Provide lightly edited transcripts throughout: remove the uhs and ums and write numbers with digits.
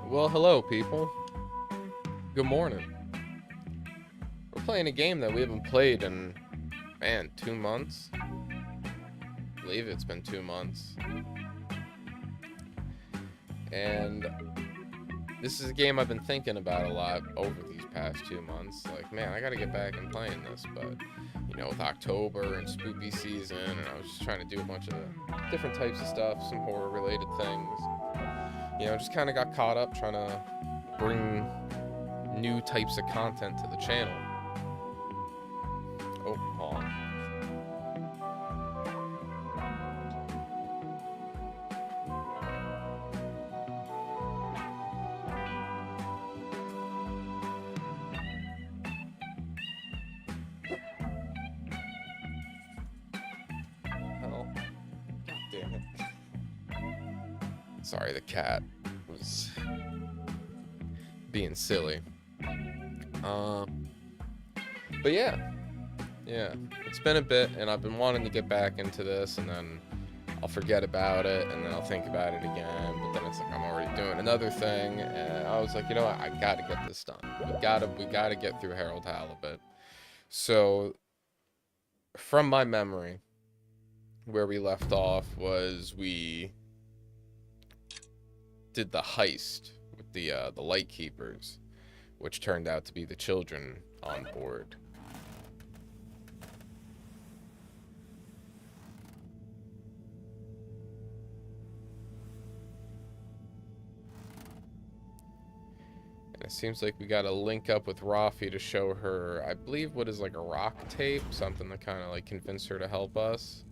Well, hello, people. Good morning. We're playing a game that we haven't played in, man, 2 months. I believe it's been 2 months. And this is a game I've been thinking about a lot over these past 2 months. Like, man, I gotta get back and playing this, but, you know, with October and spooky season, and I was just trying to do a bunch of different types of stuff, some horror-related things. You know, just kind of got caught up trying to bring new types of content to the channel. Oh, hold on. Hell, God damn it. Sorry, the cat was being silly. But yeah, it's been a bit, and I've been wanting to get back into this, and then I'll forget about it, and then I'll think about it again, but then it's like I'm already doing another thing, and I was like, you know what, I gotta get this done. We gotta get through Harold Halibut. So, from my memory, where we left off was we did the heist with the light keepers, which turned out to be the children on board. And it seems like we got to link up with Rafi to show her, I believe, what is like a rock tape, something to kind of like convince her to help us.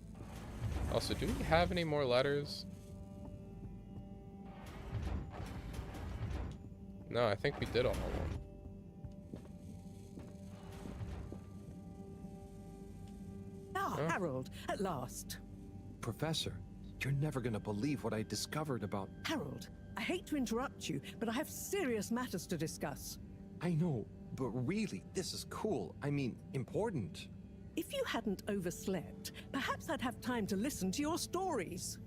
Also, do we have any more letters? No, I think we did all of them. Ah, oh. Harold, at last. Professor, you're never gonna believe what I discovered about... Harold, I hate to interrupt you, but I have serious matters to discuss. I know, but really, this is cool. I mean, important. If you hadn't overslept, perhaps I'd have time to listen to your stories.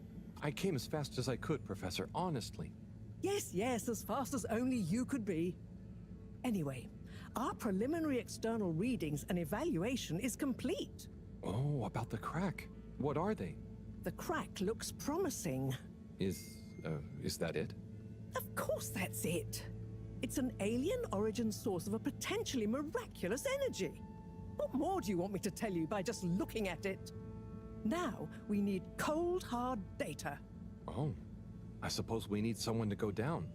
I came as fast as I could, Professor, honestly. Yes, as fast as only you could be. Anyway, our preliminary external readings and evaluation is complete. Oh, about the crack. What are they? The crack looks promising. Is that it? Of course that's it. It's an alien origin source of a potentially miraculous energy. What more do you want me to tell you by just looking at it? Now, we need cold, hard data. Oh. I suppose we need someone to go down.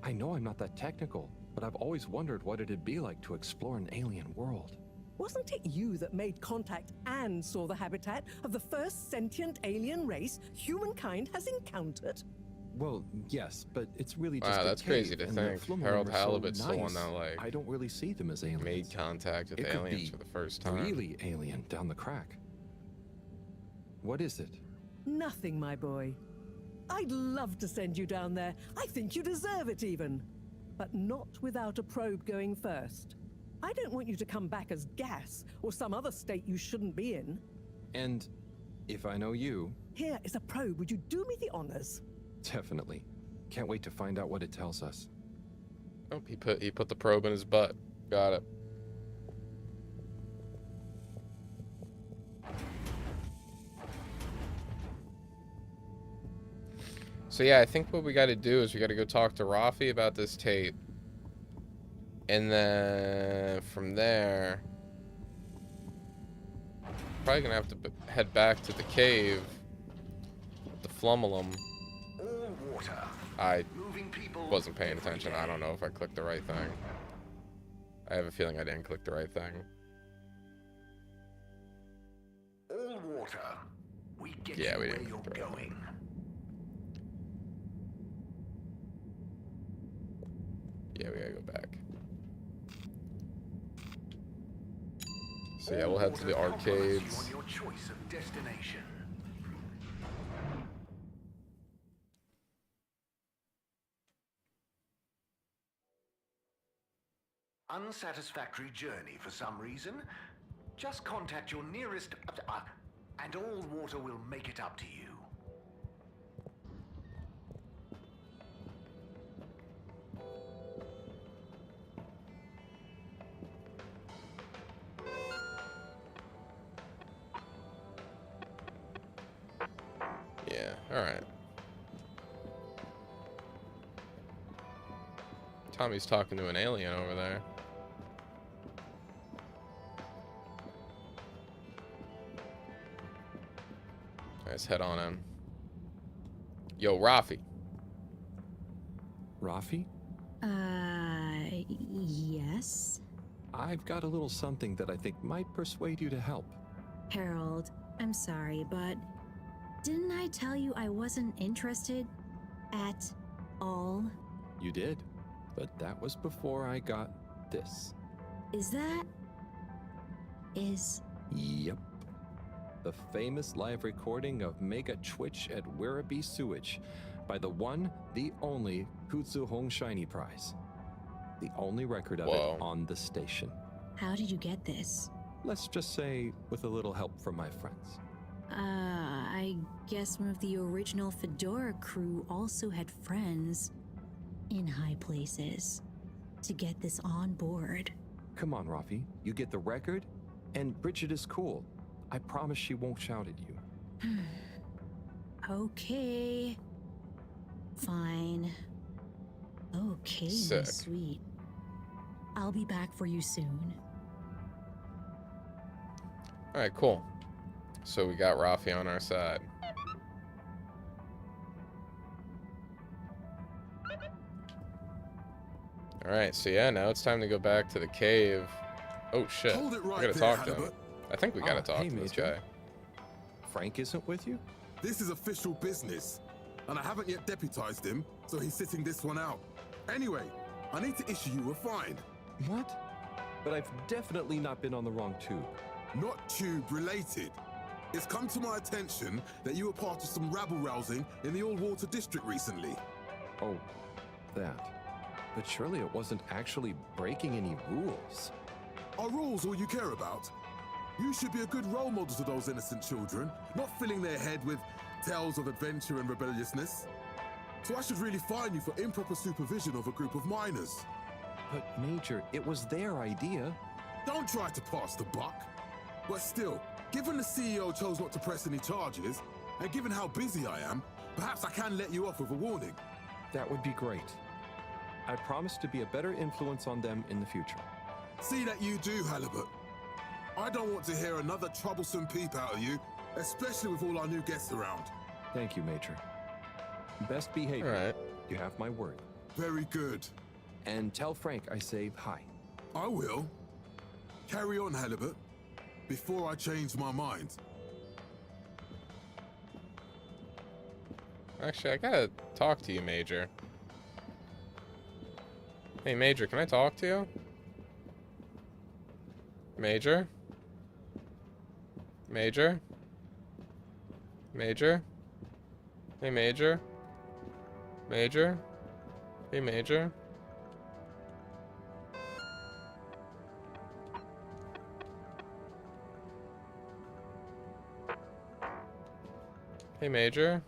I know I'm not that technical, but I've always wondered what it'd be like to explore an alien world. Wasn't it you that made contact and saw the habitat of the first sentient alien race humankind has encountered? Well, yes, but it's really just wow, that's crazy to think. Harold Halibut's the one that, like, I don't really see them as aliens. Made contact with aliens for the first time. Really alien down the crack. What is it? Nothing, my boy. I'd love to send you down there. I think you deserve it even. But not without a probe going first. I don't want you to come back as gas or some other state you shouldn't be in. And if I know you... Here is a probe. Would you do me the honors? Definitely. Can't wait to find out what it tells us. Oh, he put the probe in his butt. Got it. So yeah, I think what we got to do is we got to go talk to Rafi about this tape. And then from there, probably gonna have to head back to the cave, the Flumulum. I wasn't paying attention. I don't know if I clicked the right thing. I have a feeling I didn't click the right thing. All water. We get Yeah, we where didn't you're click the right going. Yeah, we gotta go back. So yeah, we'll head to the arcades. On your choice of destination. Unsatisfactory journey for some reason? Just contact your nearest... and all water will make it up to you. Alright. Tommy's talking to an alien over there. Let's head on in. Yo, Rafi. Rafi? Yes? I've got a little something that I think might persuade you to help. Harold, I'm sorry, but didn't I tell you I wasn't interested at all? You did, but that was before I got this. Yep. The famous live recording of Mega Twitch at Werribee Sewage by the one, the only 𝐀𝐧𝐭𝐨𝐬 Shiny Prize. The only record of Whoa. it on the station. How did you get this? Let's just say with a little help from my friends. I guess one of the original Fedora crew also had friends in high places to get this on board. Come on, Rafi. You get the record, and Bridget is cool. I promise she won't shout at you. Okay. Fine. Okay, Sick. sweet. I'll be back for you soon. Alright, cool. So we got Rafi on our side. Alright, so yeah, now it's time to go back to the cave. Oh shit. Hold it right We gotta there, talk to him. Halibut. I think we gotta talk hey, to this Major. guy. Frank isn't with you? This is official business, and I haven't yet deputized him, so he's sitting this one out. Anyway, I need to issue you a fine. What? But I've definitely not been on the wrong tube. Not tube related. It's come to my attention that you were part of some rabble-rousing in the All-Water District recently. Oh, that. But surely it wasn't actually breaking any rules. Are rules all you care about? You should be a good role model to those innocent children, not filling their head with tales of adventure and rebelliousness. So I should really fine you for improper supervision of a group of minors. But Major, it was their idea. Don't try to pass the buck. But still, given the CEO chose not to press any charges, and given how busy I am, perhaps I can let you off with a warning. That would be great. I promise to be a better influence on them in the future. See that you do, Halibut. I don't want to hear another troublesome peep out of you, especially with all our new guests around. Thank you, Major. Best behavior. Alright. You have my word. Very good. And tell Frank I say hi. I will. Carry on, Halibut, before I change my mind. Actually, I gotta talk to you, Major. Hey, Major, can I talk to you? Major? Major? Major? Hey, Major? Major? Hey, Major? Hey, Major?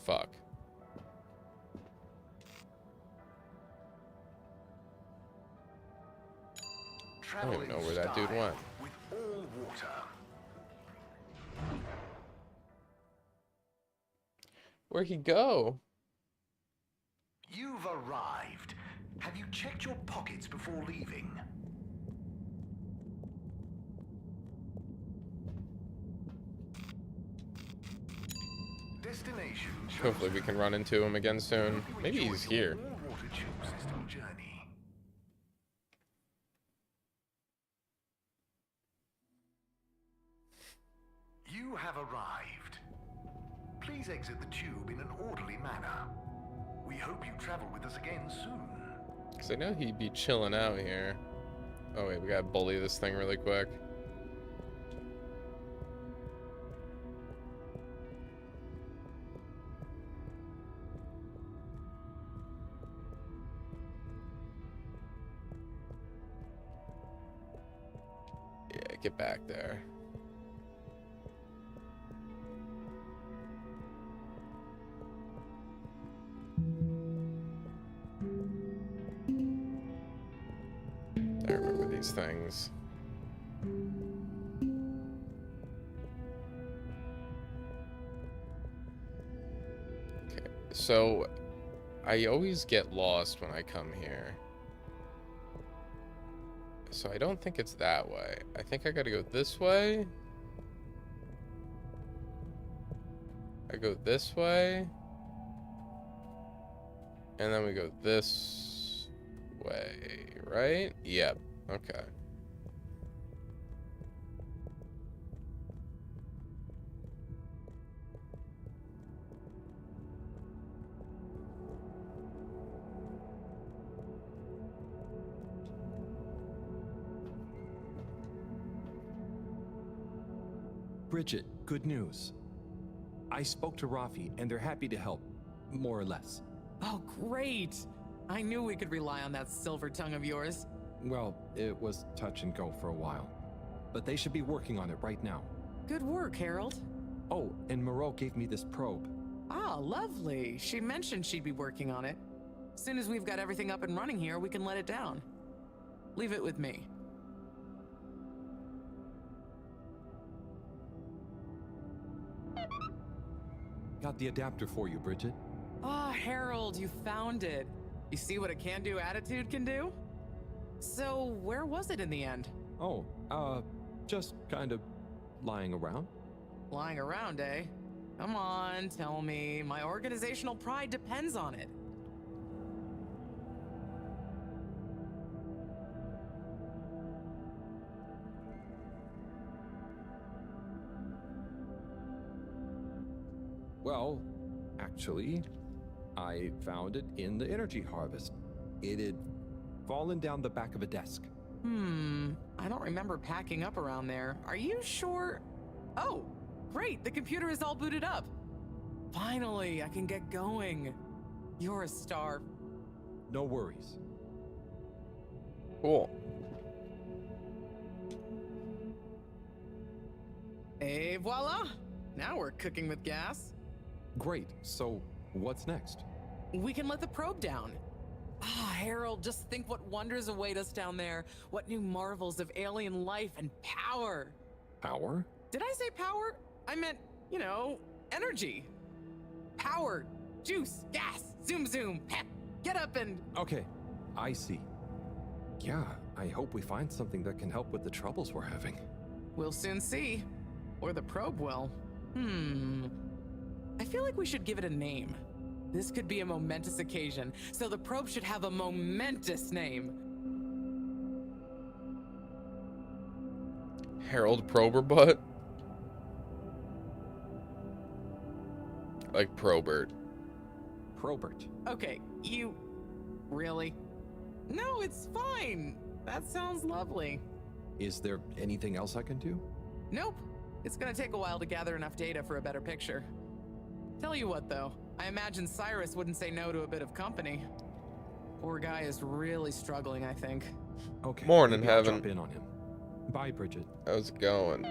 Fuck. I don't even know where that dude went. With all water. Where'd he go? You've arrived. Have you checked your pockets before leaving? Destination. Hopefully we can run into him again soon. Maybe he's here. All-water tube system journey. You have arrived. Please exit the tube in an orderly manner. We hope you travel with us again soon. Because I know he'd be chilling out here. Oh wait, we gotta bully this thing really quick. Yeah, get back there. I remember these things. So, I always get lost when I come here. So I don't think it's that way. I think I gotta go this way. I go this way. And then we go this way, right? Yep. Okay. Bridget, good news. I spoke to Rafi, and they're happy to help, more or less. Oh, great! I knew we could rely on that silver tongue of yours. Well, it was touch and go for a while. But they should be working on it right now. Good work, Harold. Oh, and Moreau gave me this probe. Ah, lovely. She mentioned she'd be working on it. As soon as we've got everything up and running here, we can let it down. Leave it with me. Got the adapter for you, Bridget. Ah, Harold, you found it. You see what a can-do attitude can do? So, where was it in the end? Oh, just kind of lying around. Lying around, eh? Come on, tell me. My organizational pride depends on it. Well, actually, I found it in the energy harvest. It had fallen down the back of a desk. I don't remember packing up around there. Are you sure? Oh, great, the computer is all booted up. Finally, I can get going. You're a star. No worries. Cool. Et voila! Now we're cooking with gas. Great, so what's next? We can let the probe down. Ah, Harold, just think what wonders await us down there. What new marvels of alien life and power. Power? Did I say power? I meant, you know, energy. Power, juice, gas, zoom zoom, pep. Get up and... Okay, I see. Yeah, I hope we find something that can help with the troubles we're having. We'll soon see. Or the probe will. I feel like we should give it a name. This could be a momentous occasion, so the probe should have a momentous name. Harold Prober Butt? Like Probert. Probert. Okay, you... Really? No, it's fine. That sounds lovely. Is there anything else I can do? Nope. It's gonna take a while to gather enough data for a better picture. Tell you what, though. I imagine Cyrus wouldn't say no to a bit of company. Poor guy is really struggling, I think. Okay. Morning, maybe I'll Heaven. jump in on him. Bye, Bridget. How's it going?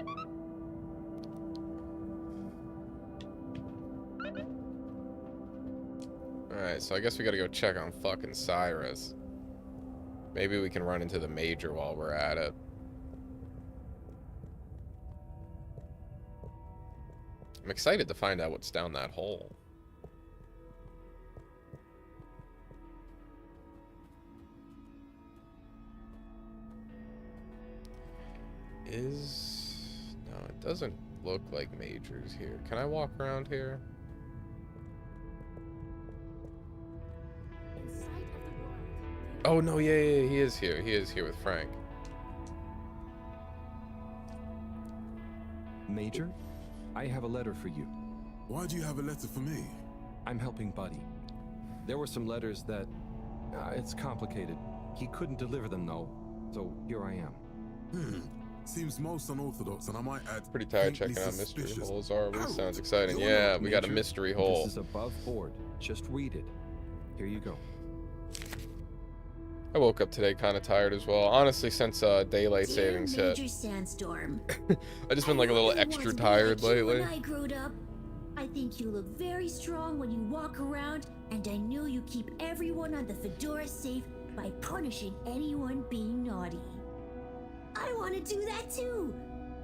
Alright, so I guess we gotta go check on fucking Cyrus. Maybe we can run into the Major while we're at it. I'm excited to find out what's down that hole. No, it doesn't look like Major's here. Can I walk around here? Oh no, yeah, he is here. He is here with Frank. Major, I have a letter for you. Why do you have a letter for me? I'm helping Buddy. There were some letters that... it's complicated. He couldn't deliver them, though. So here I am. Seems most unorthodox, and I might add... Pretty tired faintly checking out mystery suspicious. holes, are we? Harold, Sounds exciting. you're Yeah, not we got a Major, mystery hole. This is above board. Just read it. Here you go. I woke up today kind of tired as well. Honestly, since daylight savings hit. Major Sandstorm. I just been like a little really extra wanted to be tired like you lately. When I growed up, I think you look very strong when you walk around, and I know you keep everyone on the Fedora safe by punishing anyone being naughty. I want to do that too.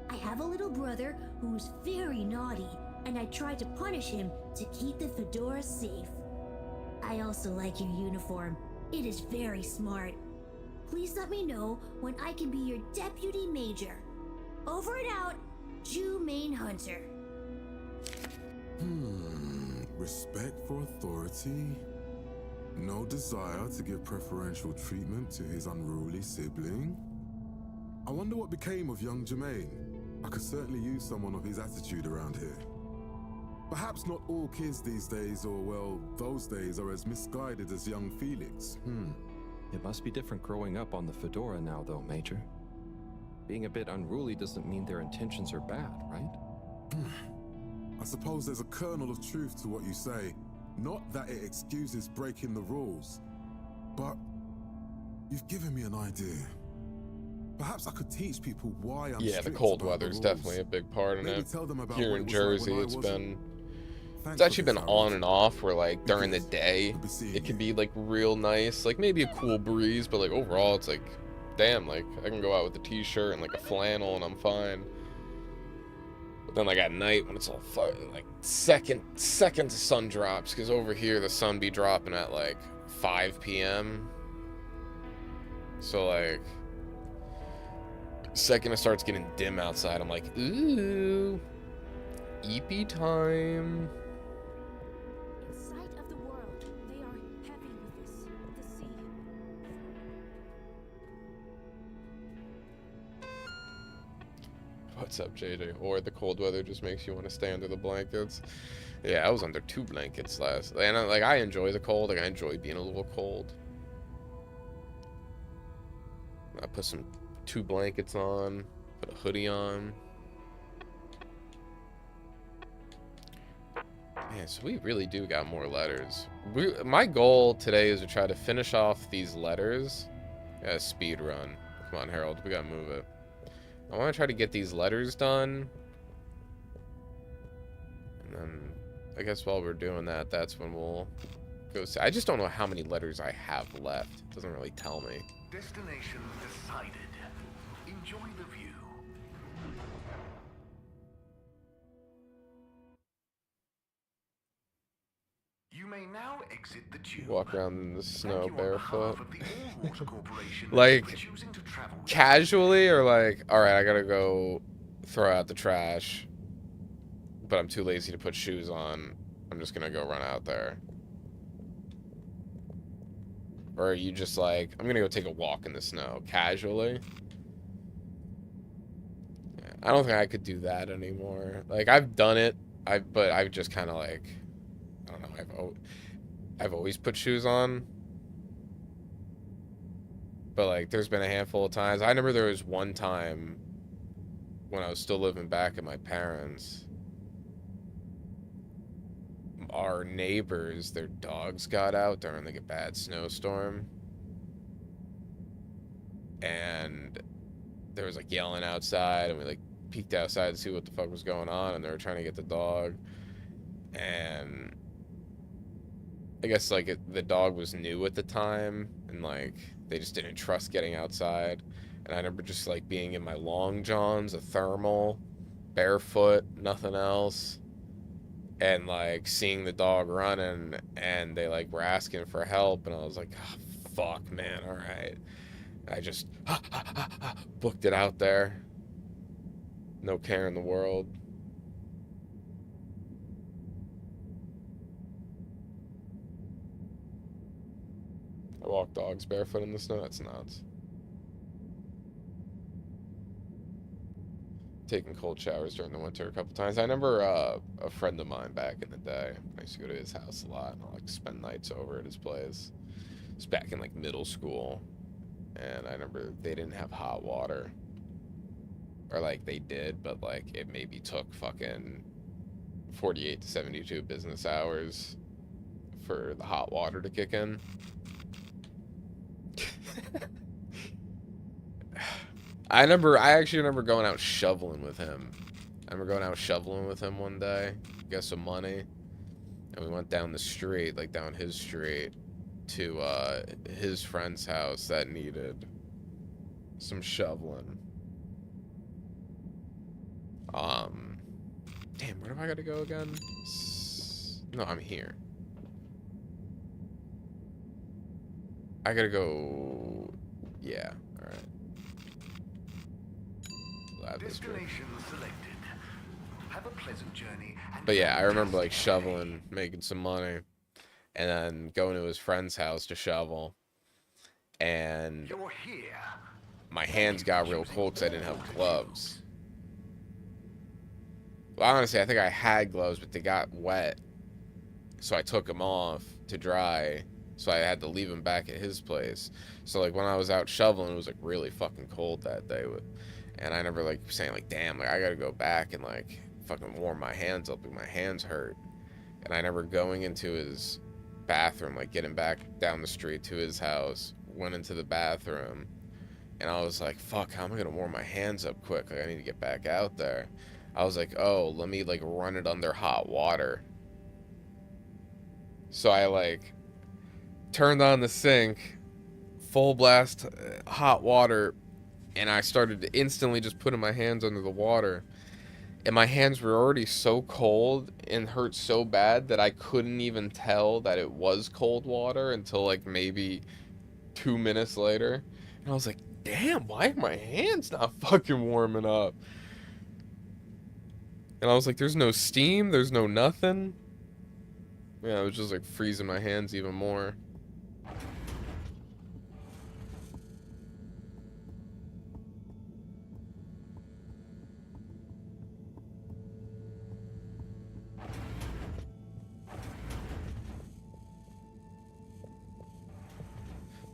I have a little brother who's very naughty, and I try to punish him to keep the Fedora safe. I also like your uniform. It is very smart. Please let me know when I can be your deputy major. Over and out, Jew Main Hunter. Respect for authority. No desire to give preferential treatment to his unruly sibling. I wonder what became of young Jermaine. I could certainly use someone of his attitude around here. Perhaps not all kids these days, or well, those days, are as misguided as young Felix. It must be different growing up on the Fedora now, though, Major. Being a bit unruly doesn't mean their intentions are bad, right? I suppose there's a kernel of truth to what you say. Not that it excuses breaking the rules, but you've given me an idea. Perhaps I could teach people why I'm Yeah, the strict cold about weather's the rules. definitely a big part in Maybe it. tell them about Here what in it was like Jersey, when I it's wasn't. been... Thanks It's actually for been this, on Harold. and off, where like during the Because day, I'll be seeing it can you. be like real nice, like maybe a cool breeze, but like overall it's like, damn, like I can go out with a t-shirt and like a flannel and I'm fine. But then like at night when it's all like second the sun drops, because over here the sun be dropping at like 5 p.m. So like, second it starts getting dim outside, I'm like, ooh, eepy time. In sight of the world, they are heavy with this, the sea. What's up, JJ? Or the cold weather just makes you want to stay under the blankets. Yeah, I was under 2 blankets last, and like I enjoy the cold. Like I enjoy being a little cold. I put some 2 blankets on, put a hoodie on. Man, so we really do got more letters. My goal today is to try to finish off these letters. Yeah, speed run. Come on, Harold, we gotta move it. I want to try to get these letters done. And then, I guess while we're doing that, that's when we'll go see. I just don't know how many letters I have left. It doesn't really tell me. Destination decided. Enjoy the view. You may now exit the tube. Walk around in the snow Thank you on barefoot. behalf of the Allwater Corporation Like, for choosing to travel with us. Casually, or like, alright, I gotta go throw out the trash, but I'm too lazy to put shoes on. I'm just gonna go run out there. Or are you just like, I'm gonna go take a walk in the snow, casually? Yeah, I don't think I could do that anymore. Like, I've done it, but I've just kind of like, I don't know, I've always put shoes on. But like, there's been a handful of times. I remember there was one time when I was still living back at my parents'. Our neighbors, their dogs got out during like a bad snowstorm. And there was like yelling outside, and we like peeked outside to see what the fuck was going on, and they were trying to get the dog. And I guess like the dog was new at the time, and like they just didn't trust getting outside. And I remember just like being in my long johns, a thermal, barefoot, nothing else, and like seeing the dog running, and they like were asking for help, and I was like, oh, fuck, man, all right. I just booked it out there. No care in the world. I walk dogs barefoot in the snow. That's nuts. Taking cold showers during the winter a couple times. I remember a friend of mine back in the day. I used to go to his house a lot, and I'll like spend nights over at his place. It's back in like middle school, and I remember they didn't have hot water, or like they did, but like it maybe took fucking 48 to 72 business hours for the hot water to kick in. I actually remember going out shoveling with him. I remember going out shoveling with him one day, got some money, and we went down the street, like down his street, to his friend's house that needed some shoveling. Damn, where do I gotta go again? No, I'm here. I gotta go. Yeah, alright. Lab history. Destination selected. Have a pleasant journey. And But yeah, I remember like fantastic day. shoveling, making some money, and then going to his friend's house to shovel. And You're here. my hands got real cold because I didn't have gloves. Well, honestly, I think I had gloves, but they got wet. So I took them off to dry. So I had to leave them back at his place. So like when I was out shoveling, it was like really fucking cold that day. And I never like saying like, damn, like I gotta go back and like fucking warm my hands up. Like my hands hurt. And I remember going into his bathroom, like getting back down the street to his house, went into the bathroom, and I was like, fuck, how am I gonna warm my hands up quick? Like I need to get back out there. I was like, oh, let me like run it under hot water. So I like turned on the sink, full blast hot water, and I started to instantly just putting my hands under the water. And my hands were already so cold and hurt so bad that I couldn't even tell that it was cold water until like maybe 2 minutes later. And I was like, damn, why are my hands not fucking warming up? And I was like, there's no steam, there's no nothing. Yeah, I was just like freezing my hands even more.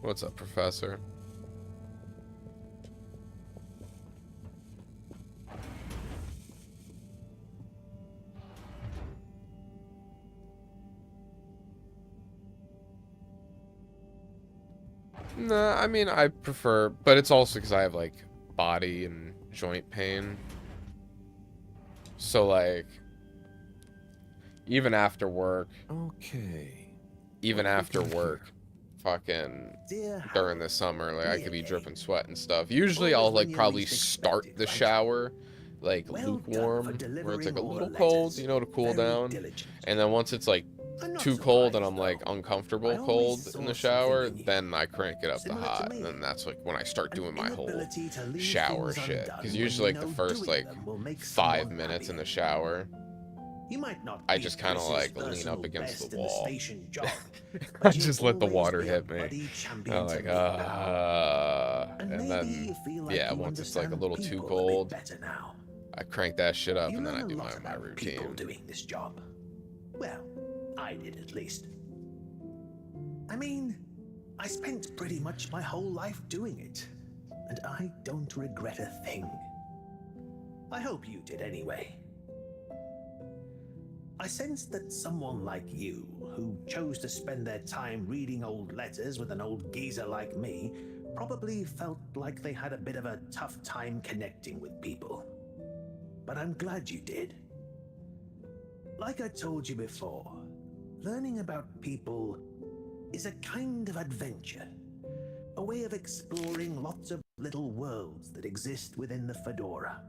What's up, Professor? Nah, I mean, I prefer, but it's also because I have, like, body and joint pain. So, like, even after work, Okay. even What do we after got work, here? fucking Dear during the Harold, summer, like, I could be really? dripping sweat and stuff. Usually Always I'll, when like, you probably least start expect it, the right? shower, like, Well done for lukewarm, where it's, delivering like, a all little the cold, letters. you know, to cool Very down. diligent. And then once it's, like, I'm not too cold and surprised, I'm, like, though. uncomfortable I always cold in saw the something shower, in you. then I crank it up to Similar to hot. me. And then that's, like, when I start An doing my whole inability to leave shower things shit. undone Because when usually, you like, the know first, doing like, them will make 5 someone minutes in the happier. shower, You might not I be just kind of, Chris's like, lean personal up against best the in wall. station job, I but you'll just let the always water be a hit me. buddy champion I'm to like, me, pal. and maybe then, you feel like yeah, you once it's, like, a understand little too people cold, a bit better now. I crank that shit up, You and then learn I a do lot my about people routine. doing this job. Well, I did at least. I mean, I spent pretty much my whole life doing it, and I don't regret a thing. I hope you did anyway. I sensed that someone like you, who chose to spend their time reading old letters with an old geezer like me, probably felt like they had a bit of a tough time connecting with people. But I'm glad you did. Like I told you before, learning about people is a kind of adventure, a way of exploring lots of little worlds that exist within the Fedora.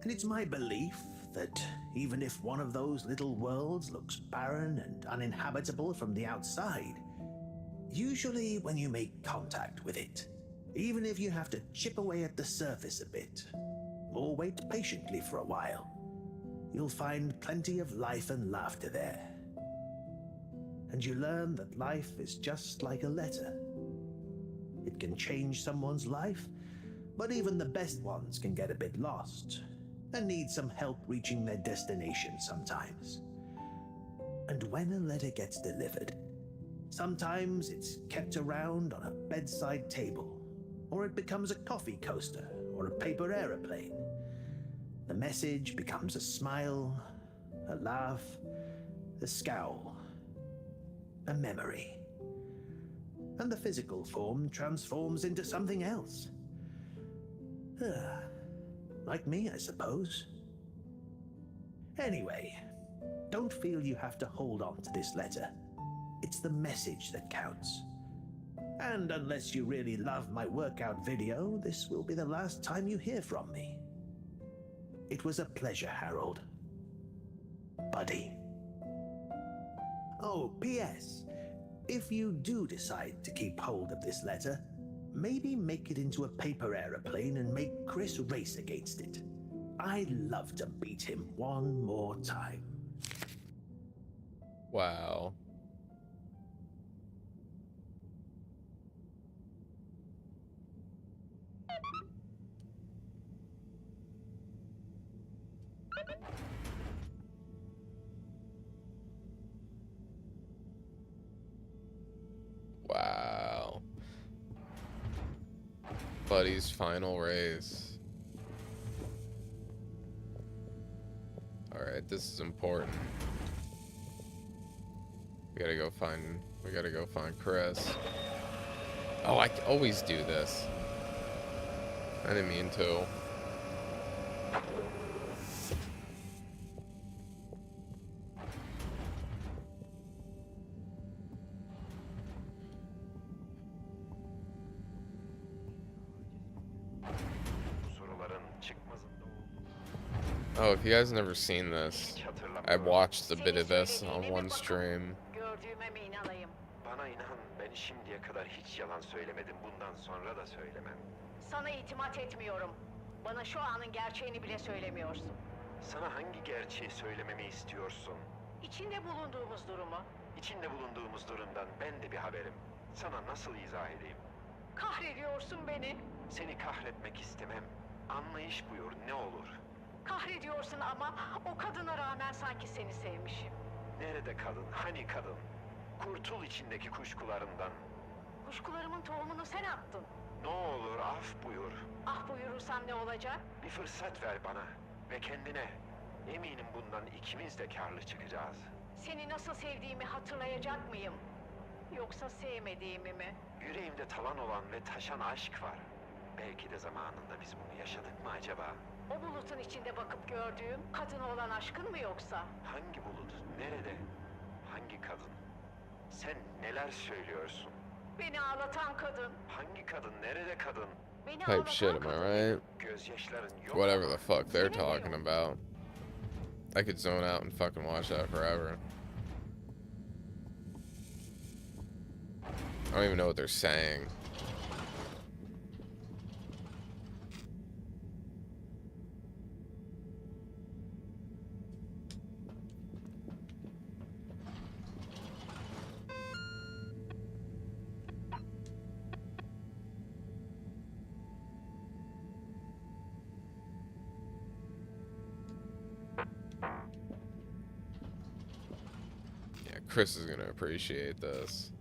And it's my belief that even if one of those little worlds looks barren and uninhabitable from the outside, usually when you make contact with it, even if you have to chip away at the surface a bit, or wait patiently for a while, you'll find plenty of life and laughter there. And you learn that life is just like a letter. It can change someone's life, but even the best ones can get a bit lost and need some help reaching their destination sometimes. And when a letter gets delivered, sometimes it's kept around on a bedside table, or it becomes a coffee coaster or a paper aeroplane. The message becomes a smile, a laugh, a scowl, a memory. And the physical form transforms into something else. Like me, I suppose. Anyway, don't feel you have to hold on to this letter. It's the message that counts. And unless you really love my workout video, this will be the last time you hear from me. It was a pleasure, Harold. Buddy. Oh, P.S. If you do decide to keep hold of this letter, maybe make it into a paper aeroplane and make Chris race against it. I'd love to beat him one more time. Wow. Wow. Buddy's final race. Alright, this is important. We gotta go find Chris. Oh, I always do this. I didn't mean to. Oh, if you guys never seen this, I watched a bit of this on one stream. Bana inan, ben şimdiye kadar hiç yalan söylemedim. Bundan sonra da söylemem. Sana itimat etmiyorum. Bana şu anın gerçeğini bile söylemiyorsun. Sana hangi gerçeği söylememi istiyorsun? İçinde bulunduğumuz durumu. İçinde bulunduğumuz durumdan ben de bir haberim. Sana nasıl izah edeyim? Kahrediyorsun beni. Seni kahretmek istemem. Anlayış buyur, ne olur. Kahrediyorsun ama o kadına rağmen sanki seni sevmişim. Nerede kadın? Hani kadın? Kurtul içindeki kuşkularından. Kuşkularımın tohumunu sen attın. Ne olur af buyur. Ah buyurursam ne olacak? Bir fırsat ver bana ve kendine. Eminim bundan ikimiz de karlı çıkacağız. Seni nasıl sevdiğimi hatırlayacak mıyım? Yoksa sevmediğimi mi? Yüreğimde talan olan ve taşan aşk var. Belki de zamanında biz bunu yaşadık mı acaba? O bulutun içinde bakıp gördüğüm kadına olan aşkın mı yoksa? Hangi bulut? Nerede? Hangi kadın? Sen neler söylüyorsun? Beni ağlatan kadın. Hangi kadın? Nerede kadın? Beni Type ağlatan shit, am I kadın. right? Gözyaşların yok. Whatever the fuck they're talking about. I could zone out and fucking watch that forever. I don't even know what they're saying. Chris is gonna appreciate this.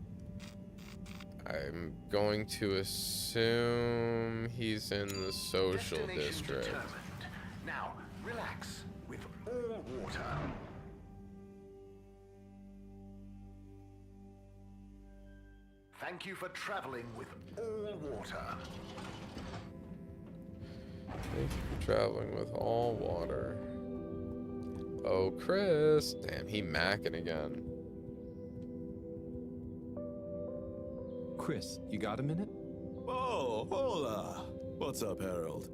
I'm going to assume he's in the social Destination district. determined. Now, relax with all water. Thank you for traveling with all water. Thank you for traveling with all water. Oh, Chris. Damn, he macking again. Chris, you got a minute? Oh, hola. What's up, Harold?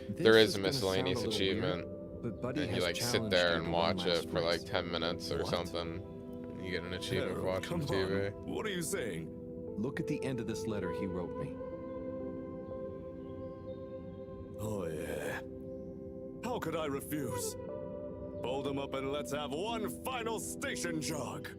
There This is a gonna sound miscellaneous little achievement. weird, but Buddy And you has like sit challenged there you and to watch one last it for like race. 10 minutes or What? something. You get an achievement for Harold, watching come TV. on. What are you saying? Look at the end of this letter he wrote me. Oh, yeah. How could I refuse? Fold them up and let's have one final station jog.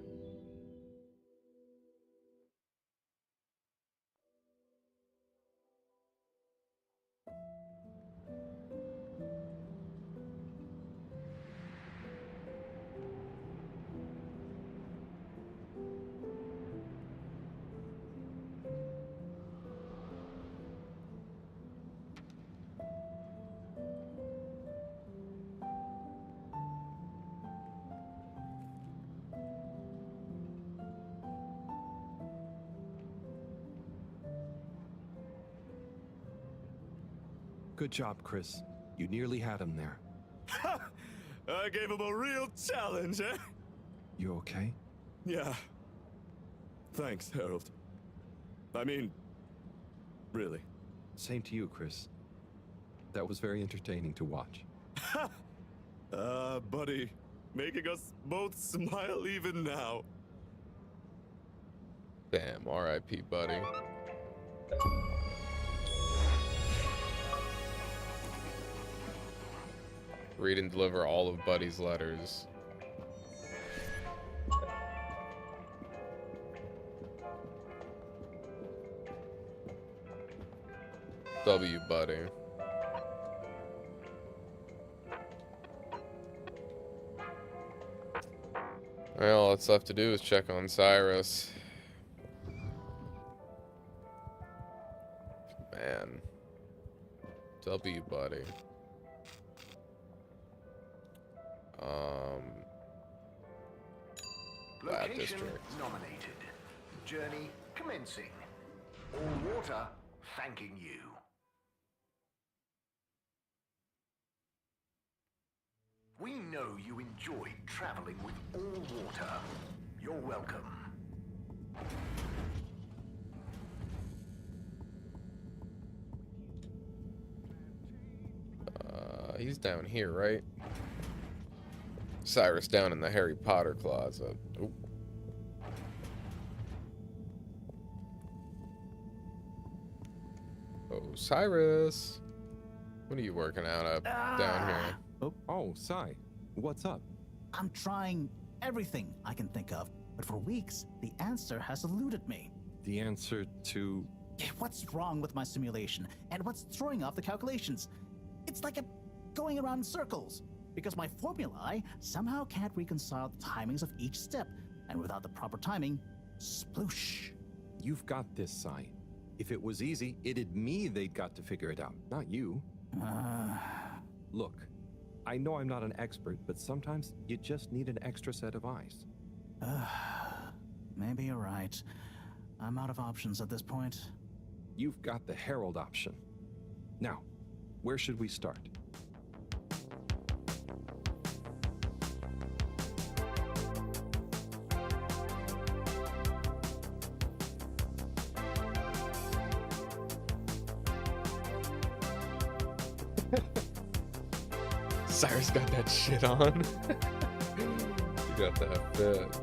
Good job, Chris. You nearly had him there. I gave him a real challenge, eh? You okay? Yeah. Thanks, Harold. I mean, really. Same to you, Chris. That was very entertaining to watch. Buddy, making us both smile even now. Bam, R.I.P. buddy. Read and deliver all of Buddy's letters. W, Buddy. Well, all that's left to do is check on Cyrus. Man. W, Buddy. That Location district. nominated. Journey commencing. All water thanking you. We know you enjoyed traveling with all water. You're welcome. He's down here, right? Cyrus down in the Harry Potter closet. Oop. Oh, Cyrus. What are you working out up down here? Oh, Sai, what's up? I'm trying everything I can think of, but for weeks, the answer has eluded me. The answer to... What's wrong with my simulation, and what's throwing off the calculations? It's like I'm going around in circles, because my formulae somehow can't reconcile the timings of each step, and without the proper timing, sploosh. You've got this, Sai. If it was easy, it'd me they'd got to figure it out, not you. Look, I know I'm not an expert, but sometimes you just need an extra set of eyes. Maybe you're right. I'm out of options at this point. You've got the Herald option. Now, where should we start? Cyrus got that shit on. You got that fit.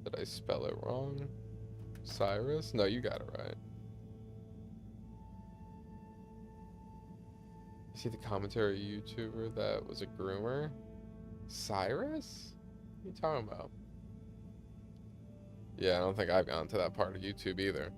Did I spell it wrong? Cyrus? No, you got it right. You see the commentary YouTuber that was a groomer? Cyrus? What are you talking about? Yeah, I don't think I've gone to that part of YouTube either.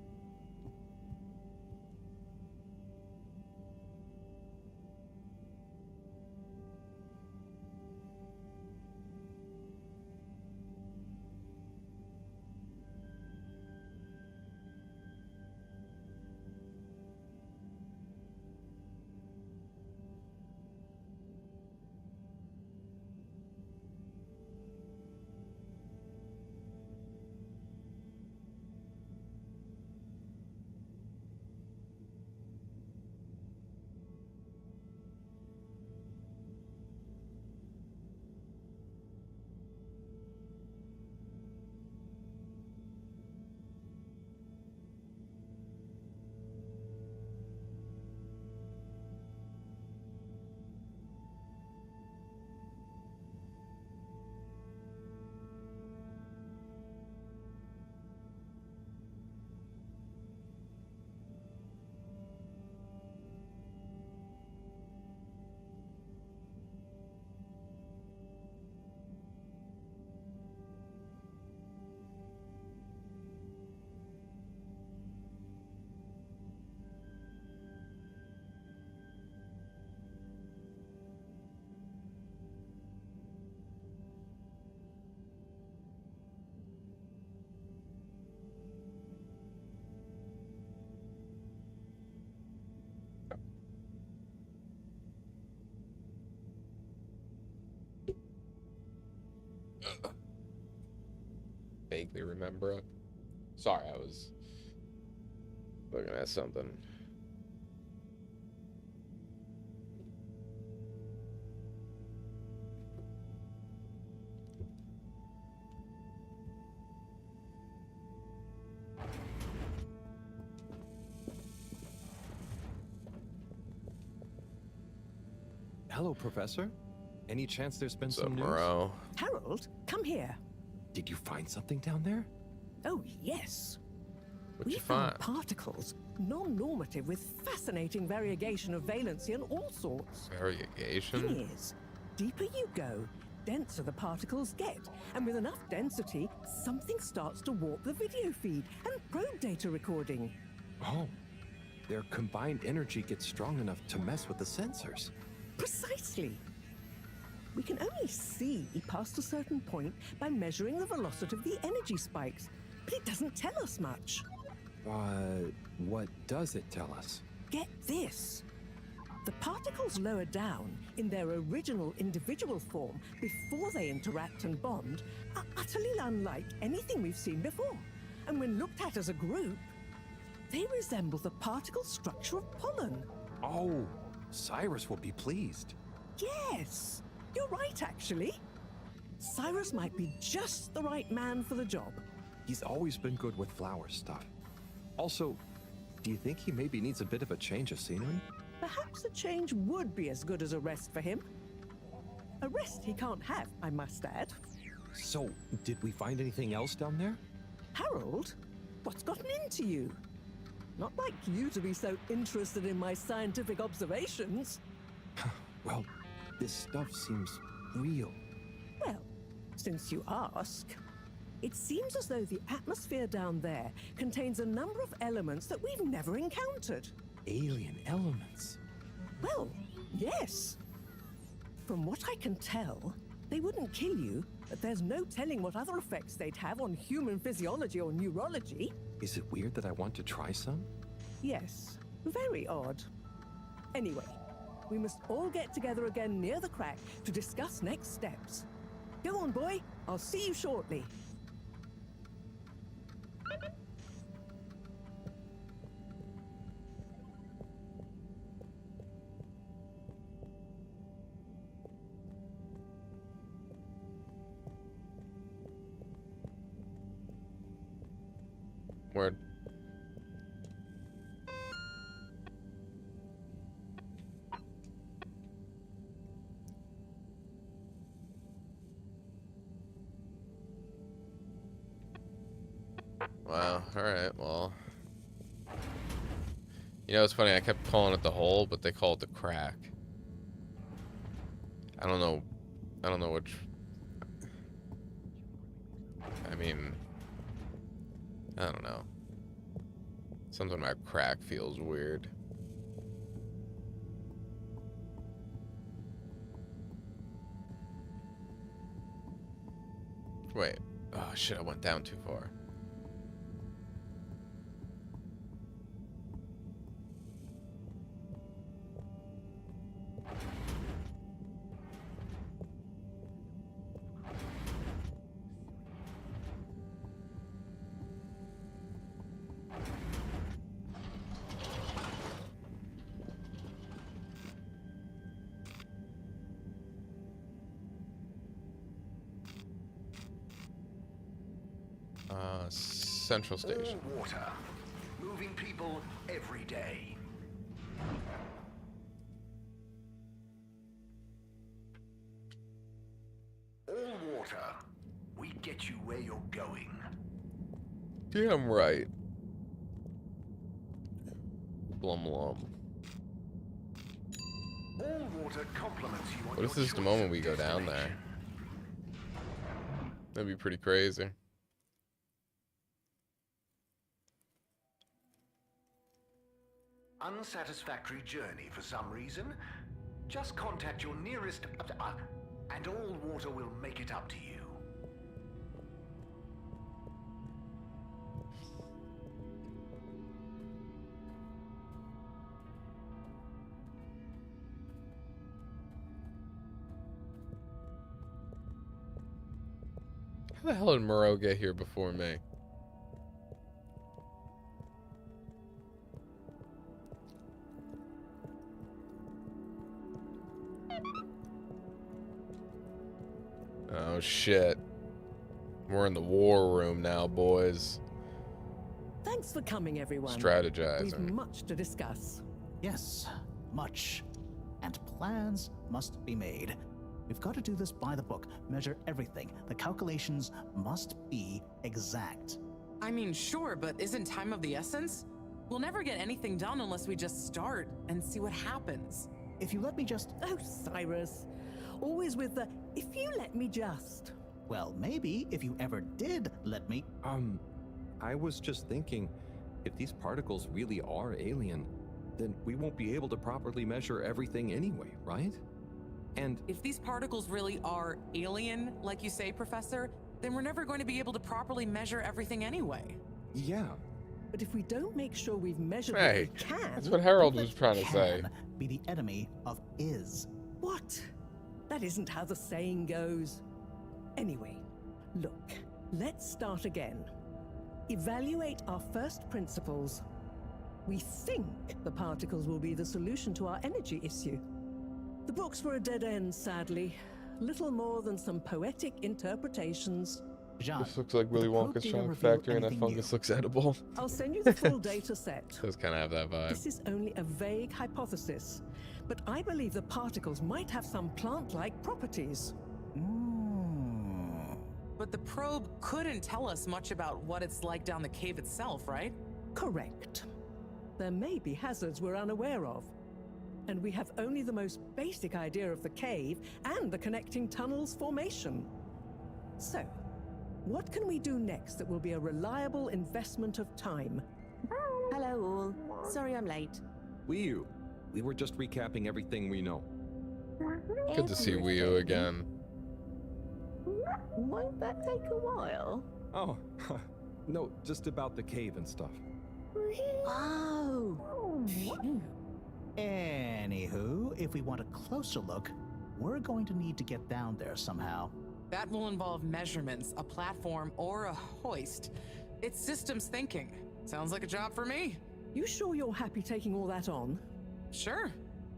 vaguely remember it. Sorry, I was looking at something. Hello, Professor. Any chance there's been What's some up, news? Moreau? Harold, come here. Did you find something down there? Oh, yes. What'd We you found find? particles, non-normative, with fascinating variegation of valency and all sorts. Variegation? Thing is, deeper you go, denser the particles get, and with enough density, something starts to warp the video feed and probe data recording. Oh, their combined energy gets strong enough to mess with the sensors. Precisely. We can only see past a certain point by measuring the velocity of the energy spikes, but it doesn't tell us much. What does it tell us? Get this. The particles lower down in their original individual form before they interact and bond are utterly unlike anything we've seen before. And when looked at as a group, they resemble the particle structure of pollen. Oh, Cyrus will be pleased. Yes, you're right, actually. Cyrus might be just the right man for the job. He's always been good with flower stuff. Also, do you think he maybe needs a bit of a change of scenery? Perhaps a change would be as good as a rest for him. A rest he can't have, I must add. So, did we find anything else down there? Harold, what's gotten into you? Not like you to be so interested in my scientific observations. Well, this stuff seems real. Well, since you ask, it seems as though the atmosphere down there contains a number of elements that we've never encountered. Alien elements? Well, yes. From what I can tell, they wouldn't kill you, but there's no telling what other effects they'd have on human physiology or neurology. Is it weird that I want to try some? Yes, very odd. Anyway, we must all get together again near the crack to discuss next steps. Go on, boy. I'll see you shortly. Word. Wow, alright, well. You know, it's funny, I kept calling it the hole, but they call it the crack. I don't know which... I mean... I don't know. Something about crack feels weird. Wait. Oh shit, I went down too far. Central Station. All water, moving people every day. All water, we get you where you're going. Damn right. Blum blum. All water compliments you on What if your this is the choice moment of we go down there? That'd be pretty crazy. Unsatisfactory journey for some reason? Just contact your nearest and all water will make it up to you. How the hell did Moreau get here before me? Oh shit. We're in the war room now, boys. Thanks for coming, everyone. Strategizing. We've much to discuss. Yes, much. And plans must be made. We've got to do this by the book, measure everything. The calculations must be exact. I mean, sure, but isn't time of the essence? We'll never get anything done unless we just start and see what happens. If you let me just... Oh, Cyrus. Always with the, if you let me just. Well, maybe if you ever did let me... I was just thinking, if these particles really are alien, then we won't be able to properly measure everything anyway, right? And if these particles really are alien, like you say, Professor, then we're never going to be able to properly measure everything anyway. yeah, But if we don't make sure we've measured what Hey, we can... that's what Harold was trying to say. Can be the enemy of is. What? That isn't how the saying goes. Anyway, look, let's start again. Evaluate our first principles. We think the particles will be the solution to our energy issue. The books were a dead end, sadly. Little more than some poetic interpretations. Jean, This looks like Willy the probe Wonka's data chocolate reveal factory, and that anything fungus new? looks edible. I'll send you the full data set. Does kind of have that vibe. This is only a vague hypothesis, but I believe the particles might have some plant-like properties. But the probe couldn't tell us much about what it's like down the cave itself, right? Correct. There may be hazards we're unaware of, and we have only the most basic idea of the cave and the connecting tunnels formation. So, what can we do next that will be a reliable investment of time? Hello all. Sorry I'm late. we were just recapping everything we know. Good to see Wii U again. Won't that take a while? Oh, no, just about the cave and stuff. Oh. Anywho, if we want a closer look, we're going to need to get down there somehow. That will involve measurements, a platform, or a hoist. It's systems thinking. Sounds like a job for me. You sure you're happy taking all that on? Sure.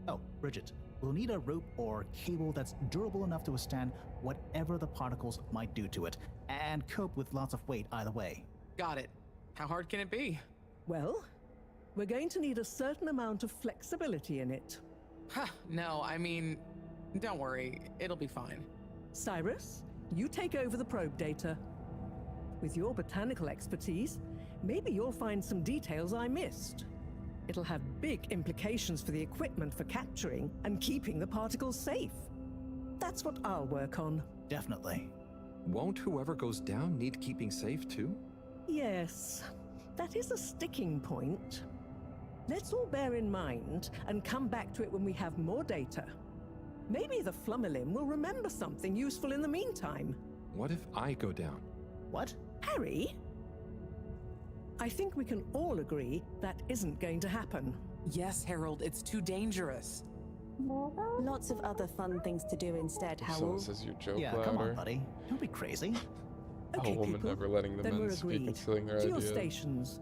Oh, Bridget, we'll need a rope or cable that's durable enough to withstand whatever the particles might do to it, and cope with lots of weight either way. Got it. How hard can it be? Well, we're going to need a certain amount of flexibility in it. Huh, no, I mean, don't worry. It'll be fine. Cyrus, you take over the probe data. With your botanical expertise, maybe you'll find some details I missed. It'll have big implications for the equipment for capturing and keeping the particles safe. That's what I'll work on. Definitely. Won't whoever goes down need keeping safe too? Yes, that is a sticking point. Let's all bear in mind and come back to it when we have more data. Maybe the Flummerlim will remember something useful in the meantime. What if I go down? What? Harry? I think we can all agree that isn't going to happen. Yes, Harold, it's too dangerous. Lots of other fun things to do instead, Someone Howell. says you joke Yeah, louder. come on, buddy. Don't be crazy. Okay, A woman people, never letting the then men we're speak agreed. and stealing their To your ideas. stations.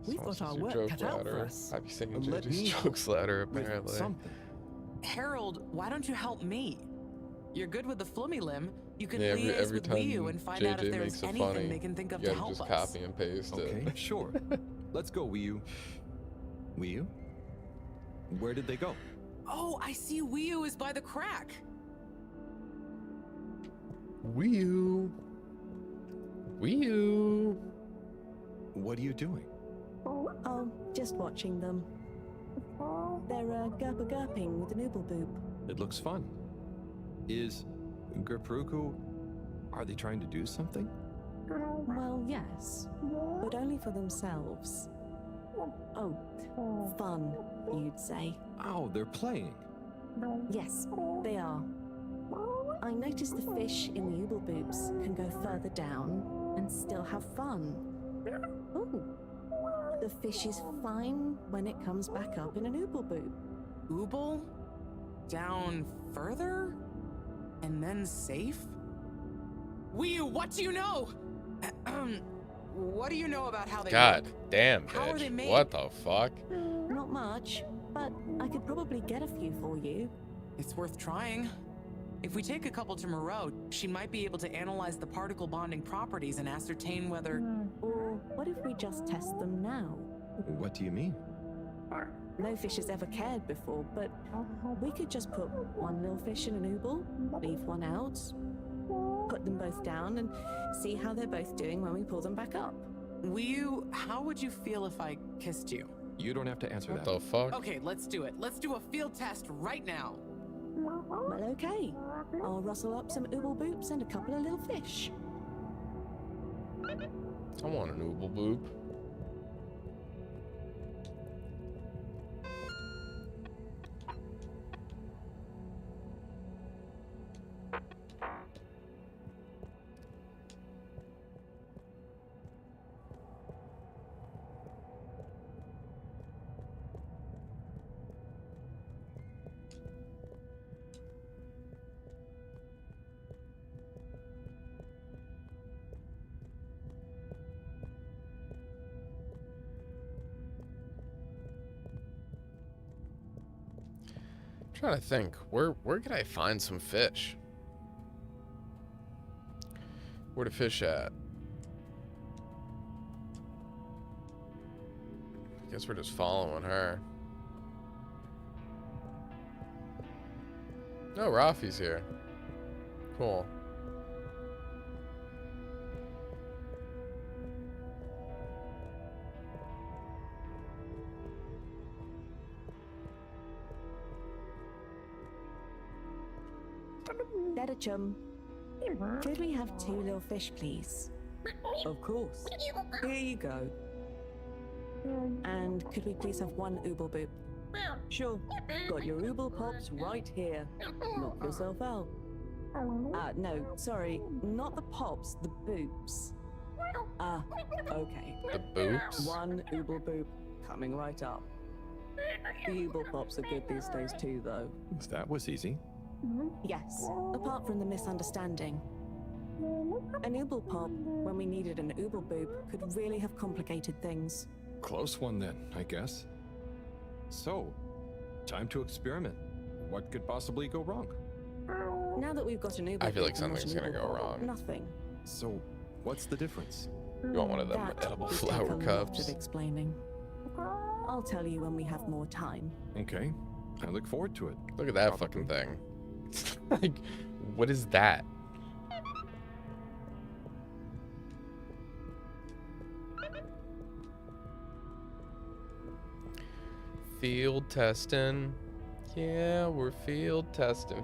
We've Someone got our says you work joke cut out for louder. us. I'd be saying Let JJ's me jokes louder, with apparently. something. Harold, why don't you help me? You're good with the Flummy Limb. You can Yeah, liaise every with time Wii U and find out JJ if there's makes it anything funny, they can think of you to gotta help just us. copy and paste Okay, it. sure. Let's go, Wii U. Wii U? Where did they go? Oh, I see Wii U is by the crack. Wii U. Wii U. What are you doing? Oh, just watching them. They're gurping with an ooble boop. It looks fun. Is Gerpruku... Are they trying to do something? Well, yes, but only for themselves. Oh, fun, you'd say. Oh, they're playing. Yes, they are. I noticed the fish in the ooble boops can go further down and still have fun. Ooh. The fish is fine when it comes back up in an ooble boop. Ooble? Down further? And then safe? Wu, what do you know? What do you know about how they God work? damn, How are they bitch. made? What the fuck? Not much, but I could probably get a few for you. It's worth trying. If we take a couple to Moreau, she might be able to analyze the particle bonding properties and ascertain whether... Or what if we just test them now? What do you mean? No fish has ever cared before, but we could just put one little fish in an ooble, leave one out, put them both down, and see how they're both doing when we pull them back up. Wu, how would you feel if I kissed you? You don't have to answer What that. the fuck? Okay, let's do it. Let's do a field test right now. Well, okay. I'll rustle up some ooble boops and a couple of little fish. I want an ooble boop. Trying to think, where could I find some fish? Where to fish at? I guess we're just following her. No, Rafi's here. Cool. Ďeďačum, could we have 2 little fish, please? Of course. Here you go. And could we please have 1 ooble boop? Sure. Got your ooble pops right here. Knock yourself out. No, sorry. Not the pops, the boops. Okay. The boops? 1 ooble boop coming right up. The ooble pops are good these days too, though. That was easy. Yes, apart from the misunderstanding. An ooble pop, when we needed an ooble boop, could really have complicated things. Close one then, I guess. So, time to experiment. What could possibly go wrong? Now that we've got an ooble I feel boop like and not something's an gonna ooble go pop, wrong. Nothing. So, what's the difference? You want one of them That edible would take flower a lot cups? of explaining. I'll tell you when we have more time. Okay, I look forward to it. Look at that fucking thing. Like, what is that? Field testing. Yeah, we're field testing.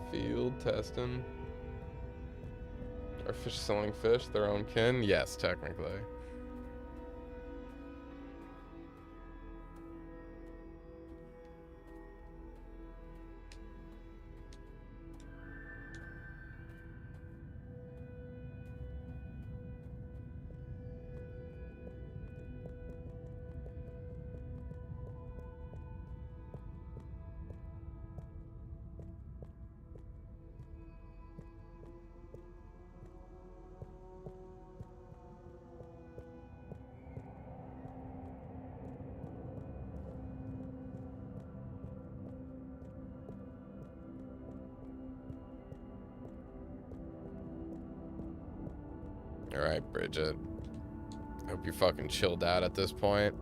Are fish selling fish their own kin? Yes, technically. Alright, Bridget. Hope you're fucking chilled out at this point.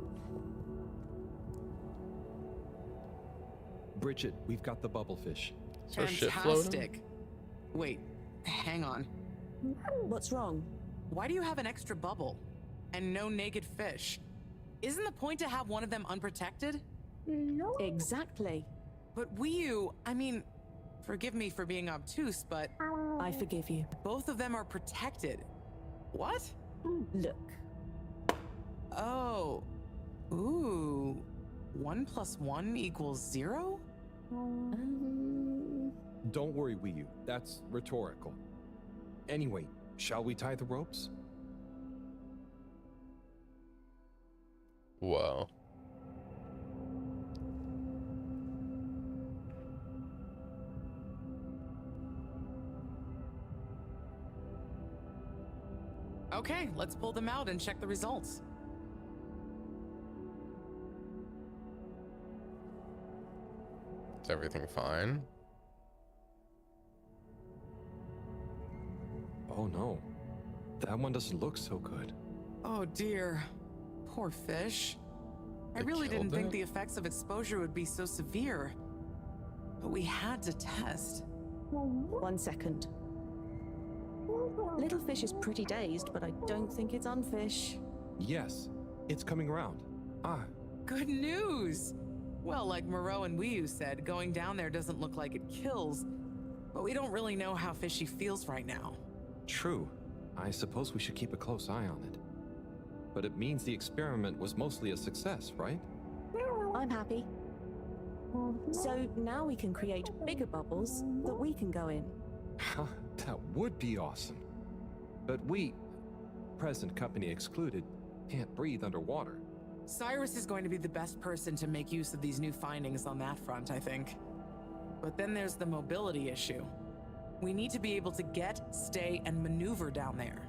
Bridget, we've got the bubblefish. Is there shit floating? Fantastic. Wait, hang on. What's wrong? Why do you have an extra bubble? And no naked fish? Isn't the point to have one of them unprotected? Exactly. But Wu, I mean, forgive me for being obtuse, but... I forgive you. Both of them are protected. What? Look. Oh. Ooh. 1 + 1 = 0? Don't worry, Wii. That's rhetorical. Anyway, shall we tie the ropes? Whoa. Okay, let's pull them out and check the results. Is everything fine? Oh no, that one doesn't look so good. Oh dear. Poor fish. I really didn't think the effects of exposure would be so severe. But we had to test. 1 second. Little fish is pretty dazed, but I don't think it's unfish. Yes, it's coming around. Ah. Good news! Well, like Moreau and 𝐻𝐸 said, going down there doesn't look like it kills, but we don't really know how fishy feels right now. True. I suppose we should keep a close eye on it. But it means the experiment was mostly a success, right? I'm happy. So now we can create bigger bubbles that we can go in. That would be awesome. But we, present company excluded, can't breathe underwater. Cyrus is going to be the best person to make use of these new findings on that front, I think. But then there's the mobility issue. We need to be able to get, stay, and maneuver down there.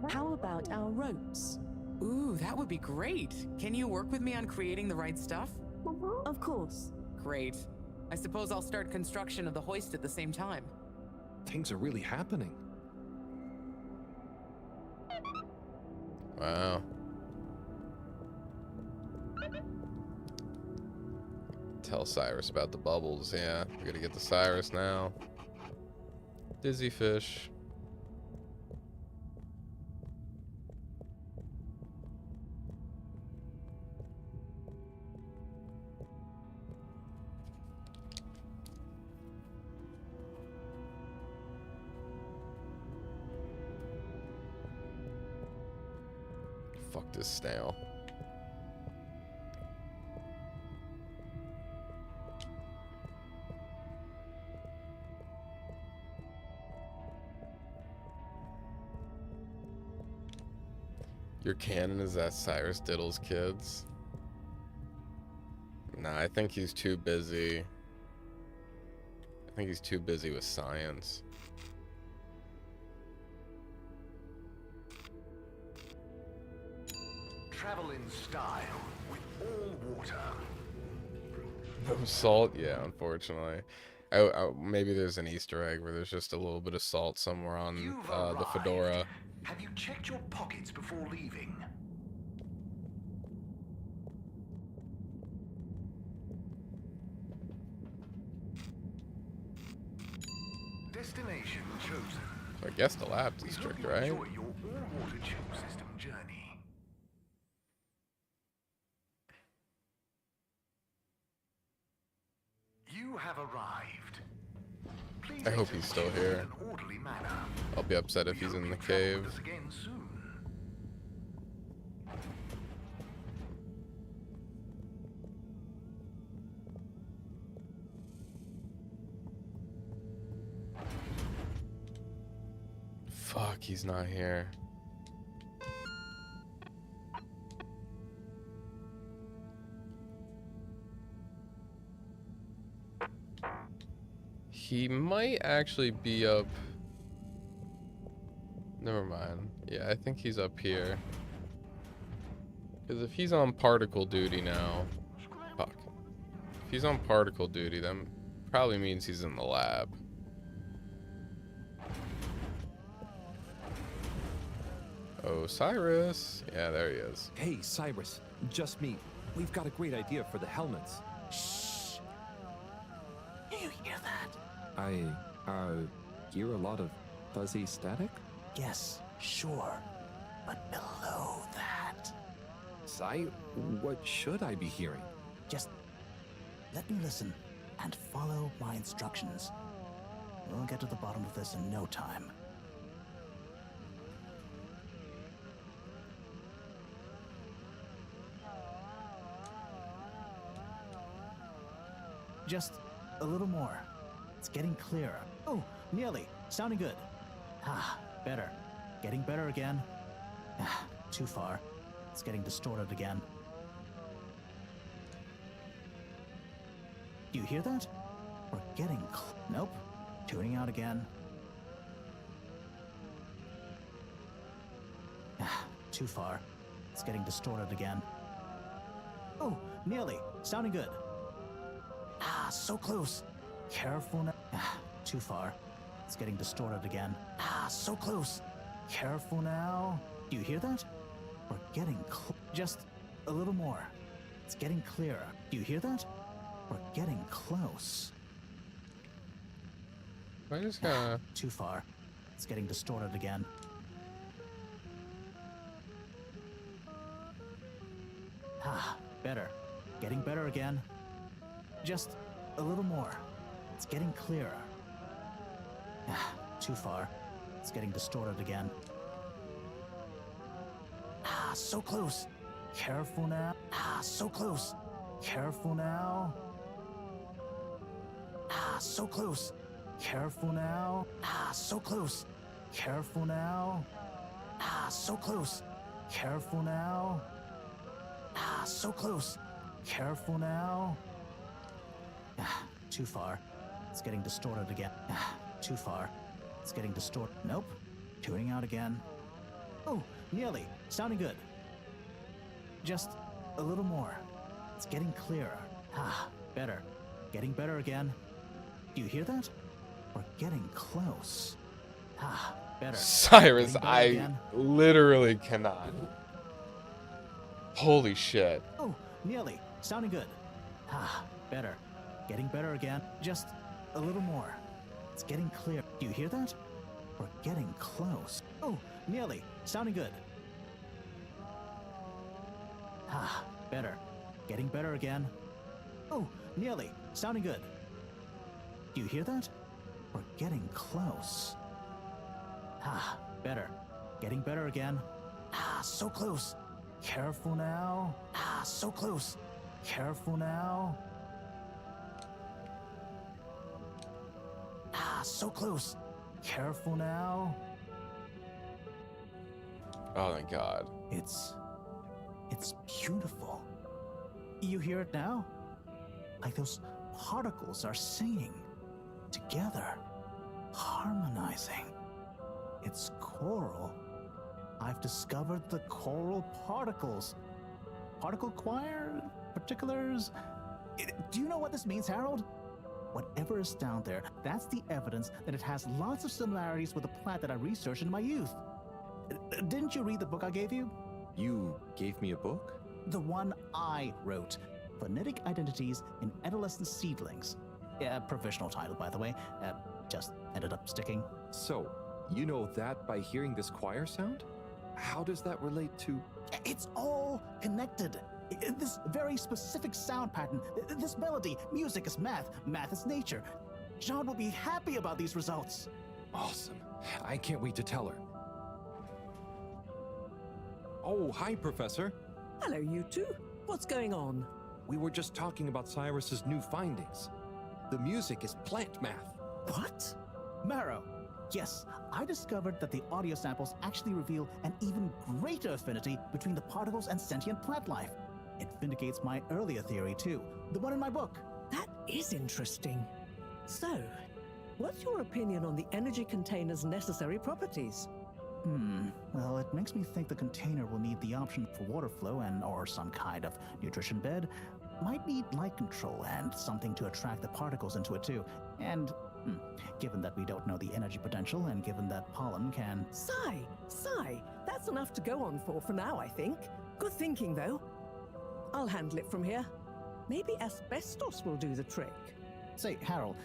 How about our ropes? Ooh, that would be great. Can you work with me on creating the right stuff? Of course. Great. I suppose I'll start construction of the hoist at the same time. Things are really happening. Wow. Tell Cyrus about the bubbles. Yeah, we gotta get to Cyrus now. Dizzy fish. Fuck this snail. Your canon is that Cyrus diddles kids? Nah, I think he's too busy. I think he's too busy with science. Travel in style with all water. No salt? Yeah, unfortunately. Maybe there's an Easter egg where there's just a little bit of salt somewhere on the fedora. Have you checked your pockets before leaving? Destination chosen. So I guess the lab district, right? Enjoy your all-water tube system journey. You have arrived. Please I hope he's still here. in an orderly manner. I'll be upset if he's in the cave. With us again soon. Fuck, he's not here. He might actually be up. Never mind. Yeah, I think he's up here. Because if he's on particle duty now. Fuck. If he's on particle duty, then probably means he's in the lab. Oh, Cyrus. Yeah, there he is. Hey, Cyrus. Just me. We've got a great idea for the helmets. Shh. Do you hear that? I hear a lot of fuzzy static? Yes, sure. But below that. What should I be hearing? Just let me listen and follow my instructions. We'll get to the bottom of this in no time. Just a little more. It's getting clearer. Oh, nearly. Sounding good. Ah, better. Getting better again. Ah, too far. It's getting distorted again. Do you hear that? We're getting nope. Tuning out again. too far. It's getting distorted again. Oh, nearly. Sounding good. Ah, so close. Careful now. Too far. It's getting distorted again. Ah, so close. Careful now. Do you hear that? We're getting just a little more. It's getting clearer. Do you hear that? We're getting close. I just gotta... Too far. It's getting distorted again. Ah, better. Getting better again. Just a little more. It's getting clearer. Ah, too far. It's getting distorted again. Ah, so close. Careful now. Ah, so close. Careful now. Ah, so close. Careful now. Ah, so close. Careful now. Ah, so close. Careful now. Ah, so close. Careful now. Ah, too far. It's getting distorted again. Ah, too far. It's getting distorted. Nope. Tuning out again. Oh, nearly. Sounding good. Just a little more. It's getting clearer. Ah, better. Getting better again. Do you hear that? We're getting close. Ah, better. Cyrus, Getting better I again. literally cannot. Holy shit. Oh, nearly. Sounding good. Ah, better. Getting better again. Just a little more. It's getting clear. Do you hear that? We're getting close. Oh, nearly. Sounding good. Ah, better. Getting better again. Oh, nearly. Sounding good. Do you hear that? We're getting close. Ah, better. Getting better again. Ah, so close. Careful now. Ah, so close. Careful now. Ah, so close. Careful now. Oh my god. It's beautiful. You hear it now? Like those particles are singing together, harmonizing. It's choral. I've discovered the choral particles. Particle choir? Particulars? Do you know what this means, Harold? Whatever is down there, that's the evidence that it has lots of similarities with the plant that I researched in my youth. Didn't you read the book I gave you? You gave me a book? The one I wrote. Phonetic Identities in Adolescent Seedlings. Provisional title, by the way. Just ended up sticking. So, you know that by hearing this choir sound? How does that relate to... It's all connected. This very specific sound pattern, this melody, music is math, math is nature. John will be happy about these results. Awesome. I can't wait to tell her. Oh, hi, Professor. Hello, you two. What's going on? We were just talking about Cyrus's new findings. The music is plant math. What? Marrow. Yes, I discovered that the audio samples actually reveal an even greater affinity between the particles and sentient plant life. It vindicates my earlier theory, too, the one in my book. That is interesting. So, what's your opinion on the energy container's necessary properties? Well, it makes me think the container will need the option for water flow or some kind of nutrition bed. Might need light control and something to attract the particles into it, too. And given that we don't know the energy potential and given that pollen can... Sigh. That's enough to go on for now, I think. Good thinking, though. I'll handle it from here. Maybe asbestos will do the trick. Say, Harold,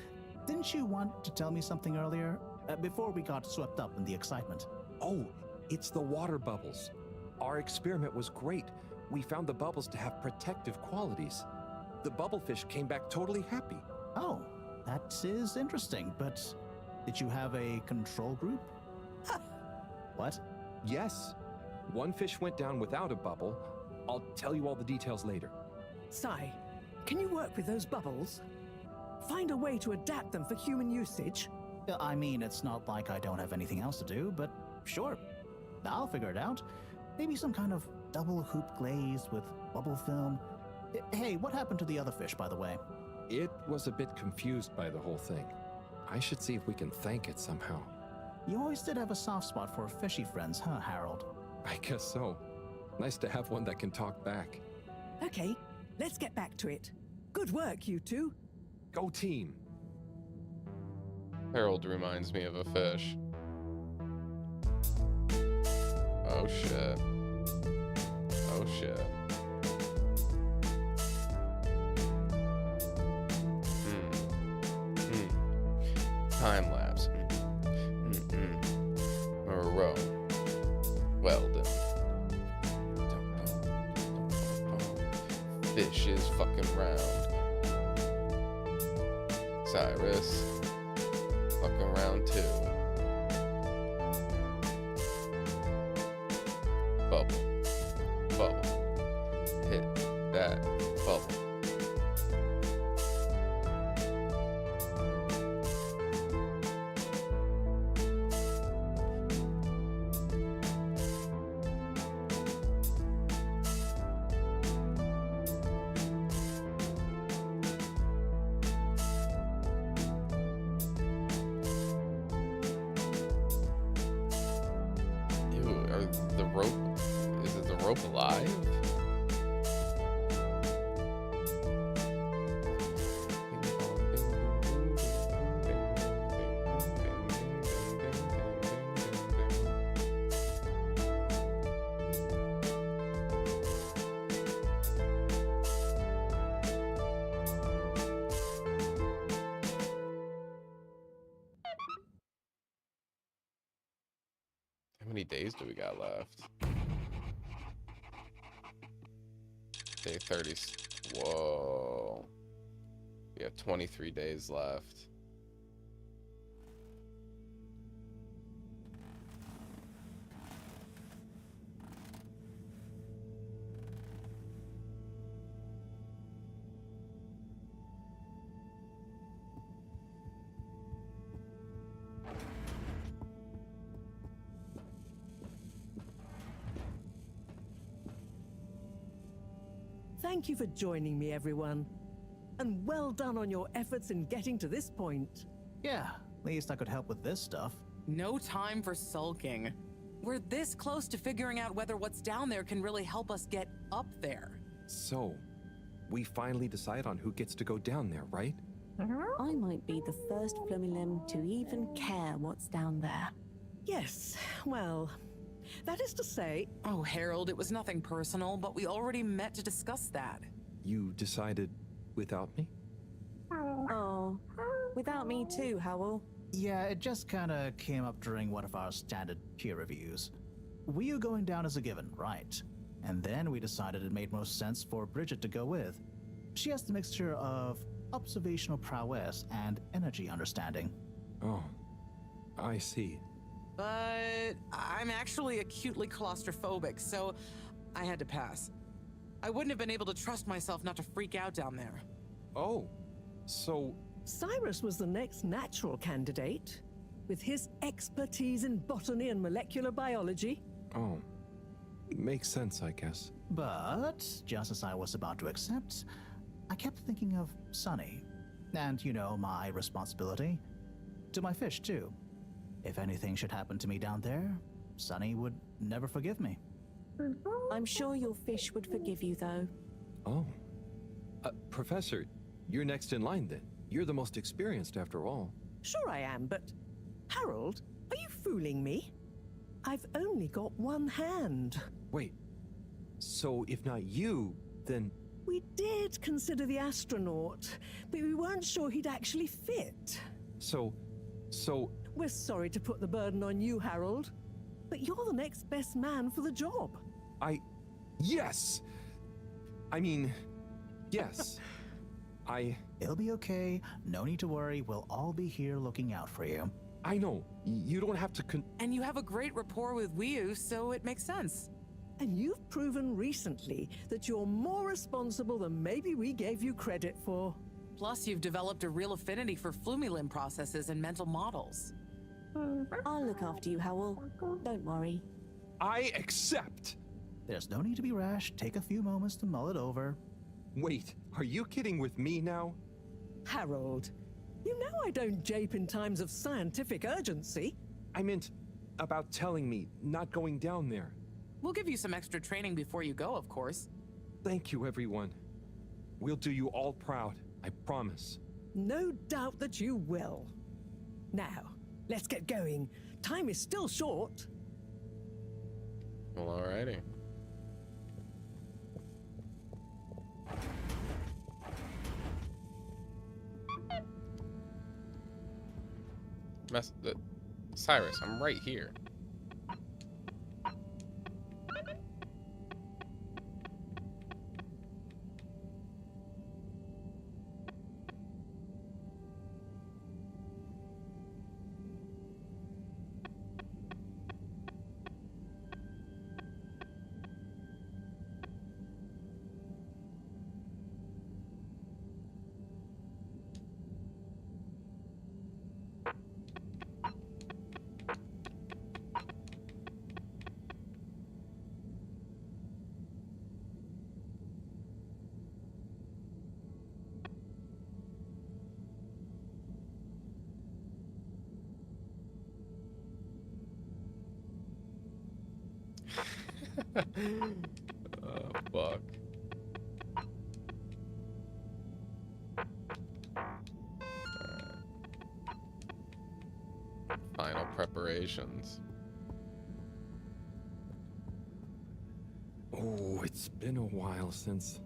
didn't you want to tell me something earlier? Before we got swept up in the excitement. Oh, it's the water bubbles. Our experiment was great. We found the bubbles to have protective qualities. The bubblefish came back totally happy. Oh, that is interesting, but did you have a control group? What? Yes. One fish went down without a bubble. I'll tell you all the details later. Sai, can you work with those bubbles? Find a way to adapt them for human usage? I mean, it's not like I don't have anything else to do, but sure. I'll figure it out. Maybe some kind of double hoop glaze with bubble film. Hey, what happened to the other fish, by the way? It was a bit confused by the whole thing. I should see if we can thank it somehow. You always did have a soft spot for fishy friends, huh, Harold? I guess so. Nice to have one that can talk back. Okay, let's get back to it. Good work, you two. Go team! Harold reminds me of a fish. Oh shit. Oh shit. Time lapse. Or a row. Weldon. Fish is fucking round. Cyrus. Fucking round too. Bubble. Bubble. Hit that bubble. Alive? How many days do we got left? Day 30. Whoa. We have 23 days left. Thank you for joining me, everyone. And well done on your efforts in getting to this point. Yeah, at least I could help with this stuff. No time for sulking. We're this close to figuring out whether what's down there can really help us get up there. So, we finally decide on who gets to go down there, right? I might be the first Flumilim to even care what's down there. Yes, well, that is to say... Oh, Harold, it was nothing personal, but we already met to discuss that. You decided without me? Oh, without me too, Howell. Yeah, it just kinda came up during one of our standard peer reviews. We are going down as a given, right? And then we decided it made most sense for Bridget to go with. She has the mixture of observational prowess and energy understanding. Oh, I see. But I'm actually acutely claustrophobic, so I had to pass. I wouldn't have been able to trust myself not to freak out down there. Oh, so... Cyrus was the next natural candidate, with his expertise in botany and molecular biology. Oh, makes sense, I guess. But, just as I was about to accept, I kept thinking of Sunny. And, you know, my responsibility. To my fish, too. If anything should happen to me down there, Sunny would never forgive me. I'm sure your fish would forgive you, though. Oh. Professor, you're next in line, then. You're the most experienced, after all. Sure I am, but... Harold, are you fooling me? I've only got one hand. Wait. So, if not you, then... We did consider the astronaut, but we weren't sure he'd actually fit. So... We're sorry to put the burden on you, Harold, but you're the next best man for the job. Yes! I mean, yes. It'll be okay. No need to worry. We'll all be here looking out for you. I know. You don't have to And you have a great rapport with Wu, so it makes sense. And you've proven recently that you're more responsible than maybe we gave you credit for. Plus, you've developed a real affinity for Flumilim processes and mental models. I'll look after you, Howell. Don't worry. I accept! There's no need to be rash. Take a few moments to mull it over. Wait, are you kidding with me now? Harold, you know I don't jape in times of scientific urgency. I meant about telling me, not going down there. We'll give you some extra training before you go, of course. Thank you, everyone. We'll do you all proud, I promise. No doubt that you will. Now, let's get going. Time is still short. Well, alrighty. Cyrus, I'm right here. Oh, fuck. Final preparations. Oh, it's been a while since...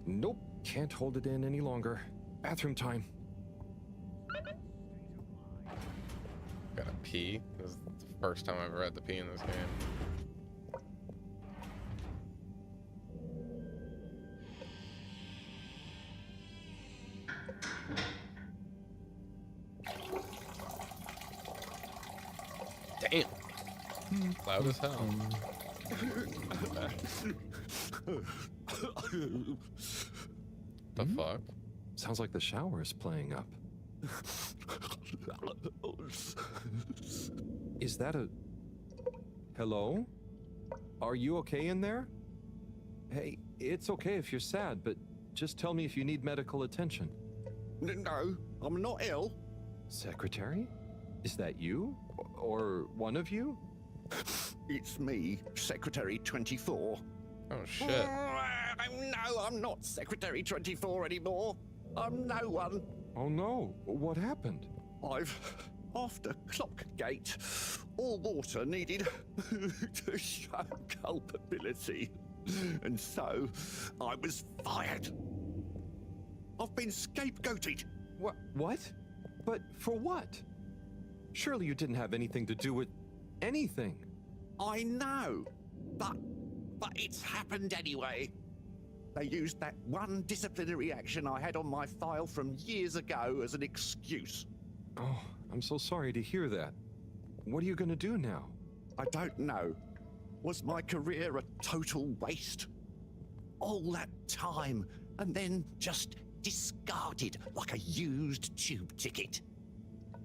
Nope, can't hold it in any longer. Bathroom time. Gotta pee. This is the first time I've ever had to pee in this game. Damn. Loud as hell. The fuck? Sounds like the shower is playing up. Is that a... Hello? Are you okay in there? Hey, it's okay if you're sad, but just tell me if you need medical attention. No, I'm not ill. Secretary? Is that you? Or one of you? It's me, Secretary 24. Oh, shit. No, I'm not Secretary 24 anymore. I'm no one. Oh no, what happened? After Clockgate, all water needed to show culpability. And so, I was fired. I've been scapegoated. What? But for what? Surely you didn't have anything to do with anything. I know, but it's happened anyway. They used that one disciplinary action I had on my file from years ago as an excuse. Oh, I'm so sorry to hear that. What are you going to do now? I don't know. Was my career a total waste? All that time, and then just discarded like a used tube ticket.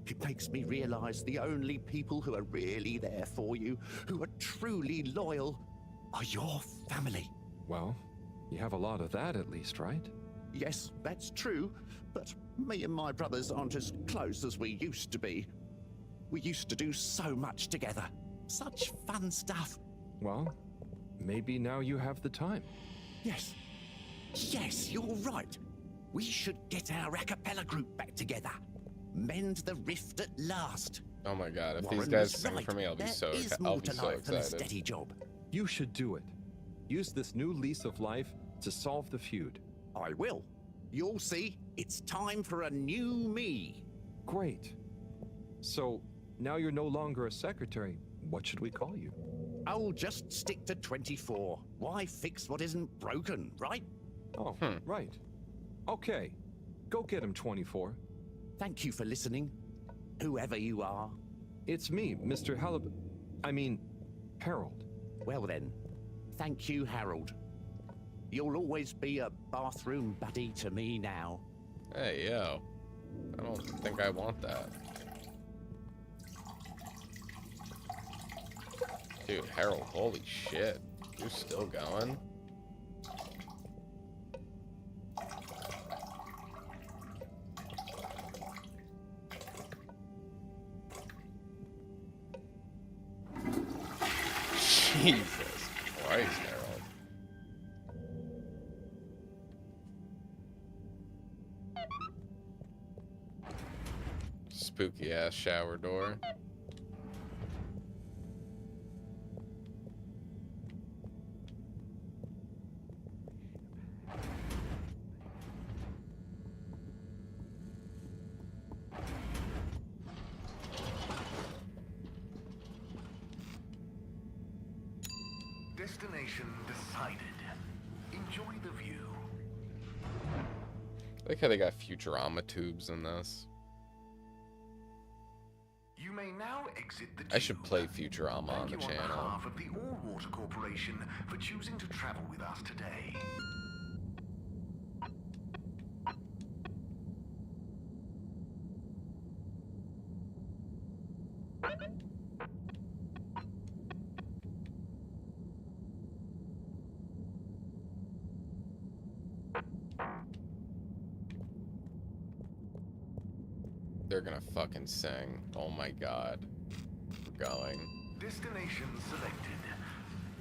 It makes me realize the only people who are really there for you, who are truly loyal, are your family. Well, you have a lot of that at least, right? Yes, that's true, but me and my brothers aren't as close as we used to be. We used to do so much together. Such fun stuff. Well, maybe now you have the time. Yes. Yes, you're right. We should get our a cappella group back together. Mend the rift at last. Oh my god, if Warren these guys was sing right. for me, I'll be so There is more to life than a excited. steady job. You should do it. Use this new lease of life to solve the feud. I will. You'll see, it's time for a new me. Great. So, now you're no longer a secretary. What should we call you? I'll just stick to 24. Why fix what isn't broken, right? Oh, right. Okay. Go get him, 24. Thank you for listening, whoever you are. It's me, Mr. Halibut. I mean, Harold. Well then, thank you, Harold. You'll always be a bathroom buddy to me now. Hey, yo. I don't think I want that. Dude, Harold, holy shit. You're still going? Jesus Christ, Harold. Spooky ass shower door. Destination decided. Enjoy the view. I like how they got Futurama tubes in this. You may now exit the tube. I should play Futurama on the Thank you on channel. behalf of the All Water Corporation for choosing to travel with us today. They're gonna fucking sing. Oh my god. We're going. Destination selected.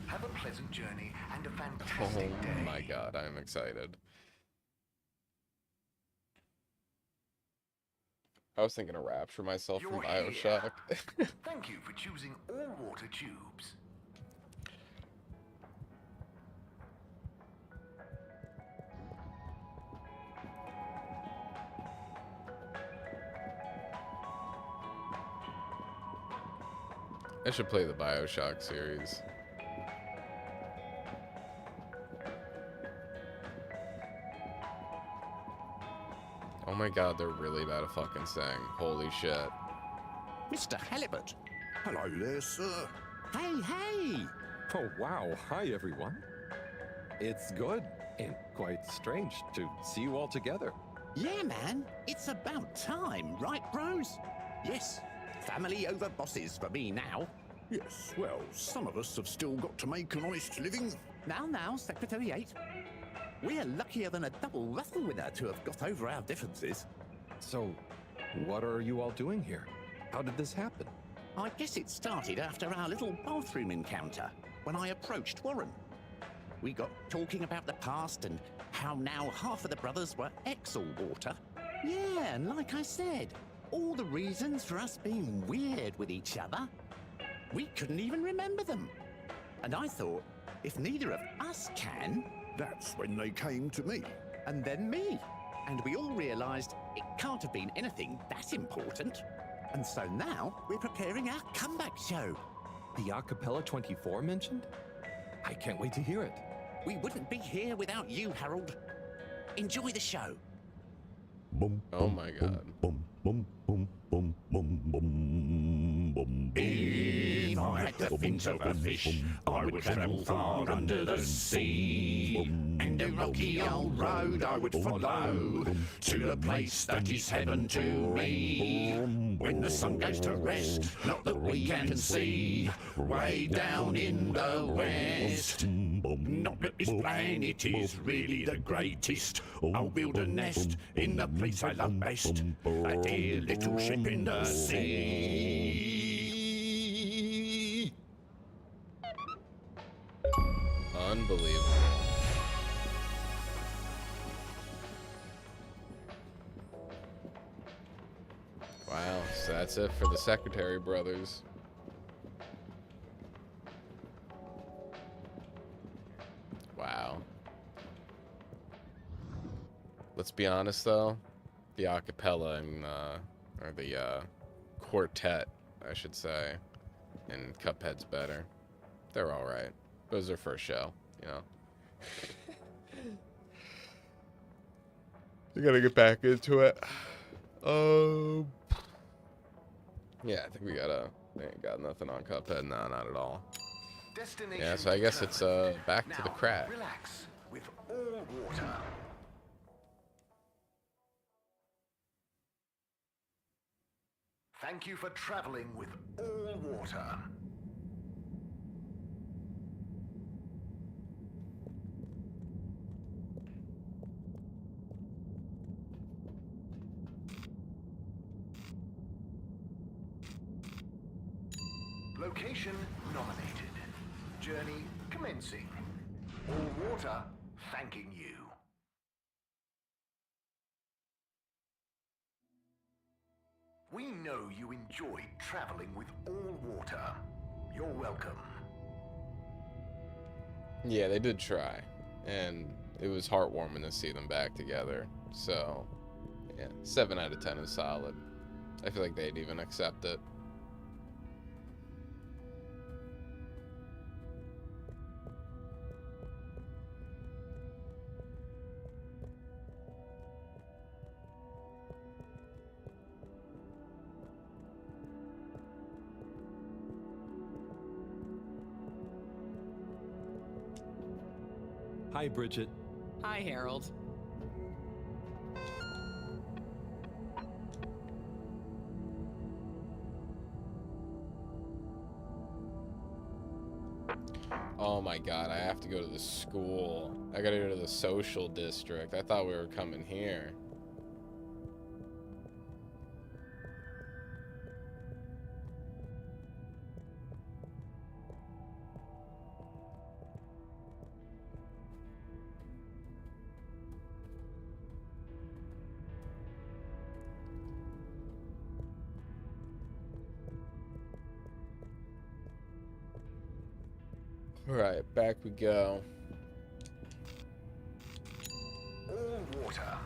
Have a pleasant journey and a fantastic Oh day. my god, I'm excited. I was thinking of Rapture myself from You're Bioshock. Thank you for choosing All Water Tubes. I should play the Bioshock series. Oh my god, they're really about to fucking sing. Holy shit. Mr. Halibut. Hello there, sir. Hey! Oh, wow. Hi, everyone. It's good and quite strange to see you all together. Yeah, man. It's about time, right, bros? Yes. Family over bosses for me now. Yes, well, some of us have still got to make an honest living. Now, Secretary 8. We're luckier than a double raffle winner to have got over our differences. So, what are you all doing here? How did this happen? I guess it started after our little bathroom encounter, when I approached Warren. We got talking about the past and how now half of the brothers were ex-All-Water. Yeah, and like I said, all the reasons for us being weird with each other. We couldn't even remember them. And I thought, if neither of us can... That's when they came to me. And then me. And we all realised it can't have been anything that important. And so now we're preparing our comeback show. The Acapella 24 mentioned? I can't wait to hear it. We wouldn't be here without you, Harold. Enjoy the show. Oh my god. If I had the fins of a fish, I would travel far under the sea. And a rocky old road I would follow to the place that is heaven to me. When the sun goes to rest, not that we can see, way down in the west. Not that this planet is really the greatest. I'll build a nest in the place I love best, a dear little ship in the sea. Unbelievable. Wow, so that's it for the Secretary brothers. Wow. Let's be honest though, the acapella and or the quartet, I should say, and Cuphead's better. They're all right. It was their first show, you know. You gotta get back into it. Yeah, I think we ain't got nothing on Cuphead. No, not at all. Yeah, so I guess it's back to the crack. Relax with All Water. Thank you for traveling with All Water. Location nominated. journey commencing. All water thanking you. We know you enjoyed traveling with all water. You're welcome. Yeah, they did try, and it was heartwarming to see them back together. So, yeah, 7 out of 10 is solid. I feel like they'd even accept it. Hi, Bridget. Hi, Harold. Oh my god, I have to go to the school. I gotta go to the social district. I thought we were coming here. Alright, back we go. All water,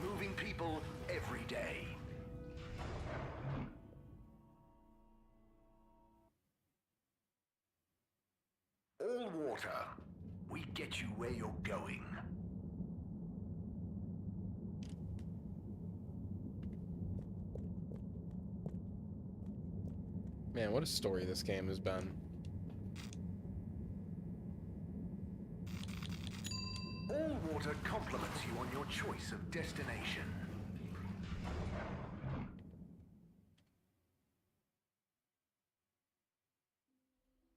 moving people every day. All water, we get you where you're going. Man, what a story this game has been. All water compliments you on your choice of destination.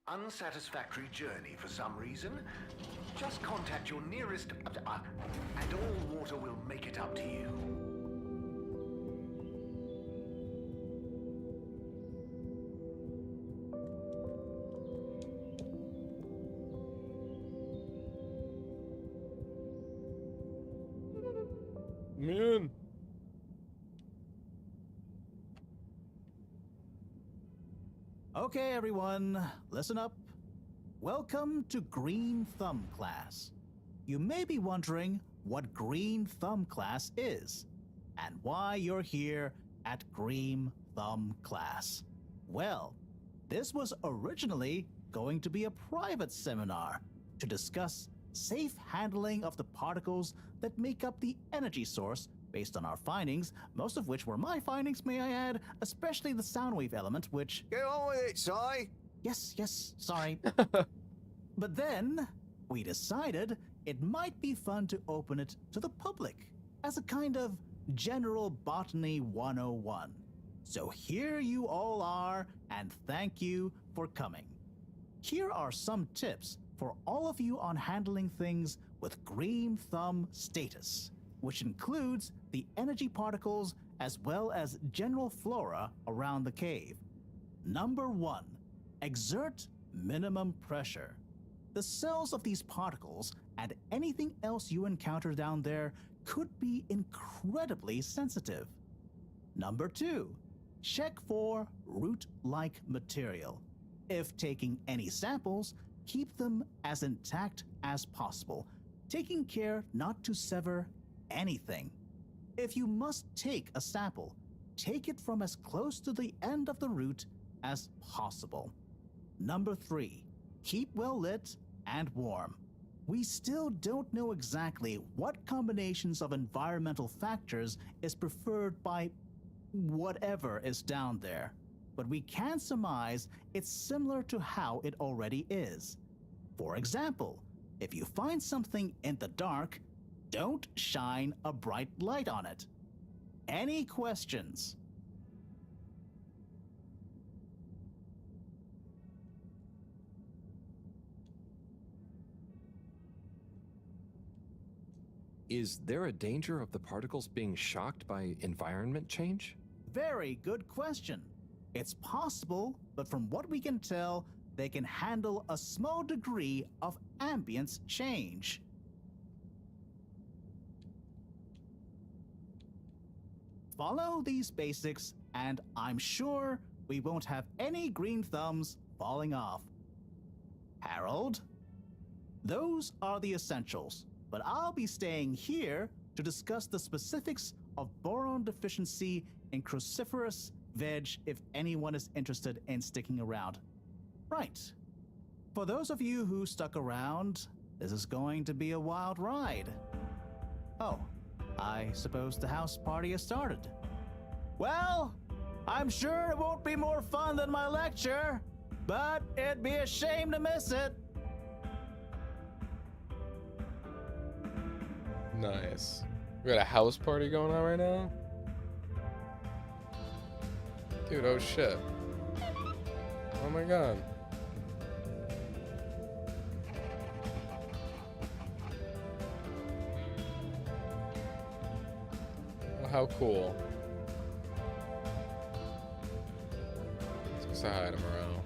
Unsatisfactory journey for some reason? Just contact your nearest and all water will make it up to you. Man. Okay, everyone, listen up. Welcome to Green Thumb class. You may be wondering what Green Thumb class is and why you're here at Green Thumb class. Well, this was originally going to be a private seminar to discuss safe handling of the particles that make up the energy source based on our findings, most of which were my findings, may I add, especially the sound wave element, which... Get on with it, Si! Yes, sorry. But then, we decided it might be fun to open it to the public as a kind of general botany 101. So here you all are, and thank you for coming. Here are some tips for all of you on handling things with Green Thumb status, which includes the energy particles as well as general flora around the cave. Number 1, exert minimum pressure. The cells of these particles and anything else you encounter down there could be incredibly sensitive. Number 2, check for root-like material. If taking any samples, keep them as intact as possible, taking care not to sever anything. If you must take a sample, take it from as close to the end of the root as possible. Number 3, keep well lit and warm. We still don't know exactly what combinations of environmental factors is preferred by whatever is down there, but we can surmise it's similar to how it already is. For example, if you find something in the dark, don't shine a bright light on it. Any questions? Is there a danger of the particles being shocked by environment change? Very good question. It's possible, but from what we can tell, they can handle a small degree of ambience change. Follow these basics, and I'm sure we won't have any green thumbs falling off. Harold? Those are the essentials, but I'll be staying here to discuss the specifics of boron deficiency in cruciferous veg if anyone is interested in sticking around. Right. For those of you who stuck around, this is going to be a wild ride. Oh, I suppose the house party has started. Well, I'm sure it won't be more fun than my lecture, but it'd be a shame to miss it. Nice. We got a house party going on right now? Dude, oh shit. Oh my god. Oh, how cool. Let's go say hi to Morel.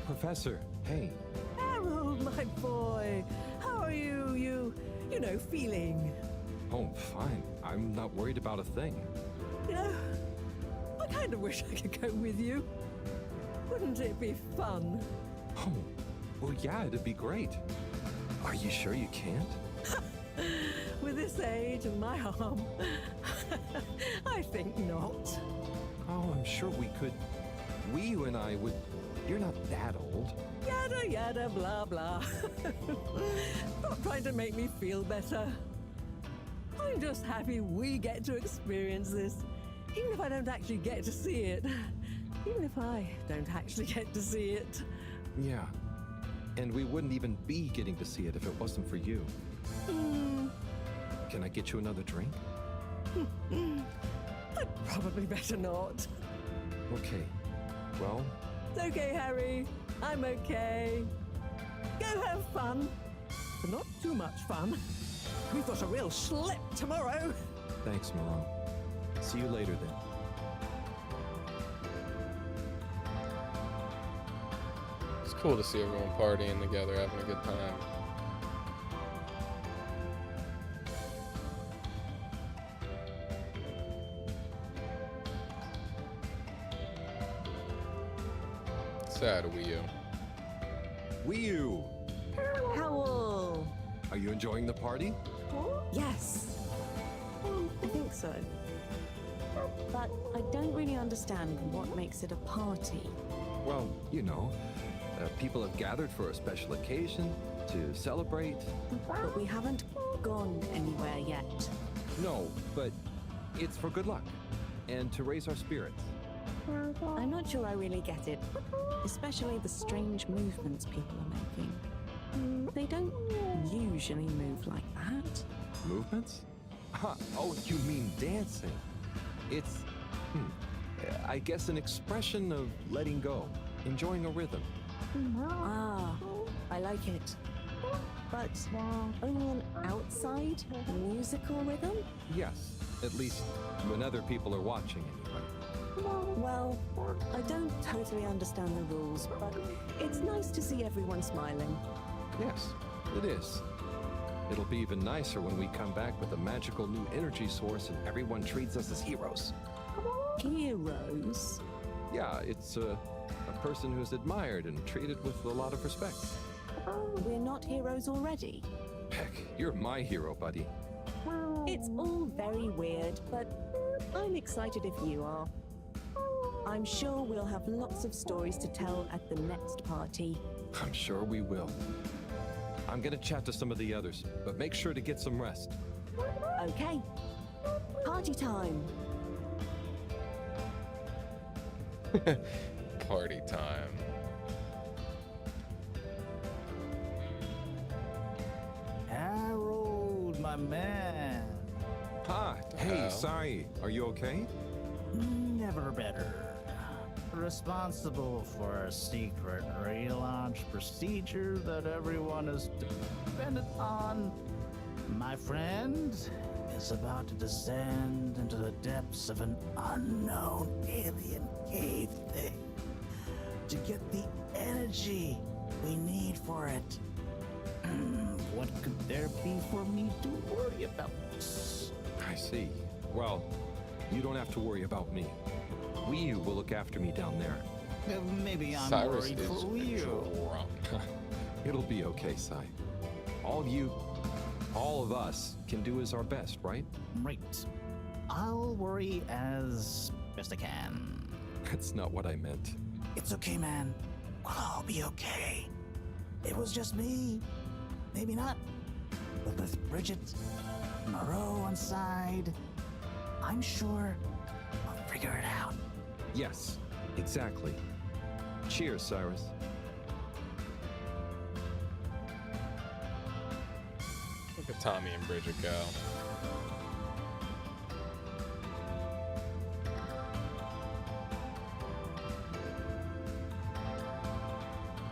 Professor, hey. Harold, my boy. How are you, you know, feeling? Oh, fine. I'm not worried about a thing. You know, I kind of wish I could go with you. Wouldn't it be fun? Oh, well, yeah, it'd be great. Are you sure you can't? With this age and my arm, I think not. Oh, I'm sure we could. You and I would. You're not that old. Yada yada blah blah. Not trying to make me feel better. I'm just happy we get to experience this, even if I don't actually get to see it. Even if I don't actually get to see it. Yeah. And we wouldn't even be getting to see it if it wasn't for you. Can I get you another drink? I'd probably better not. Okay. Well... It's okay, Harry. I'm okay. Go have fun. But not too much fun. We've got a real schlep tomorrow. Thanks, Moreau. See you later, then. It's cool to see everyone partying together, having a good time. Sad Wii U. Wii U! Howl! Are you enjoying the party? Yes. I think so. But I don't really understand what makes it a party. Well, you know, people have gathered for a special occasion to celebrate. But we haven't gone anywhere yet. No, but it's for good luck and to raise our spirits. I'm not sure I really get it, especially the strange movements people are making. They don't usually move like that. Movements? Oh, you mean dancing. It's, I guess an expression of letting go, enjoying a rhythm. Ah, I like it. But only an outside musical rhythm? Yes, at least when other people are watching anyway. Well, I don't totally understand the rules, but it's nice to see everyone smiling. Yes, it is. It'll be even nicer when we come back with a magical new energy source and everyone treats us as heroes. Heroes? Yeah, it's a person who's admired and treated with a lot of respect. We're not heroes already? Heck, you're my hero, buddy. It's all very weird, but I'm excited if you are. I'm sure we'll have lots of stories to tell at the next party. I'm sure we will. I'm gonna chat to some of the others, but make sure to get some rest. Okay. Party time. Party time. Harold, my man. Hey, Sai, are you okay? Never better. Responsible for a secret relaunch procedure that everyone is dependent on. My friend, is about to descend into the depths of an unknown alien cave thing to get the energy we need for it. What could there be for me to worry about? I see. Well, you don't have to worry about me. We will look after me down there. Maybe I'm Cyrus worried is for you. drunk. It'll be okay, Sai. All of us can do is our best, right? Right. I'll worry as best I can. That's not what I meant. It's okay, man. We'll all be okay. It was just me. Maybe not. But with Bridget, Moreau on side, I'm sure I'll figure it out. Yes, exactly. Cheers, Cyrus. Look at Tommy and Bridget go.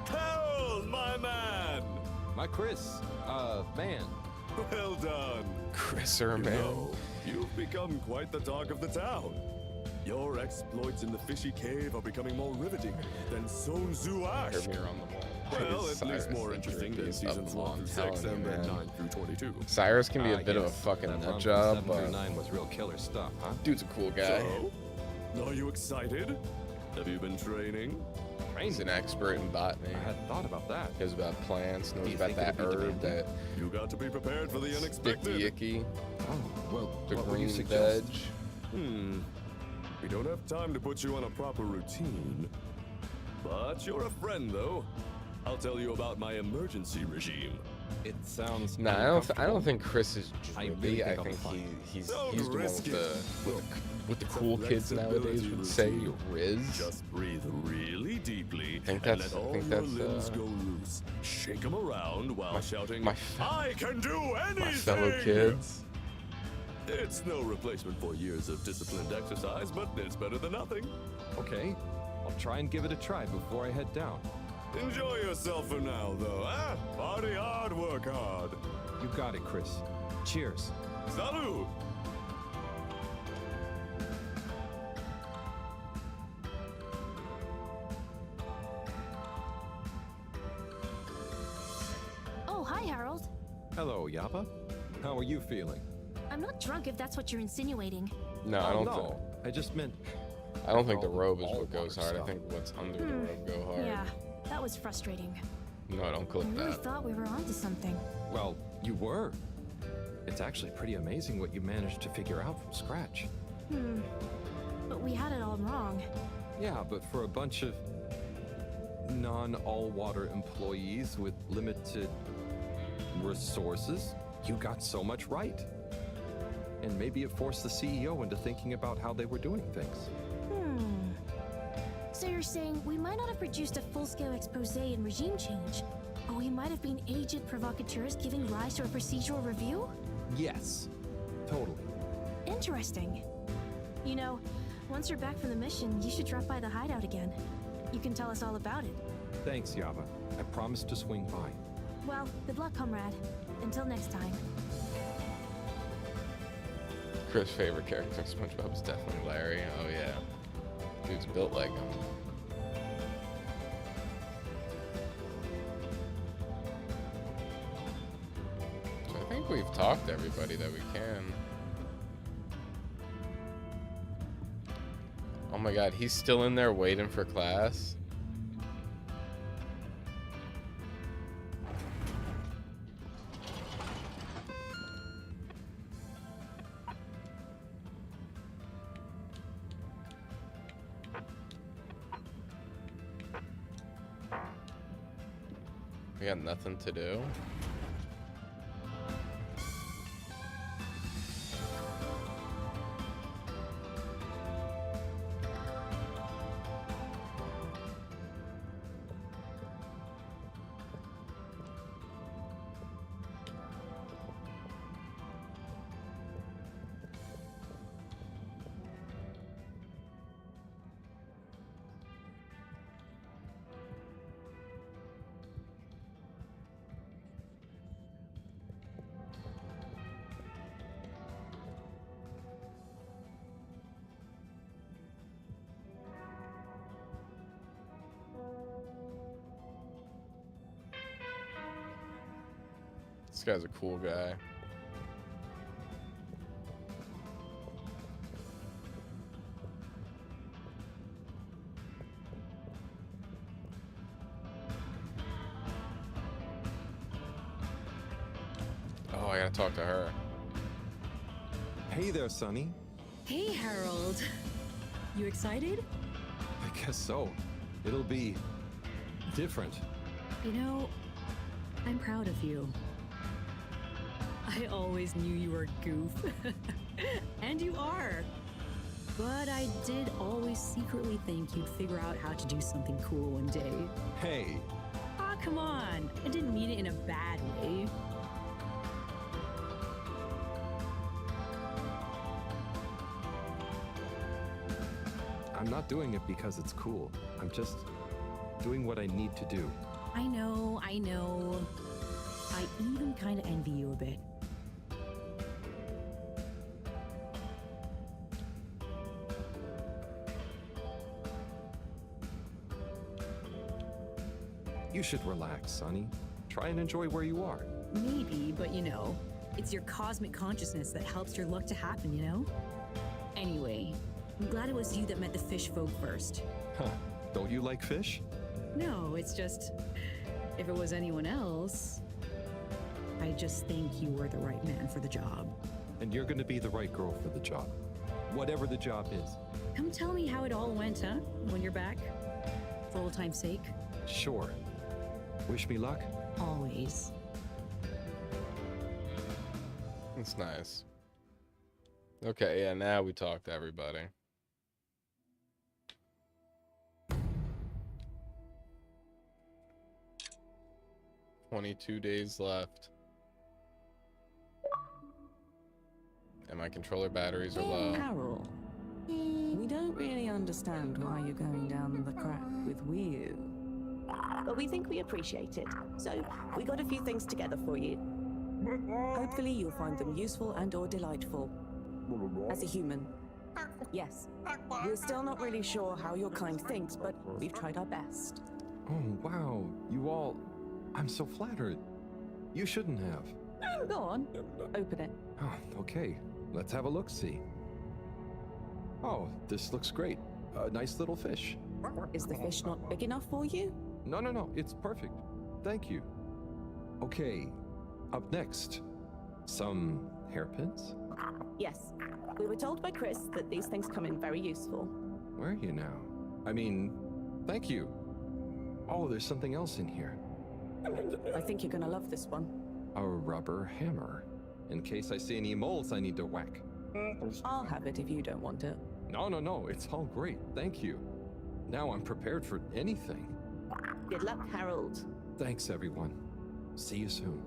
Harold, my man! My Chris, man. Well done. Chris or You man? know, you've become quite the talk of the town. Your exploits in the fishy cave are becoming more riveting than Sun Tzu Ash. Heard me around the wall. Well, at Cyrus least more is interesting than creepy as seasons fuck, 1 I'm through 6 telling and you, then man. 9 through 22. Cyrus can be a bit of a Yes, fucking that nut run from job, 7 but through 9 was real killer stuff, huh? dude's a cool guy. So, are you excited? Have you been training? He's an expert in botany. I hadn't thought about that. Knows about plants, knows you about think that it'll be herb, that demanding? You got to be prepared for the sticky unexpected. icky, Oh, well, the what would you green suggest? veg. We don't have time to put you on a proper routine. But you're a friend, though. I'll tell you about my emergency regime. It sounds. Nah, I don't think Chris is I drippy. really I think think I'll be fine. he's Don't the one risk with it. the Look, with the it's a cool kids nowadays flexibility would say routine. Riz. Just breathe really deeply think and that's- let I all think your that's, limbs go loose. Shake them around while shouting, my I can do anything! My fellow kids. It's no replacement for years of disciplined exercise, but it's better than nothing. Okay, I'll try and give it a try before I head down. Enjoy yourself for now, though, eh? Party hard, work hard. You got it, Chris. Cheers. Salud! Oh, hi, Harold. Hello, Yapa. How are you feeling? I'm not drunk if that's what you're insinuating. No, I don't. No, I just meant. I don't think the all- robe is all what goes water hard. I stuff. think what's under the robe go hard. Yeah, that was frustrating. No, don't I click really that. thought we were onto something. Well, you were. It's actually pretty amazing what you managed to figure out from scratch. But we had it all wrong. Yeah, but for a bunch of non-all-water employees with limited resources, you got so much right. And maybe it forced the CEO into thinking about how they were doing things. So you're saying we might not have produced a full-scale expose in regime change, but we might have been aged provocateurs giving rise to a procedural review? Yes, totally. Interesting. You know, once you're back from the mission, you should drop by the hideout again. You can tell us all about it. Thanks, Yava. I promise to swing by. Well, good luck, comrade. Until next time. Chris' favorite character in SpongeBob is definitely Larry. Oh yeah, dude's built like him. So I think we've talked to everybody that we can. Oh my god, he's still in there waiting for class? We got nothing to do. This guy's a cool guy. Oh, I gotta talk to her. Hey there, Sonny. Hey, Harold. You excited? I guess so. It'll be different. You know, I'm proud of you. I always knew you were a goof. And you are. But I did always secretly think you'd figure out how to do something cool one day. Hey. Ah, come on. I didn't mean it in a bad way. I'm not doing it because it's cool. I'm just doing what I need to do. I know, I know. I even kind of envy you a bit. You should relax, Sonny. Try and enjoy where you are. Maybe, but you know, it's your cosmic consciousness that helps your luck to happen, you know? Anyway, I'm glad it was you that met the fish folk first. Huh. Don't you like fish? No, it's just, if it was anyone else, I just think you were the right man for the job. And you're gonna be the right girl for the job. Whatever the job is. Come tell me how it all went, huh? When you're back? For old time's sake? Sure. Wish me luck? Always. It's nice. Okay, yeah, now we talk to everybody. "22 days left. And my controller batteries are low. Harold, we don't really understand why you're going down the crack with Wii. But we think we appreciate it. So we got a few things together for you. Hopefully you'll find them useful and or delightful. As a human. Yes. We're still not really sure how your kind thinks, but we've tried our best. Oh, wow. You all... I'm so flattered. You shouldn't have. Go on. Open it. Oh, okay. Let's have a look-see. Oh, this looks great. A nice little fish. Is the fish not big enough for you? No. It's perfect. Thank you. Okay. Up next. Some hairpins? Yes. We were told by Chris that these things come in very useful. Where are you now? I mean, thank you. Oh, there's something else in here. I think you're gonna love this one. A rubber hammer. In case I see any moles I need to whack. I'll have it if you don't want it. No. It's all great. Thank you. Now I'm prepared for anything. Good luck, Harold. Thanks, everyone. See you soon.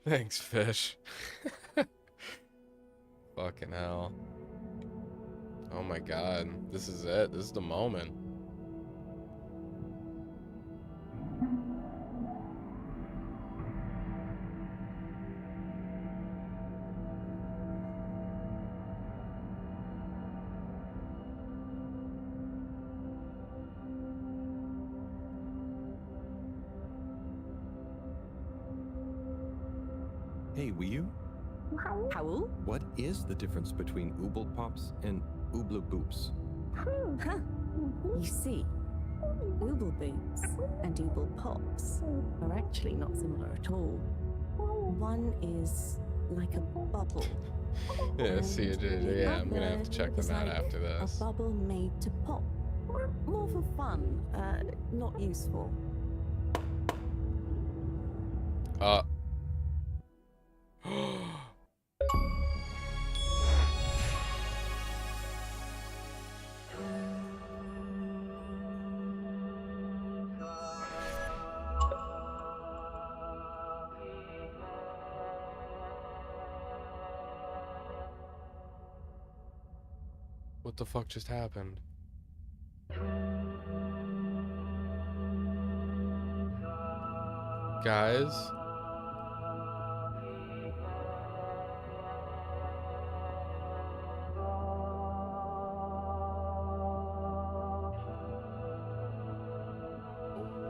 Thanks, fish. Fucking hell. Oh my god. This is it. This is the moment. Hey, Wii. Howl? What is the difference between Ooble Pops and Ooble Boops? Huh. You see, Ooble Boots and Ooble Pops are actually not similar at all. One is like a bubble. Yeah, see, yeah, I'm gonna have to check them out after A this. bubble made to pop. More for fun, not useful. What the fuck just happened? Guys?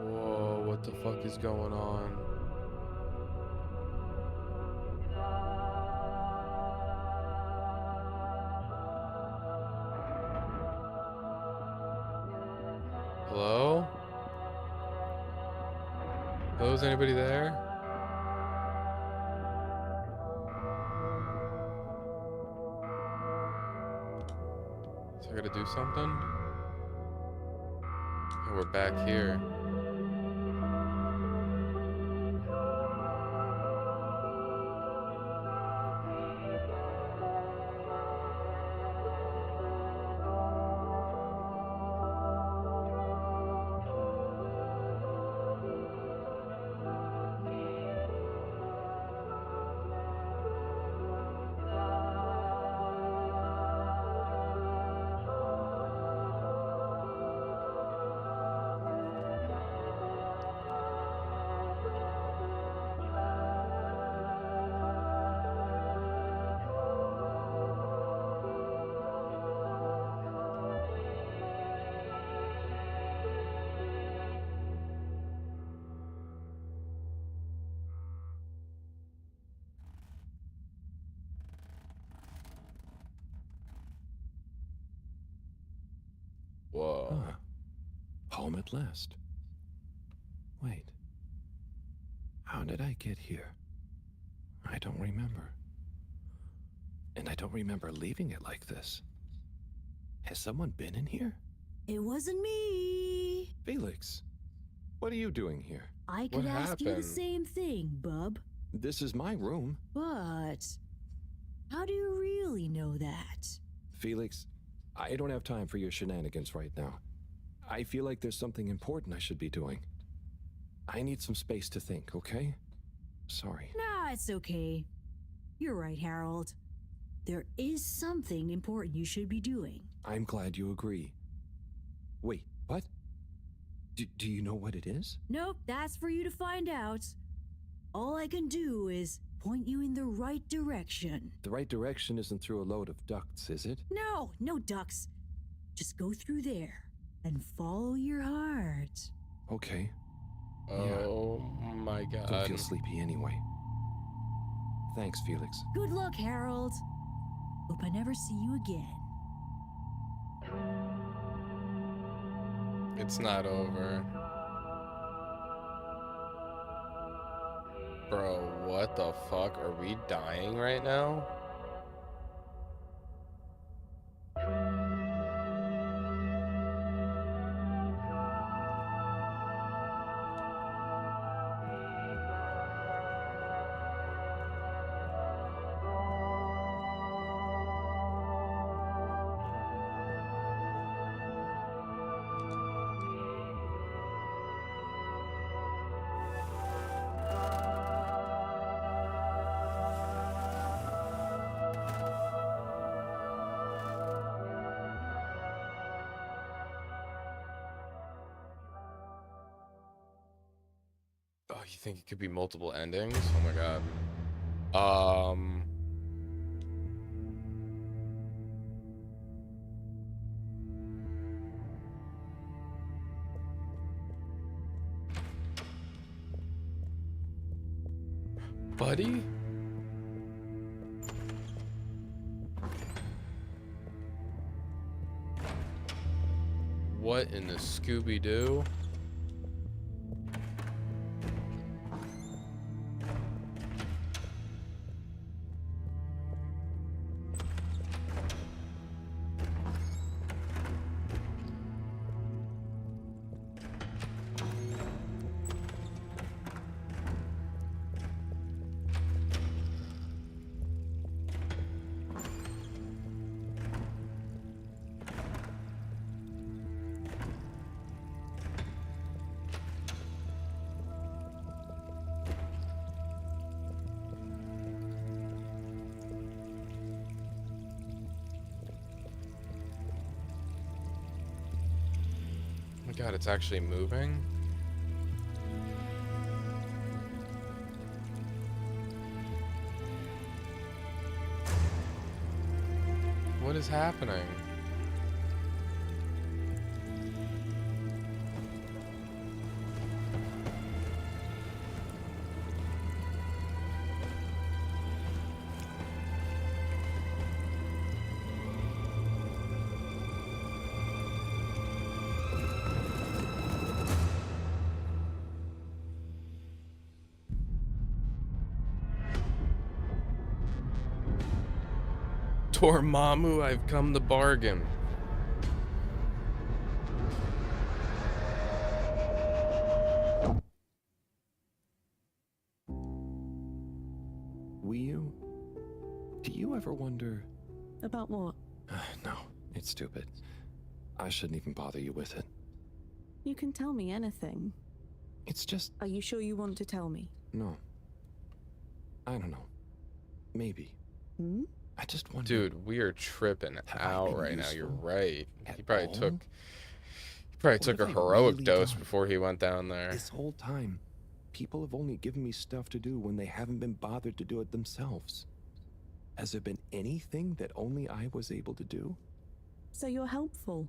Whoa, what What the fuck is going on? Hello? Hello, is anybody there? So I gotta do something? Oh, we're back here. Whoa. Ah, home at last. Wait. How did I get here? I don't remember. And I don't remember leaving it like this. Has someone been in here? It wasn't me. Felix, what are you doing here? I could ask you the same thing, bub. This is my room. But how do you really know that? Felix, I don't have time for your shenanigans right now. I feel like there's something important I should be doing. I need some space to think, okay? Sorry. Nah, it's okay. You're right, Harold. There is something important you should be doing. I'm glad you agree. Wait, what? Do you know what it is? Nope, that's for you to find out. All I can do is point you in the right direction. The right direction isn't through a load of ducts, is it? No, no ducks. Just go through there and follow your heart. Okay. Oh my god. Don't feel sleepy anyway. Thanks, Felix. Good luck, Harold. Hope I never see you again. It's not over. Bro, what the fuck? Are we dying right now? Oh, you think it could be multiple endings? Oh my god. Buddy? What in the Scooby-Doo? Oh my god, it's actually moving? What is happening? Dormammu, I've come to bargain. 𝐻𝐼, do you ever wonder? About what? No, it's stupid. I shouldn't even bother you with it. You can tell me anything. It's just... Are you sure you want to tell me? No. I don't know. Maybe. Hmm? I just wonder... Dude, we are tripping out right now. You're right. He probably all? took a heroic dose before he went down there. This whole time, people have only given me stuff to do when they haven't been bothered to do it themselves. Has there been anything that only I was able to do? So you're helpful.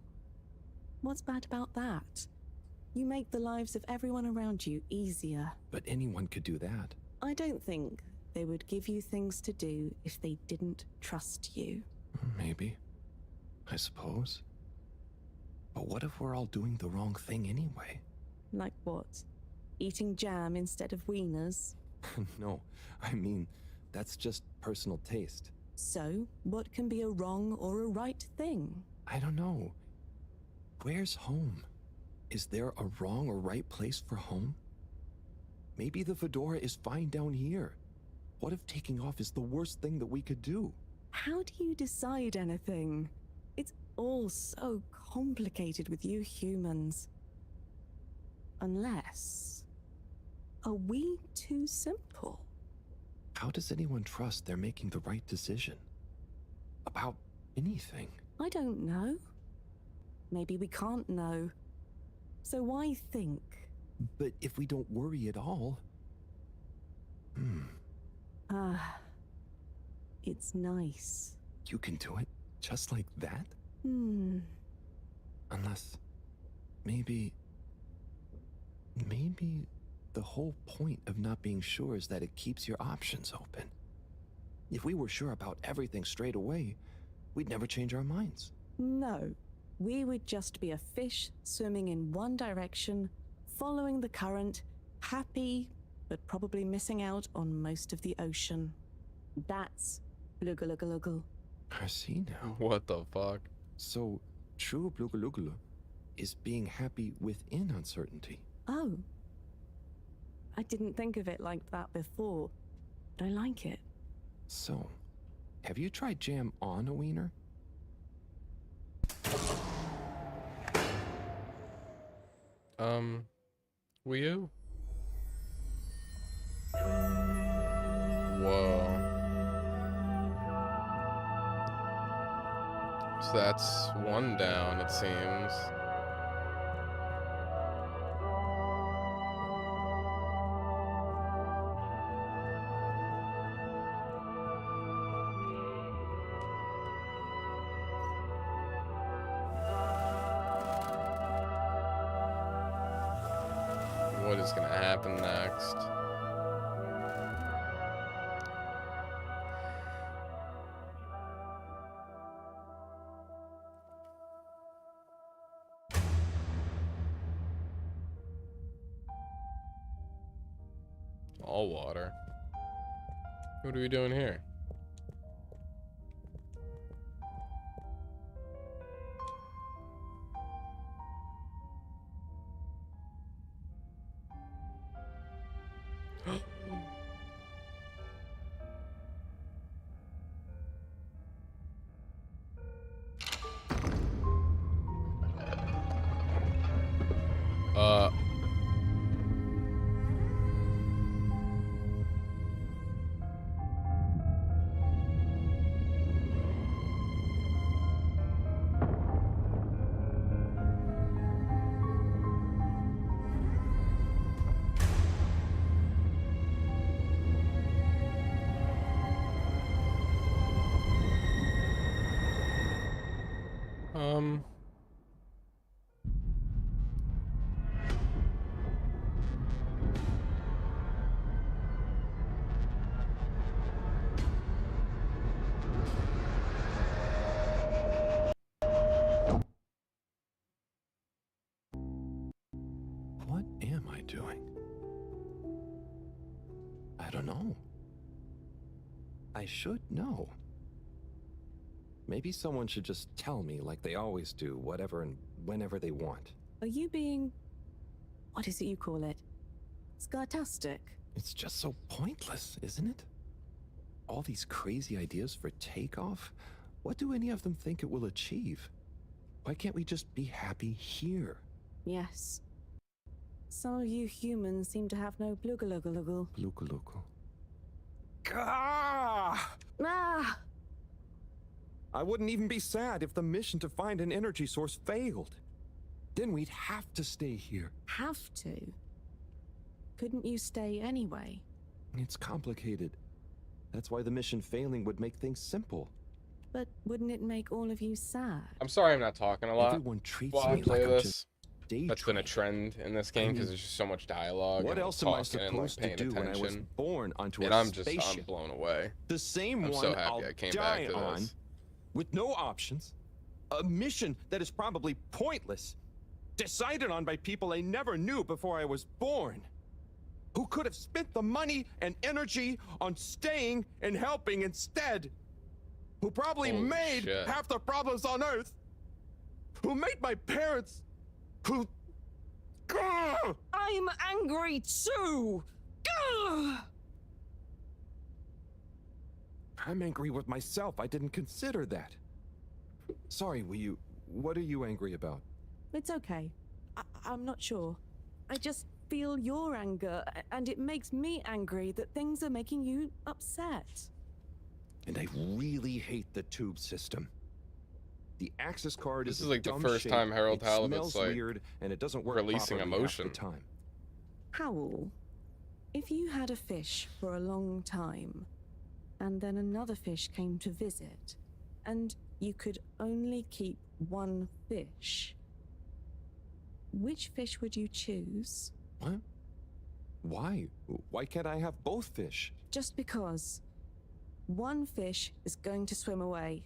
What's bad about that? You make the lives of everyone around you easier. But anyone could do that. I don't think they would give you things to do if they didn't trust you. Maybe. I suppose. But what if we're all doing the wrong thing anyway? Like what? Eating jam instead of wieners? No, I mean, that's just personal taste. So, what can be a wrong or a right thing? I don't know. Where's home? Is there a wrong or right place for home? Maybe the fedora is fine down here. What if taking off is the worst thing that we could do? How do you decide anything? It's all so complicated with you humans. Unless... Are we too simple? How does anyone trust they're making the right decision? About anything? I don't know. Maybe we can't know. So why think? But if we don't worry at all... It's nice. You can do it just like that? Unless... Maybe the whole point of not being sure is that it keeps your options open. If we were sure about everything straight away, we'd never change our minds. No. We would just be a fish swimming in one direction, following the current, happy, but probably missing out on most of the ocean. That's 𝐻𝐼. I see now. What the fuck? So, true 𝐻𝐼 is being happy within uncertainty. Oh. I didn't think of it like that before, but I like it. So, have you tried jam on a wiener? 𝐻𝐼? Whoa. So that's one down, it seems. What is gonna happen next? All water. What are we doing here? What am I doing? I don't know. I should know. Maybe someone should just tell me like they always do, whatever and whenever they want. Are you being... what is it you call it? Sarcastic? It's just so pointless, isn't it? All these crazy ideas for takeoff? What do any of them think it will achieve? Why can't we just be happy here? Yes. Some of you humans seem to have no bloogaloogaloogle. Bloogaloogle. Ah! Ah! I wouldn't even be sad if the mission to find an energy source failed. Then we'd have to stay here. Have to? Couldn't you stay anyway? It's complicated. That's why the mission failing would make things simple. But wouldn't it make all of you sad? I'm sorry I'm not talking a lot Everyone treats while I me play like I'm this. just That's been a trend in this game because there's just so much dialogue. What and else am I talking and, like, supposed to paying do when I was attention. born onto And a I'm spaceship? blown away. The same I'm one so happy I'll I came die back to on, this. with no options, a mission that is probably pointless, decided on by people I never knew before I was born, who could have spent the money and energy on staying and helping instead, who probably Holy made shit. half the problems on Earth, who made my parents, who... I'm angry too! I'm angry with myself. I didn't consider that. Sorry, what are you angry about? It's okay. I'm not sure. I just feel your anger, and it makes me angry that things are making you upset. And I really hate the tube system. The access card This is is a like the dumb first shape, time Harold it Halibut's smells like weird, and it doesn't work releasing properly emotion. half the time. Howl, if you had a fish for a long time, and then another fish came to visit, and you could only keep one fish, which fish would you choose? What? Why? Why can't I have both fish? Just because one fish is going to swim away.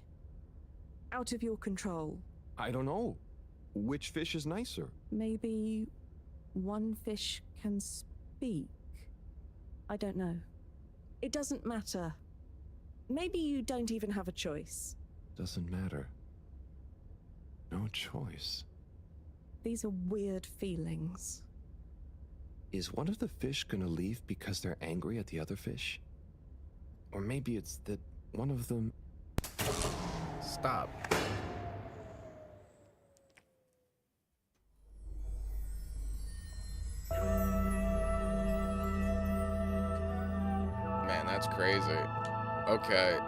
Out of your control. I don't know. Which fish is nicer? Maybe one fish can speak. I don't know. It doesn't matter. Maybe you don't even have a choice. Doesn't matter. No choice. These are weird feelings. Is one of the fish gonna leave because they're angry at the other fish? Or maybe it's that one of them... Stop. Man, that's crazy. Okay.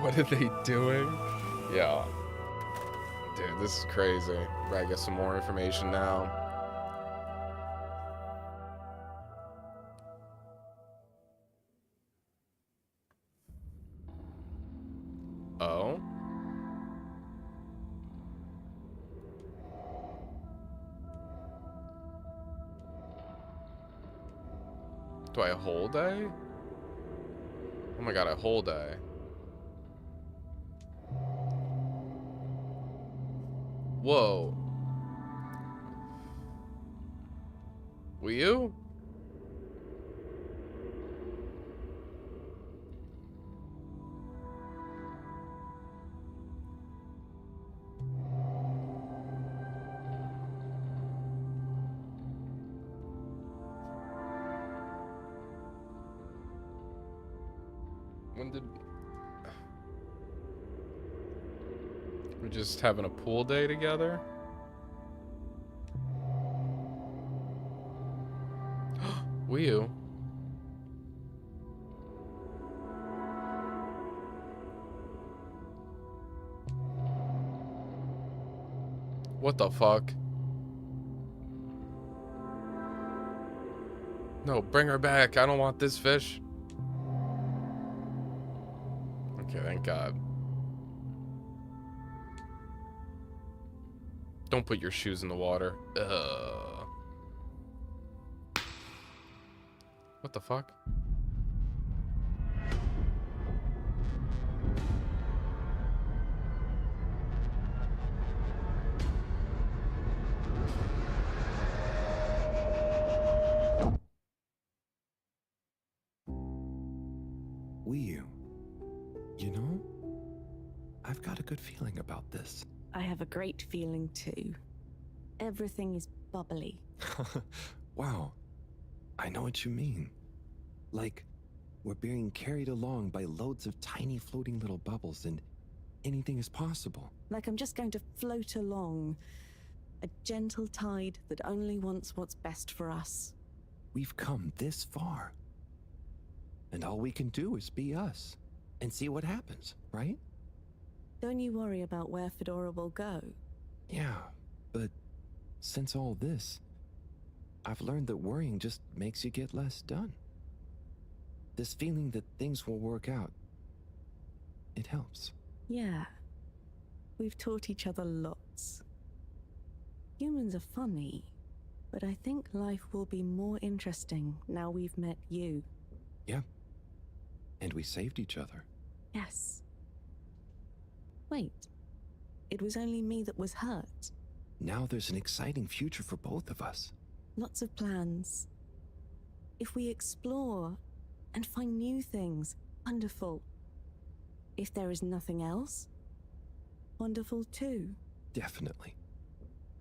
What are they doing? Yeah. Dude, this is crazy. Gotta get some more information now. Oh? Do I hold A? Oh my god, I hold A. Whoa. Will you? When did we're just having a pool day together? Will you? What the fuck? No, bring her back. I don't want this fish. Okay, thank God. Don't put your shoes in the water. What the fuck? 𝐸𝐸, you know, I've got a good feeling about this. I have a great feeling too. Everything is bubbly. Wow, I know what you mean. Like, we're being carried along by loads of tiny floating little bubbles and anything is possible. Like I'm just going to float along. A gentle tide that only wants what's best for us. We've come this far. And all we can do is be us and see what happens, right? Don't you worry about where Fedora will go. Yeah, but since all this, I've learned that worrying just makes you get less done. This feeling that things will work out, it helps. Yeah. We've taught each other lots. Humans are funny, but I think life will be more interesting now we've met you. Yeah. And we saved each other. Yes. Wait. It was only me that was hurt. Now there's an exciting future for both of us. Lots of plans. If we explore and find new things, wonderful. If there is nothing else, wonderful too. Definitely.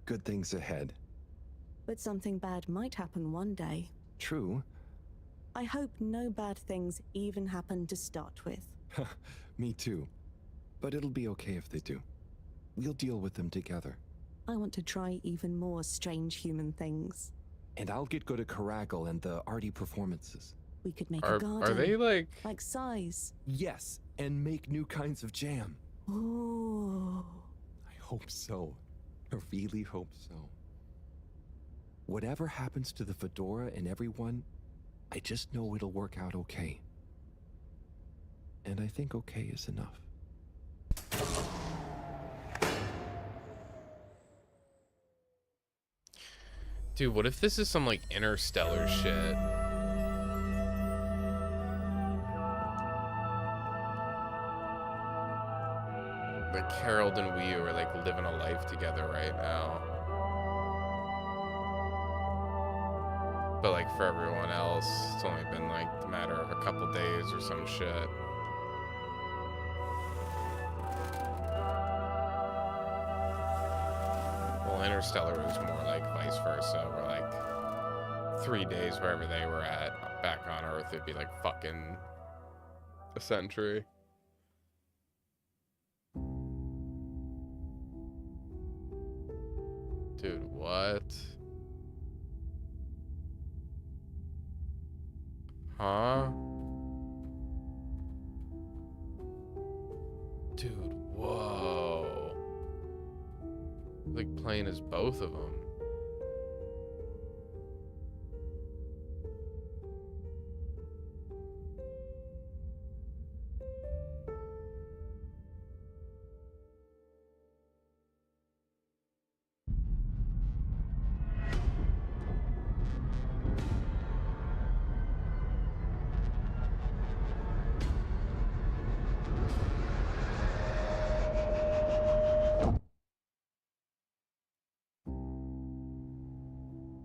Good things ahead. But something bad might happen one day. True. I hope no bad things even happen to start with. Me too. But it'll be okay if they do. We'll deal with them together. I want to try even more strange human things. And I'll get good at Caragal and the arty performances. We could make a garden. Are they like 𝐀𝐧𝐭𝐨𝐧𝐢𝐶? Yes, and make new kinds of jam. Oh. I hope so. I really hope so. Whatever happens to the Fedora and everyone, I just know it'll work out okay. And I think okay is enough. Dude, what if this is some like interstellar shit? Like Harold and 𝐸𝐸 are like living a life together right now. But like for everyone else, it's only been like a matter of a couple days or some shit. Well, Interstellar was more like vice versa, where like 3 days wherever they were at back on Earth, it'd be like fucking a century. Dude, what? Huh? Dude, whoa. Like playing as both of them.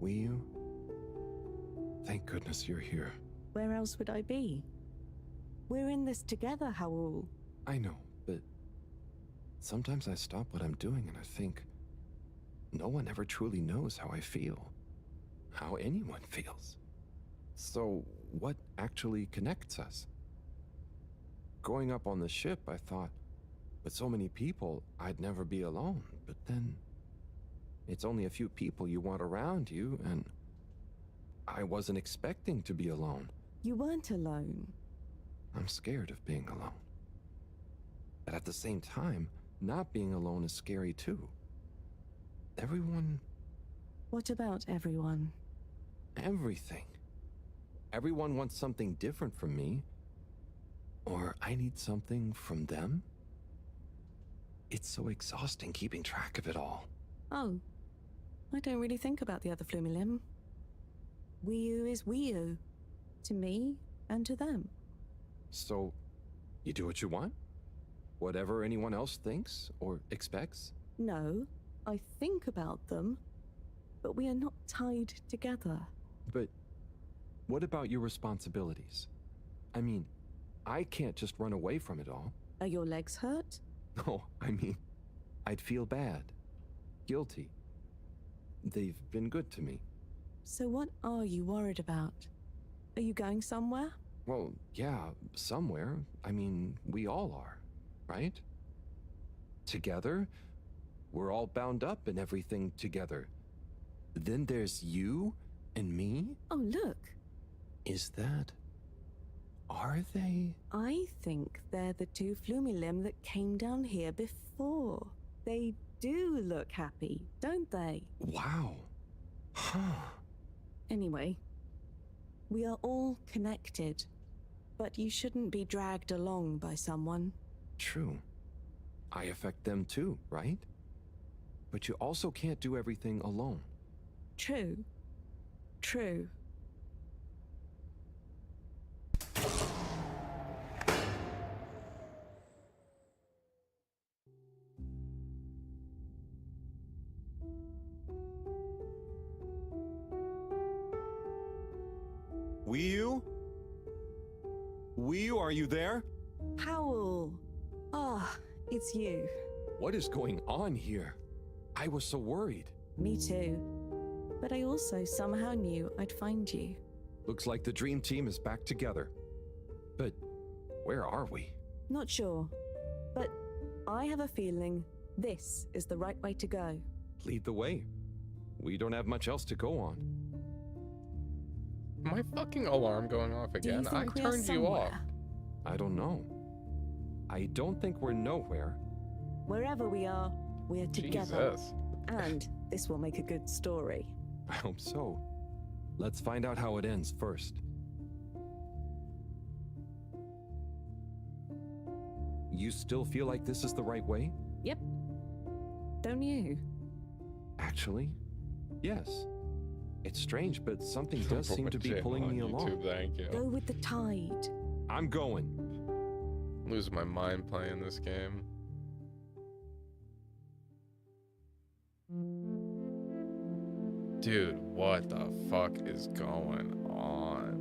𝐸𝐸, thank goodness you're here. Where else would I be? We're in this together, Howell. I know, but sometimes I stop what I'm doing and I think, no one ever truly knows how I feel, how anyone feels. So what actually connects us? Growing up on the ship, I thought, with so many people, I'd never be alone, but then it's only a few people you want around you, and I wasn't expecting to be alone. You weren't alone. I'm scared of being alone. But at the same time, not being alone is scary too. Everyone... What about everyone? Everything. Everyone wants something different from me. Or I need something from them. It's so exhausting keeping track of it all. Oh. I don't really think about the other Flumilim. 𝐸𝐸 is 𝐸𝐸. To me and to them. So, you do what you want? Whatever anyone else thinks or expects? No, I think about them, but we are not tied together. But what about your responsibilities? I mean, I can't just run away from it all. Are your legs hurt? No, I mean, I'd feel bad. Guilty. They've been good to me. So what are you worried about? Are you going somewhere? Well, yeah, somewhere. I mean, we all are, right? Together, we're all bound up in everything together. Then there's you and me? Oh, look. Is that... Are they? I think they're the two Flumilim that came down here before. They do look happy, don't they? Wow. Huh. Anyway, we are all connected, but you shouldn't be dragged along by someone. True. I affect them too, right? But you also can't do everything alone. True. True. 𝐸𝐸? 𝐸𝐸, are you there? Howl! Ah, it's you. What is going on here? I was so worried. Me too. But I also somehow knew I'd find you. Looks like the dream team is back together. But where are we? Not sure. But I have a feeling this is the right way to go. Lead the way. We don't have much else to go on. My fucking alarm going off again? I turned you off. I don't know. I don't think we're nowhere. Wherever we are, we're together. Jesus. And this will make a good story. I hope so. Let's find out how it ends first. You still feel like this is the right way? Yep. Don't you? Actually, yes. It's strange, but something does seem to be pulling me along. Thank you. Go with the tide. I'm going. I'm losing my mind playing this game. Dude, what the fuck is going on?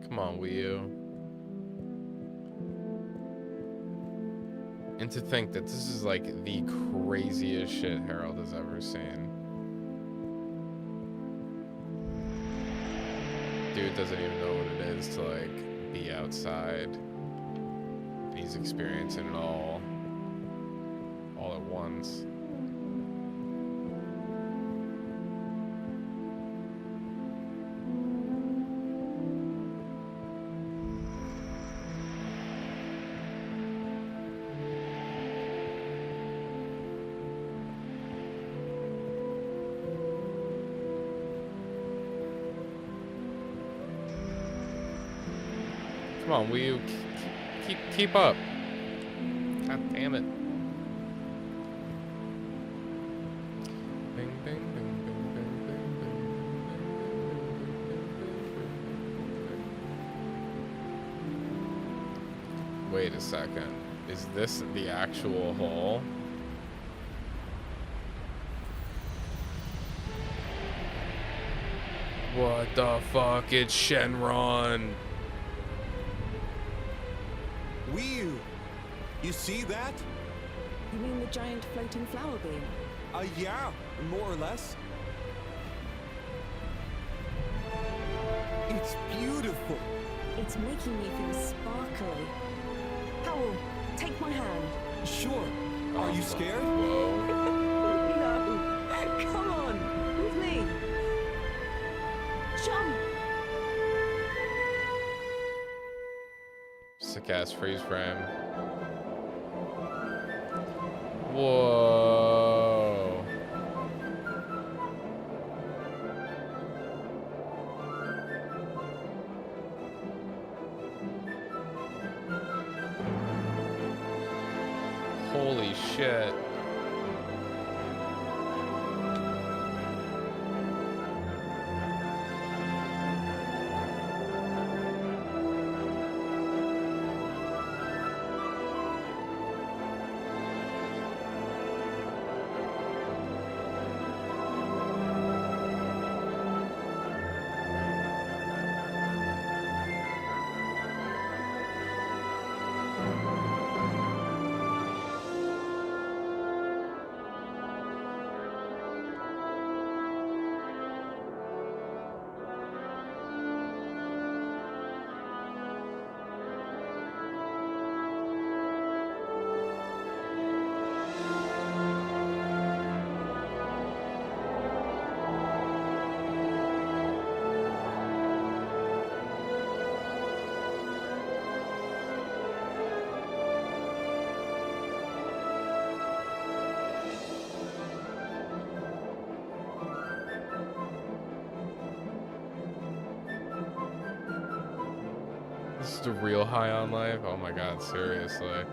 Come on, 𝐸𝐸. And to think that this is like the craziest shit Harold has ever seen. Dude doesn't even know what it is to like be outside. And he's experiencing it all at once. Come on, 𝐸𝐸, keep up. God damn it. Bing, bing, bing, bing, bing, bing, bing, bing. Wait a second. Is this the actual hole? What the fuck? It's Shenron. 𝐸𝐸, you see that? You mean the giant floating flower beam? Yeah, more or less. It's beautiful. It's making me feel sparkly. Howl, take my hand. Sure. Are you scared? Whoa. No. Come on, with me. Jump. Sick ass freeze frame. Whoa. Holy shit. Just a real high on life. Oh my god, seriously.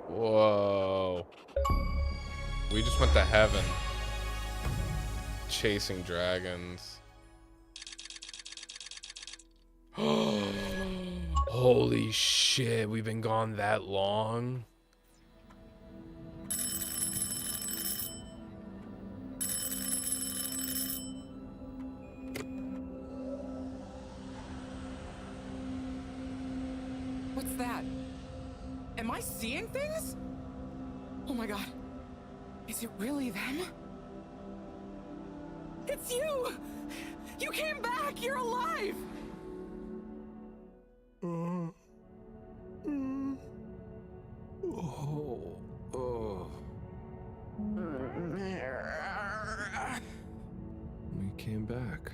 Whoa. We just went to heaven. Chasing dragons. Holy shit, we've been gone that long? What's that? Am I seeing things? Oh my god. Is it really them? It's you! You came back! You're alive! We came back.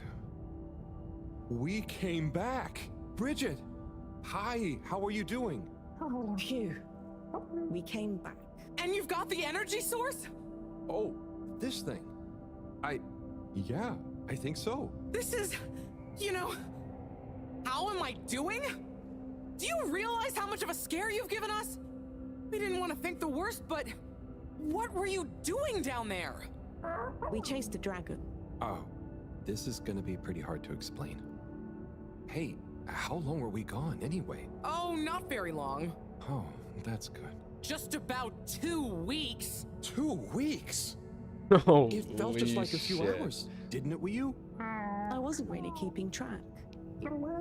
We came back! Bridget! Hi, how are you doing? Oh, phew. We came back. And you've got the energy source? Oh, this thing. Yeah, I think so. This is, you know, how am I doing? Do you realize how much of a scare you've given us? We didn't want to think the worst, but what were you doing down there? We chased a dragon. Oh, this is gonna be pretty hard to explain. Hey, how long were we gone anyway? Oh, not very long. Oh, that's good. Just about 2 weeks. 2 weeks? Holy It felt just like a few shit. hours, didn't it, were you? I wasn't really keeping track.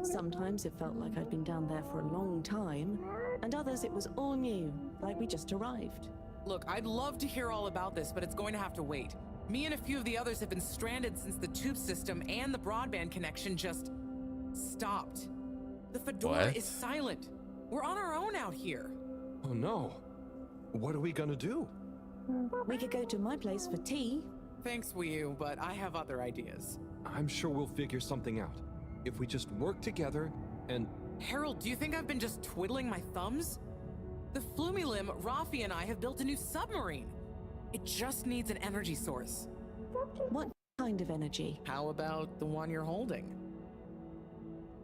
Sometimes it felt like I'd been down there for a long time, and others it was all new, like we just arrived. Look, I'd love to hear all about this, but it's going to have to wait. Me and a few of the others have been stranded since the tube system and the broadband connection just stopped. The Fedora What? is silent. We're on our own out here. Oh no. What are we gonna do? We could go to my place for tea. Thanks, Wii, but I have other ideas. I'm sure we'll figure something out. If we just work together and... Harold, do you think I've been just twiddling my thumbs? The Flumilim, Rafi, and I have built a new submarine. It just needs an energy source. What kind of energy? How about the one you're holding?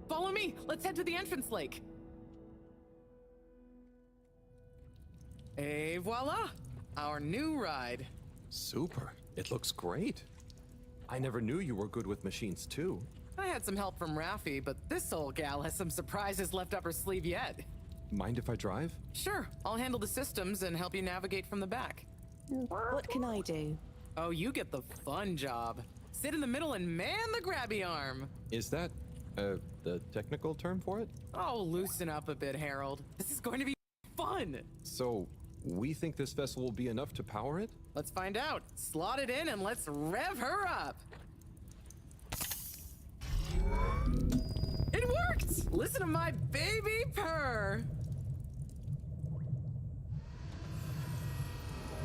Follow me! Let's head to the entrance lake! Et voila! Our new ride. Super. It looks great. I never knew you were good with machines too. I had some help from Rafi, but this old gal has some surprises left up her sleeve yet. Mind if I drive? Sure, I'll handle the systems and help you navigate from the back. What can I do? Oh, you get the fun job. Sit in the middle and man the grabby arm. Is that, the technical term for it? Oh, loosen up a bit, Harold. This is going to be fun. So, we think this vessel will be enough to power it? Let's find out. Slot it in and let's rev her up. It worked! Listen to my baby purr.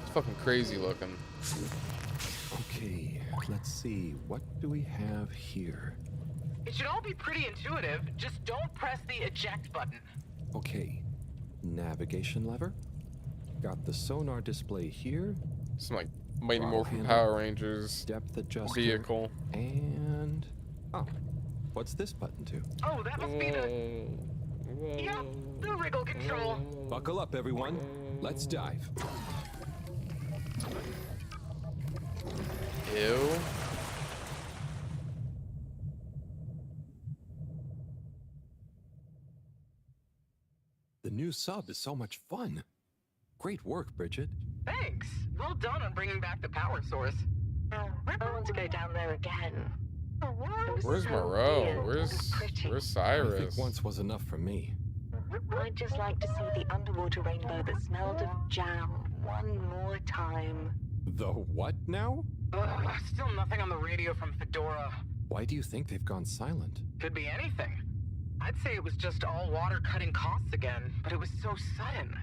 It's fucking crazy looking. Okay, let's see. What do we have here? It should all be pretty intuitive. Just don't press the eject button. Okay, navigation lever. Got the sonar display here. Some like Mighty Throttle Morphin handle, Power Rangers depth adjuster, vehicle. And oh, what's this button do? Oh, that must be the... Yep, the wriggle control. Buckle up, everyone. Let's dive. Ew. The new sub is so much fun. Great work, Bridget. Thanks. Well done on bringing back the power source. I want to go down there again. Where's Moreau? Where's I think Cyrus? once was enough for me. I'd just like to see the underwater rainbow that smelled of jam one more time. The what now? Still nothing on the radio from Fedora. Why do you think they've gone silent? Could be anything. I'd say it was just all water cutting costs again, but it was so sudden.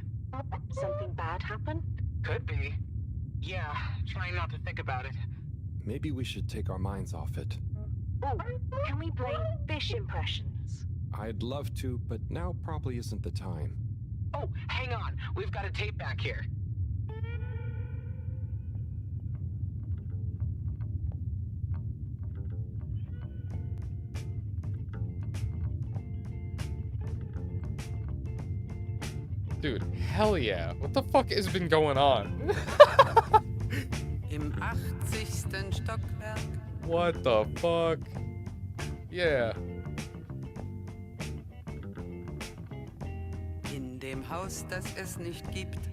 Something bad happened? Could be. Yeah, trying not to think about it. Maybe we should take our minds off it. Oh, can we play fish impressions? I'd love to, but now probably isn't the time. Oh, hang on. We've got a tape back here. Dude, hell yeah. What the fuck has been going on? Im 80. Stockwerk. What the fuck? Yeah. In dem Haus, das es nicht gibt.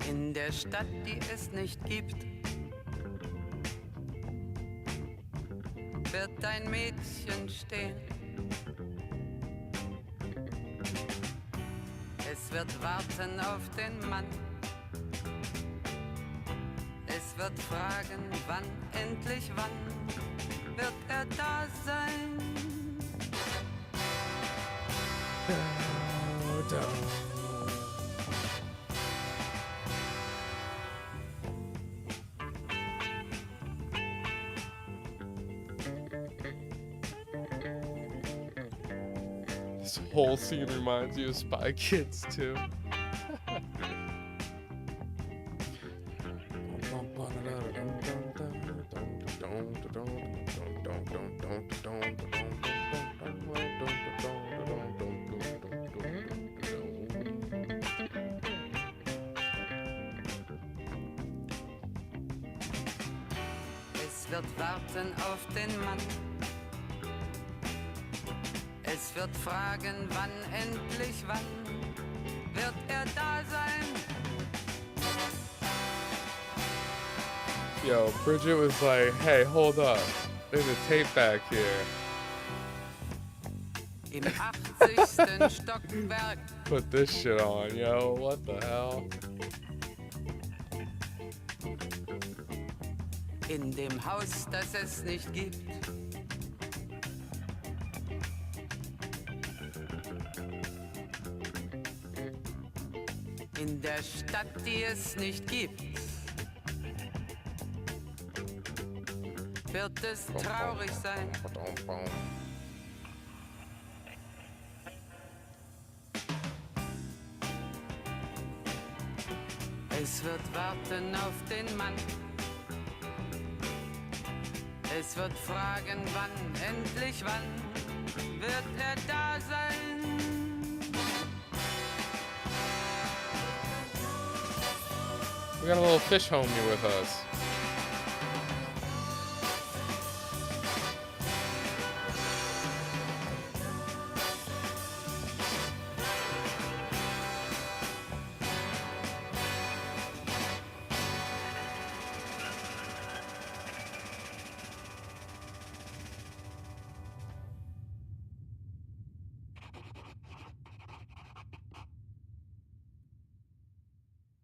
In der Stadt, die es nicht gibt. Wird ein Mädchen stehen. Es wird warten auf den Mann. Es wird fragen, wann, endlich wann, wird er da sein? This whole scene reminds you of Spy Kids too. Es wird warten auf den Mann. Es wird fragen, wann, endlich wann, wird er da sein? Yo, Bridget was like, hey, hold up. There's a tape back here. Im 80. Stockwerk. Put this shit on, yo. What the hell? In dem Haus, das es nicht gibt. In der Stadt, die es nicht gibt, wird es traurig sein. Es wird warten auf den Mann. Es wird fragen, wann, endlich wann, wird er da sein? We got a little fish homie with us.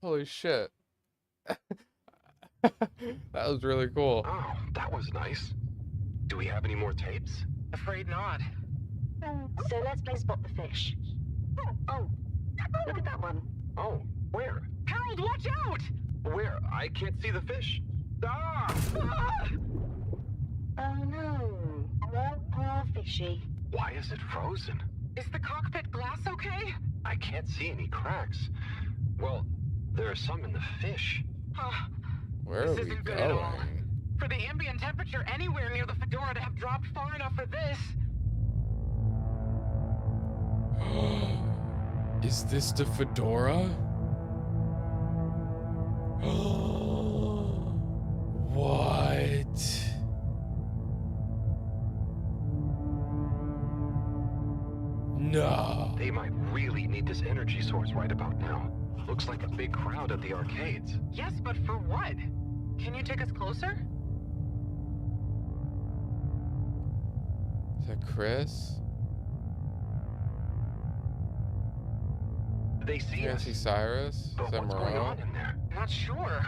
Holy shit. That was really cool. Oh, that was nice. Do we have any more tapes? Afraid not. So let's play Spot the Fish. Oh, look at that one. Oh, where? Harold, watch out! Where? I can't see the fish. Ah! Ah! Oh no. Poor fishy. Why is it frozen? Is the cockpit glass okay? I can't see any cracks. Well, there are some in the fish. Where This are we isn't good at all. going? For the ambient temperature anywhere near the Fedora to have dropped far enough for this. Is this the Fedora? What? No. They might really need this energy source right about now. Looks like a big crowd at the arcades. Yes, but for what? Can you take us closer? that Chris? They see Can't us. see Cyrus? But Is that what's going Moreau? on in there? Not sure.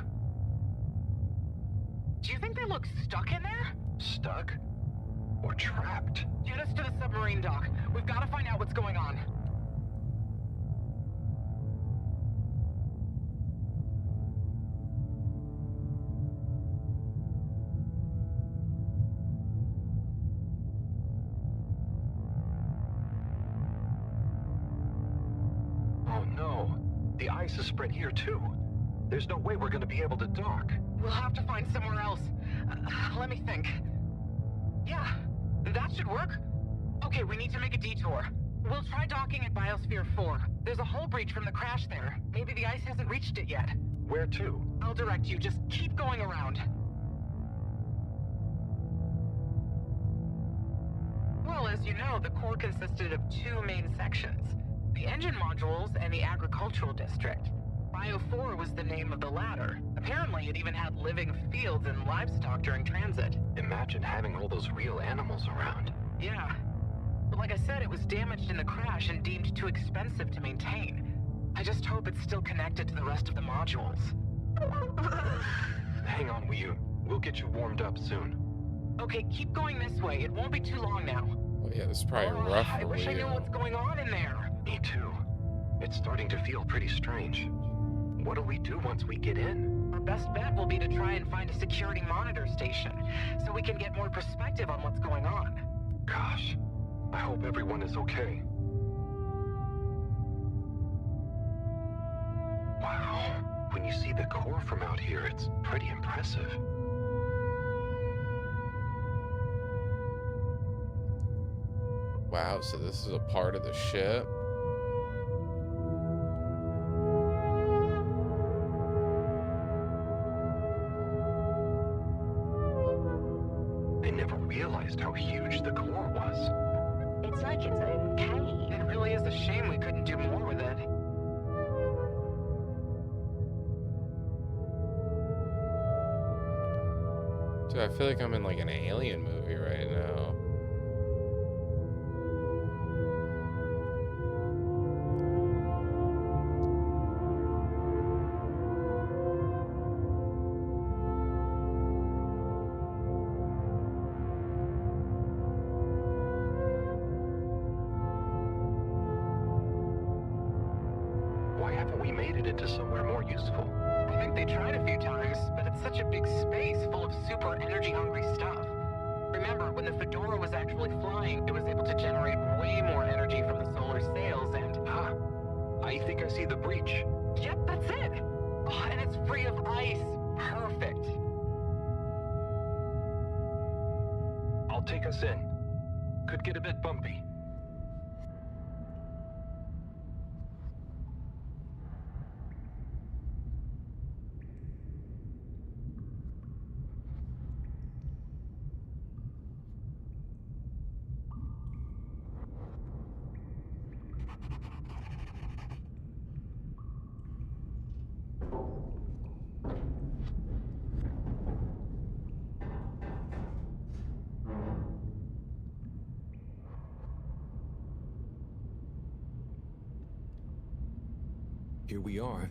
Do you think they look stuck in there? Stuck? Or trapped? Get us to the submarine dock. We've got to find out what's going on. Oh no. The ice is spread here too. There's no way we're gonna be able to dock. We'll have to find somewhere else. Let me think. Yeah, that should work. Okay, we need to make a detour. We'll try docking at Biosphere 4. There's a hull breach from the crash there. Maybe the ice hasn't reached it yet. Where to? I'll direct you. Just keep going around. Well, as you know, the core consisted of two main sections. The engine modules and the agricultural district. Bio 4 was the name of the latter. Apparently, it even had living fields and livestock during transit. Imagine having all those real animals around. Yeah. But like I said, it was damaged in the crash and deemed too expensive to maintain. I just hope it's still connected to the rest of the modules. Hang on, we'll get you warmed up soon. Okay, keep going this way. It won't be too long now. Oh yeah, this is probably rough I for wish I knew Leo. what's going on in there. Me too. It's starting to feel pretty strange. What'll we do once we get in? Our best bet will be to try and find a security monitor station, so we can get more perspective on what's going on. Gosh, I hope everyone is okay. Wow, when you see the core from out here, it's pretty impressive. Wow, so this is a part of the ship? I never realized how huge the core was. It's like its own cave. It really is a shame we couldn't do more with it. Dude, I feel like I'm in like an alien movie right now. Why haven't we made it into somewhere more useful? I think they tried a few times, but it's such a big space full of super energy-hungry stuff. Remember, when the Fedora was actually flying, it was able to generate way more energy from the solar sails and... Ah, I think I see the breach. Yep, that's it! Oh, and it's free of ice. Perfect. I'll take us in. Could get a bit bumpy. Here we are.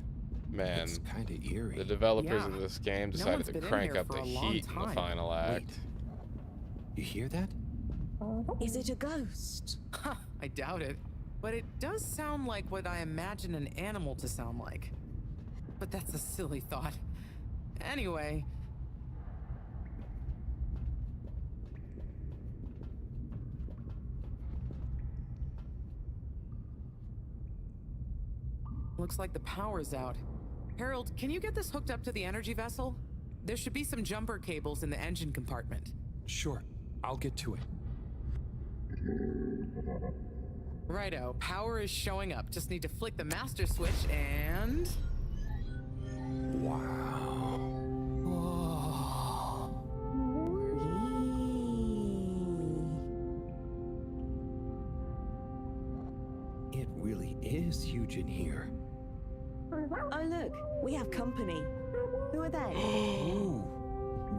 Man, It's kind of eerie. the developers Yeah. of this game No decided one's to been in crank here up for the a long heat in the time. final act. You hear that? Is it a ghost? Huh, I doubt it. But it does sound like what I imagine an animal to sound like. But that's a silly thought. Anyway... Looks like the power's out. Harold, can you get this hooked up to the energy vessel? There should be some jumper cables in the engine compartment. Sure, I'll get to it. Righto, power is showing up. Just need to flick the master switch and... Wow. It really is huge in here. Oh look, we have company. Who are they? Ooh,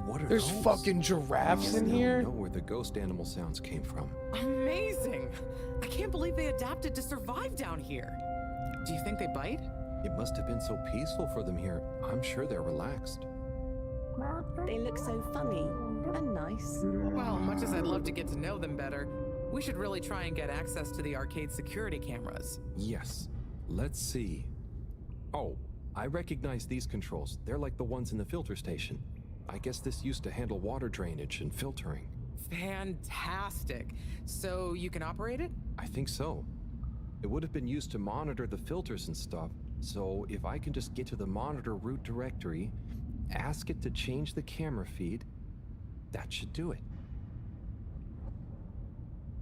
What are There's those? fucking giraffes in Now we here? know where the ghost animal sounds came from. Amazing! I can't believe they adapted to survive down here. Do you think they bite? It must have been so peaceful for them here. I'm sure they're relaxed. They look so funny and nice. Well, much as I'd love to get to know them better, we should really try and get access to the arcade security cameras. Yes. Let's see. Oh, I recognize these controls. They're like the ones in the filter station. I guess this used to handle water drainage and filtering. Fantastic. So you can operate it? I think so. It would have been used to monitor the filters and stuff, so if I can just get to the monitor root directory, ask it to change the camera feed, that should do it.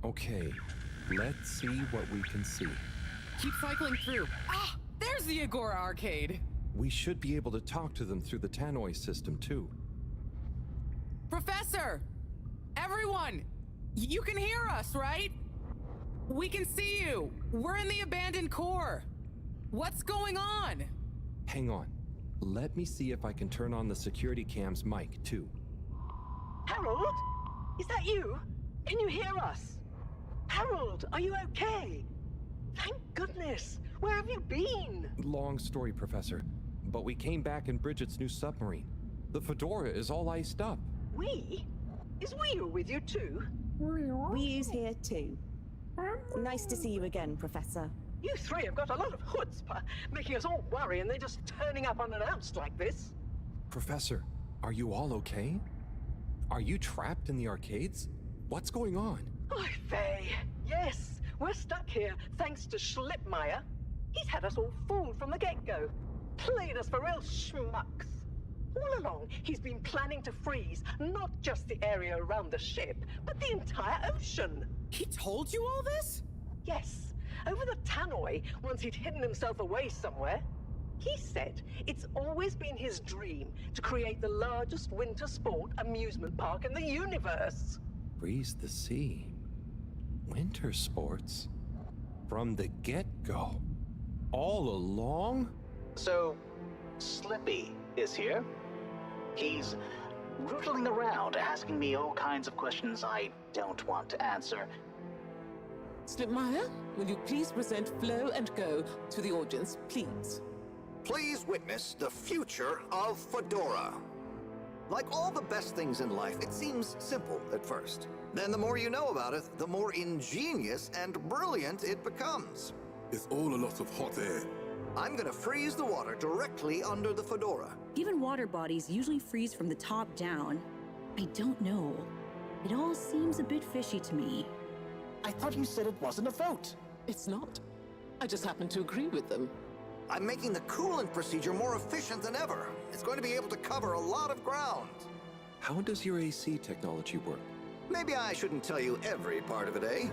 Okay, let's see what we can see. Keep cycling through. Ah, there's the Agora arcade. We should be able to talk to them through the tannoy system too. Professor! Everyone! You can hear us, right? We can see you. We're in the abandoned core. What's going on? Hang on. Let me see if I can turn on the security cam's mic too. Harold? Is that you? Can you hear us? Harold, are you okay? Thank goodness. Where have you been? Long story, Professor, but we came back in Bridget's new submarine. The Fedora is all iced up. We? Is we with you too? We's here too. Nice to see you again, Professor. You three have got a lot of chutzpah, making us all worry and they're just turning up unannounced like this. Professor, are you all okay? Are you trapped in the arcades? What's going on? Oy vey. Yes, we're stuck here thanks to Schlippmeyer. He's had us all fooled from the get-go. Played us for real schmucks. All along, he's been planning to freeze not just the area around the ship, but the entire ocean. He told you all this? Yes, over the tannoy, once he'd hidden himself away somewhere. He said it's always been his dream to create the largest winter sport amusement park in the universe. Freeze the sea. Winter sports. From the get-go. All along? So, Slippy is here. He's rootling around, asking me all kinds of questions I don't want to answer. Schlippmeyer, will you please present Flow and Go to the audience, please? Please witness the future of Fedora. Like all the best things in life, it seems simple at first. Then the more you know about it, the more ingenious and brilliant it becomes. It's all a lot of hot air. I'm gonna freeze the water directly under the Fedora. Even water bodies usually freeze from the top down. I don't know. It all seems a bit fishy to me. I thought you said it wasn't a vote. It's not. I just happen to agree with them. I'm making the coolant procedure more efficient than ever. It's going to be able to cover a lot of ground. How does your AC technology work? Maybe I shouldn't tell you every part of it, eh?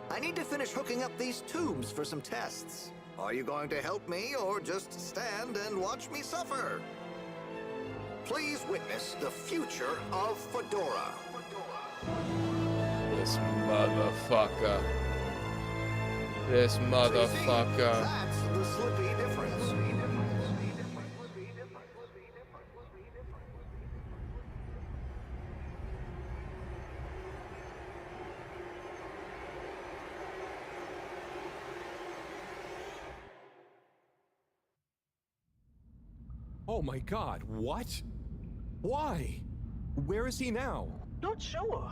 I need to finish hooking up these tubes for some tests. Are you going to help me or just stand and watch me suffer? Please witness the future of Fedora. This motherfucker. This motherfucker. That's the Slippy difference. Oh my god, what? Why? Where is he now? Not sure.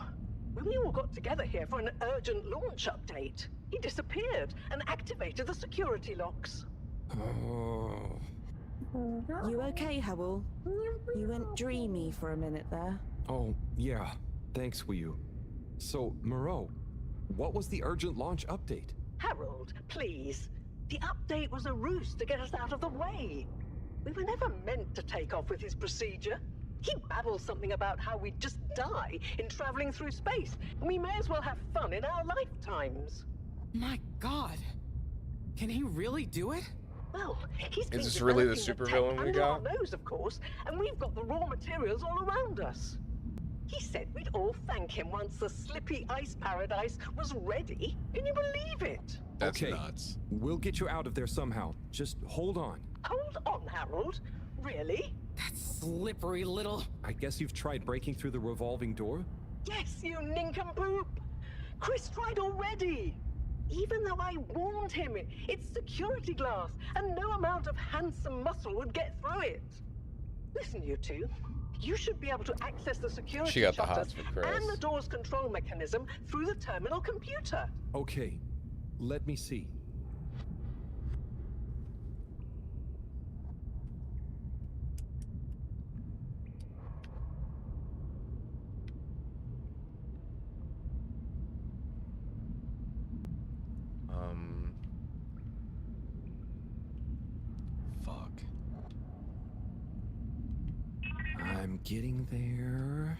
When we all got together here for an urgent launch update, he disappeared and activated the security locks. Oh. You okay, Howell? You went dreamy for a minute there. Oh, yeah. Thanks, Wu. So, Moreau, what was the urgent launch update? Harold, please. The update was a ruse to get us out of the way. We were never meant to take off with his procedure. He babbles something about how we'd just die in traveling through space, and we may as well have fun in our lifetimes. My God. Can he really do it? Well, he's been Is this really the developing supervillain tech we under our got? nose, of course, and we've got the raw materials all around us. He said we'd all thank him once the Slippy Ice Paradise was ready. Can you believe it? That's okay, nuts. We'll get you out of there somehow. Just hold on. Hold on, Harold. Really? That slippery little... I guess you've tried breaking through the revolving door? Yes, you nincompoop! Chris tried already! Even though I warned him, it's security glass, and no amount of handsome muscle would get through it. Listen, you two. You should be able to access the security She got the shutters hots for Chris. and the door's control mechanism through the terminal computer. Okay, let me see. Fuck. I'm getting there.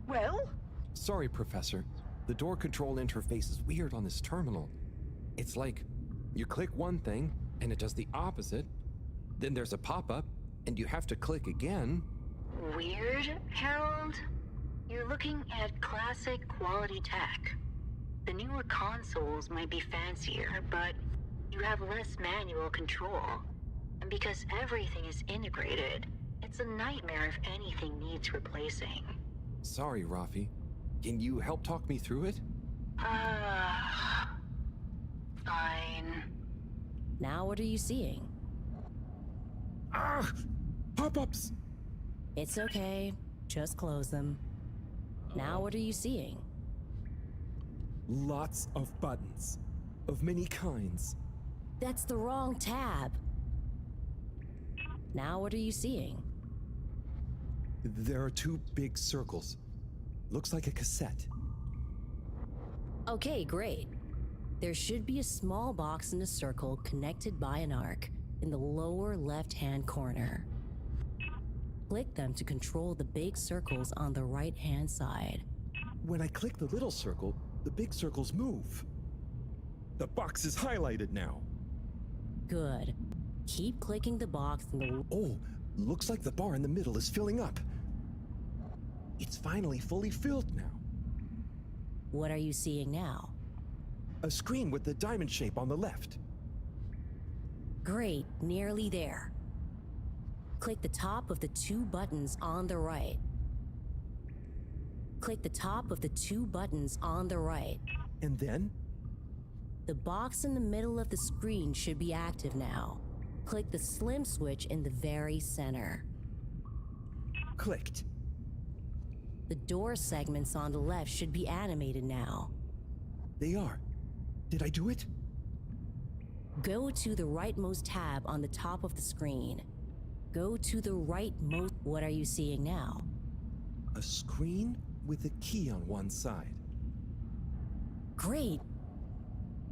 Well? Sorry, Professor. The door control interface is weird on this terminal. It's like you click one thing and it does the opposite. Then there's a pop-up and you have to click again. Weird, Harold? You're looking at classic quality tech. The newer consoles might be fancier, but you have less manual control. And because everything is integrated, it's a nightmare if anything needs replacing. Sorry, Rafi. Can you help talk me through it? Fine. Now what are you seeing? Ah! Pop-ups! It's okay. Just close them. Now what are you seeing? Lots of buttons. Of many kinds. That's the wrong tab. Now what are you seeing? There are two big circles. Looks like a cassette. Okay, great. There should be a small box in a circle connected by an arc in the lower left-hand corner. Click them to control the big circles on the right-hand side. When I click the little circle, the big circles move. The box is highlighted now. Good. Keep clicking the box in the... Oh, looks like the bar in the middle is filling up. It's finally fully filled now. What are you seeing now? A screen with the diamond shape on the left. Great, nearly there. Click the top of the two buttons on the right. Click the top of the two buttons on the right. And then? The box in the middle of the screen should be active now. Click the slim switch in the very center. Clicked. The door segments on the left should be animated now. They are. Did I do it? Go to the rightmost tab on the top of the screen. Go to the rightmost... What are you seeing now? A screen with a key on one side. Great.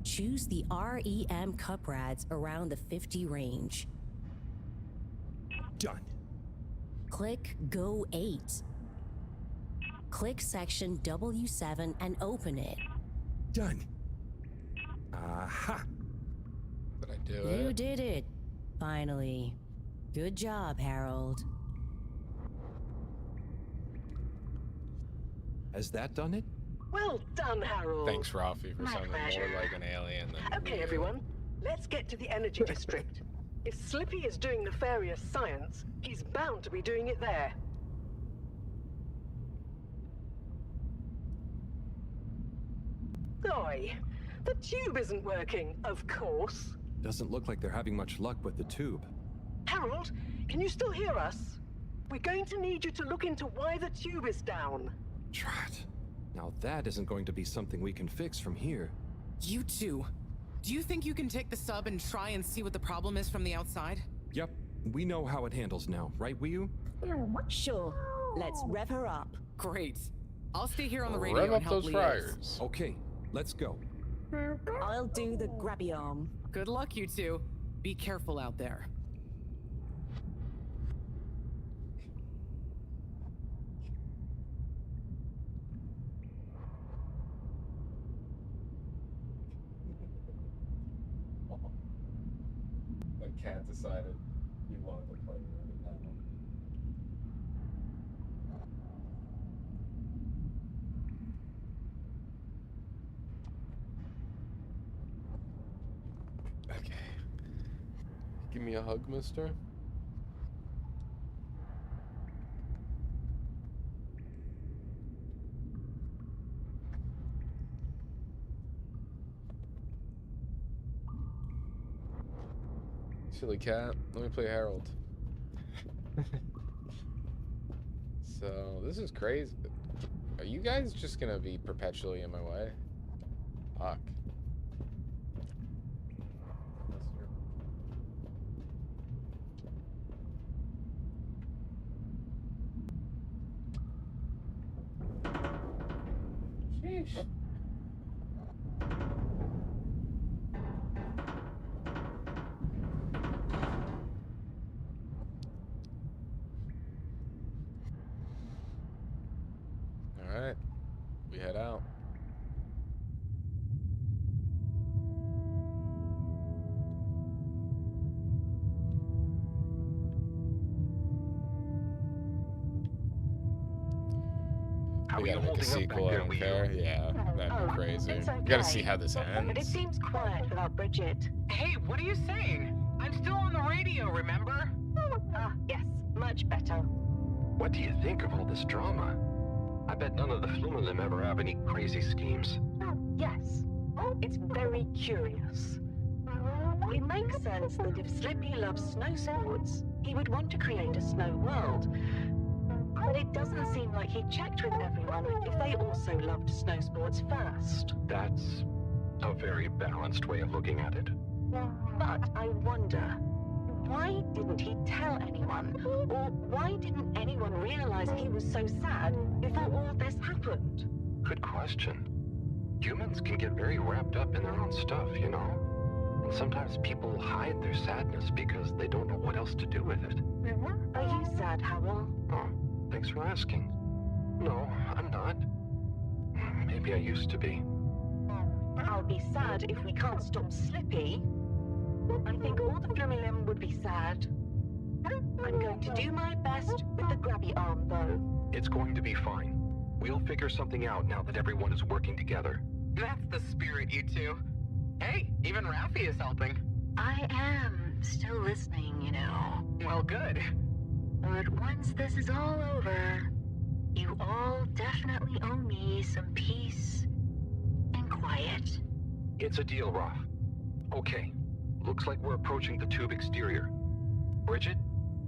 Choose the REM cup rads around the 50 range. Done. Click Go 8. Click section W7 and open it. Done. Aha! Did I do it? You did it. Finally. Good job, Harold. Has that done it? Well done, Harold. Thanks, Rafi, for sounding more like an alien than Okay, real. everyone. Let's get to the energy district. If Slippy is doing nefarious science, he's bound to be doing it there. Oi, the tube isn't working, of course. Doesn't look like they're having much luck with the tube. Harold, can you still hear us? We're going to need you to look into why the tube is down. Drat. Now that isn't going to be something we can fix from here. You two, do you think you can take the sub and try and see what the problem is from the outside? Yep, we know how it handles now, right, Wu? Sure. Let's rev her up. Great. I'll stay here on the radio Rev and up help those Liz. fryers. Okay, let's go. I'll do the grabby arm. Good luck, you two. Be careful out there. The cat decided he wanted to play with that one. Give me a hug, mister. Silly cat. Let me play Harold. So, this is crazy. Are you guys just gonna be perpetually in my way? Fuck. Sheesh. Alright, we head out. We gotta make a sequel, I don't care. Yeah, that'd be crazy. It's okay. We gotta see how this But it ends. seems quiet without Bridget. Hey, what are you saying? I'm still on the radio, remember? Ah, yes, much better. What do you think of all this drama? I bet none of the Flumelim ever have any crazy schemes. Yes, it's very curious. It makes sense that if Slippy loves snow sports, he would want to create a snow world. But it doesn't seem like he checked with everyone if they also loved snow sports first. That's a very balanced way of looking at it. But I wonder, why didn't he tell anyone? Or why didn't anyone realize he was so sad before all this happened? Good question. Humans can get very wrapped up in their own stuff, you know? And sometimes people hide their sadness because they don't know what else to do with it. Are you sad, Howell? Oh, thanks for asking. No, I'm not. Maybe I used to be. I'll be sad if we can't stop Slippy. I think all the Flumelim would be sad. I'm going to do my best with the grabby arm, though. It's going to be fine. We'll figure something out now that everyone is working together. That's the spirit, you two. Hey, even Raffi is helping. I am still listening, you know. Well, good. But once this is all over, you all definitely owe me some peace and quiet. It's a deal, Raph. Okay, looks like we're approaching the tube exterior. Bridget,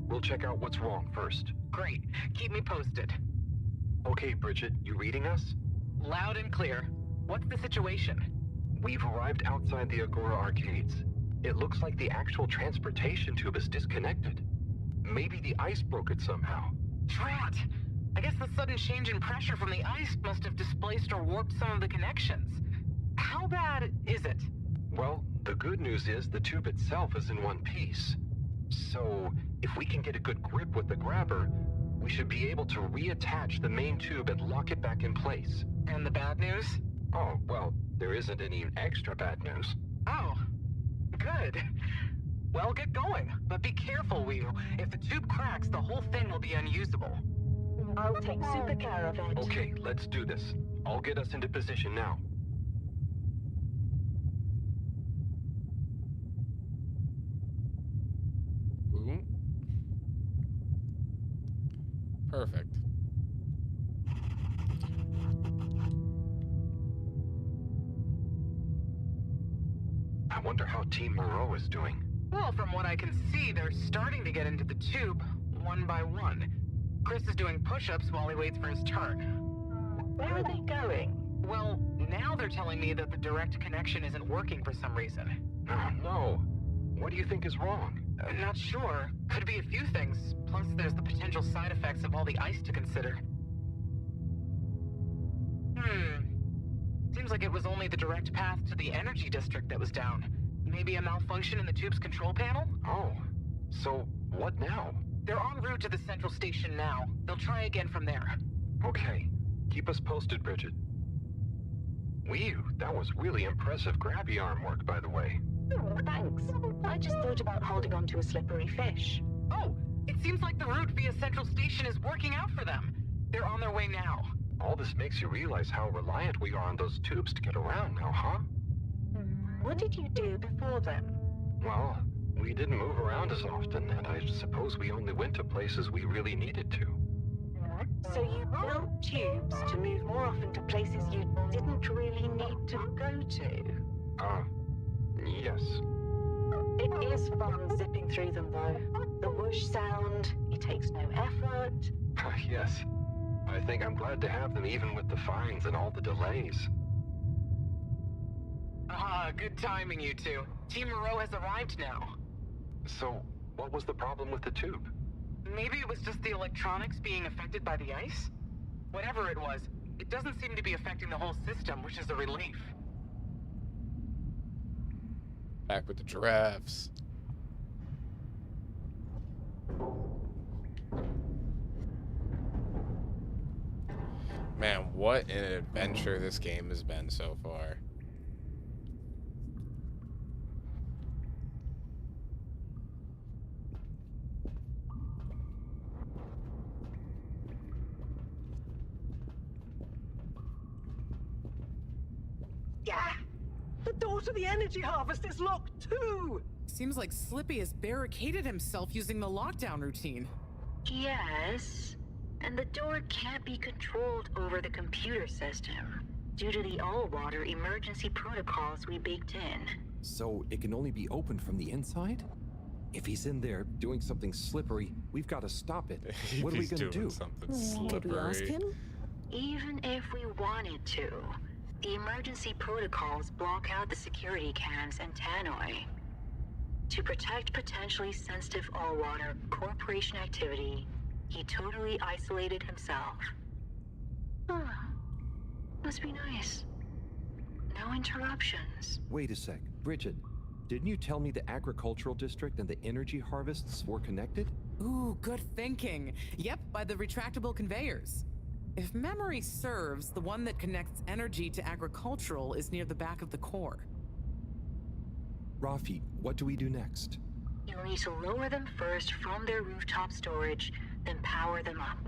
we'll check out what's wrong first. Great. Keep me posted. Okay, Bridget, you reading us? Loud and clear. What's the situation? We've arrived outside the Agora arcades. It looks like the actual transportation tube is disconnected. Maybe the ice broke it somehow. Drat! I guess the sudden change in pressure from the ice must have displaced or warped some of the connections. How bad is it? Well, the good news is the tube itself is in one piece. So, if we can get a good grip with the grabber, we should be able to reattach the main tube and lock it back in place. And the bad news? Oh, well, there isn't any extra bad news. Oh, good. Well, get going, but be careful, Whew. If the tube cracks, the whole thing will be unusable. I'll take super care of it. Okay, let's do this. I'll get us into position now. Ooh. Perfect. I wonder how Team Moreau is doing. Well, from what I can see, they're starting to get into the tube, one by one. Chris is doing push-ups while he waits for his turn. Where are they going? Well, now they're telling me that the direct connection isn't working for some reason. Oh, no. What do you think is wrong? Not sure. Could be a few things. Plus, there's the potential side effects of all the ice to consider. Seems like it was only the direct path to the energy district that was down. Maybe a malfunction in the tube's control panel? Oh, so what now? They're en route to the central station now. They'll try again from there. Okay. Keep us posted, Bridget. Whew, that was really impressive grabby arm work, by the way. Oh, thanks. I just thought about holding on to a slippery fish. Oh, it seems like the route via Central Station is working out for them. They're on their way now. All this makes you realize how reliant we are on those tubes to get around now, huh? What did you do before then? Well, We didn't move around as often, and I suppose we only went to places we really needed to. So you built tubes to move more often to places you didn't really need to go to? Yes. It is fun zipping through them, though. The whoosh sound, it takes no effort. Yes. I think I'm glad to have them even with the fines and all the delays. Good timing, you two. Team Moreau has arrived now. So, what was the problem with the tube? Maybe it was just the electronics being affected by the ice? Whatever it was, it doesn't seem to be affecting the whole system, which is a relief. Back with the giraffes. Man, what an adventure this game has been so far. Yeah! The door to the energy harvest is locked too! Seems like Slippy has barricaded himself using the lockdown routine. Yes, and the door can't be controlled over the computer system due to the all-water emergency protocols we baked in. So it can only be opened from the inside? If he's in there doing something slippery, we've got to stop it. What are we going to do? Did we ask him? Even if we wanted to, the emergency protocols block out the security cams and tannoy. To protect potentially sensitive all-water corporation activity, he totally isolated himself. Must be nice. No interruptions. Wait a sec. Bridget, didn't you tell me the agricultural district and the energy harvests were connected? Ooh, good thinking. Yep, by the retractable conveyors. If memory serves, the one that connects energy to agricultural is near the back of the core. Rafi, what do we do next? You'll need to lower them first from their rooftop storage, then power them up.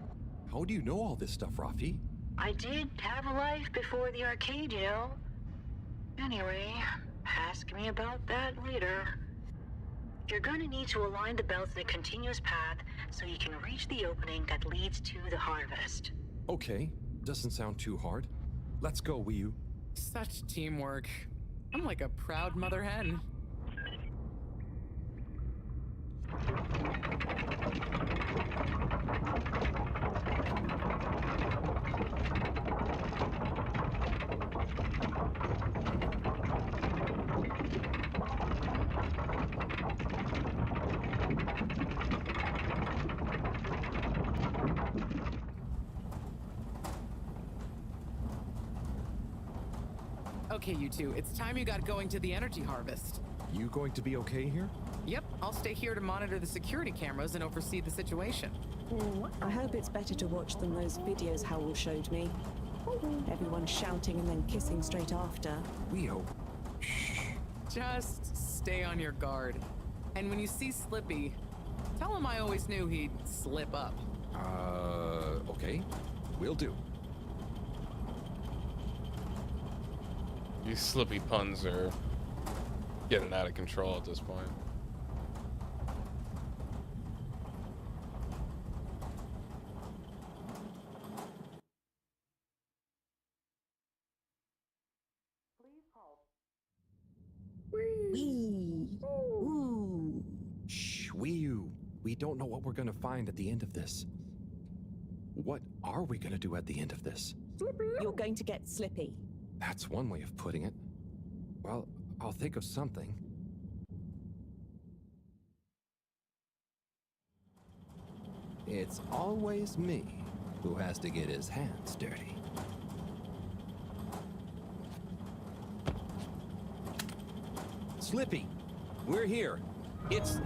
How do you know all this stuff, Rafi? I did have a life before the arcade, you know. Anyway, ask me about that later. You're gonna need to align the belts in a continuous path so you can reach the opening that leads to the harvest. Okay, doesn't sound too hard. Let's go, Qiyu. Such teamwork. I'm like a proud mother hen. Okay, you two, it's time you got going to the energy harvest. You going to be okay here? Yep, I'll stay here to monitor the security cameras and oversee the situation. I hope it's better to watch than those videos Howell showed me. Everyone shouting and then kissing straight after. We hope. Just stay on your guard. And when you see Slippy, tell him I always knew he'd slip up. Okay. Will do. These Slippy puns are getting out of control at this point. Shh, Qiyu. We don't know what we're gonna find at the end of this. What are we gonna do at the end of this? You're going to get Slippy. That's one way of putting it. Well, I'll think of something. It's always me who has to get his hands dirty. Slippy, we're here. It's...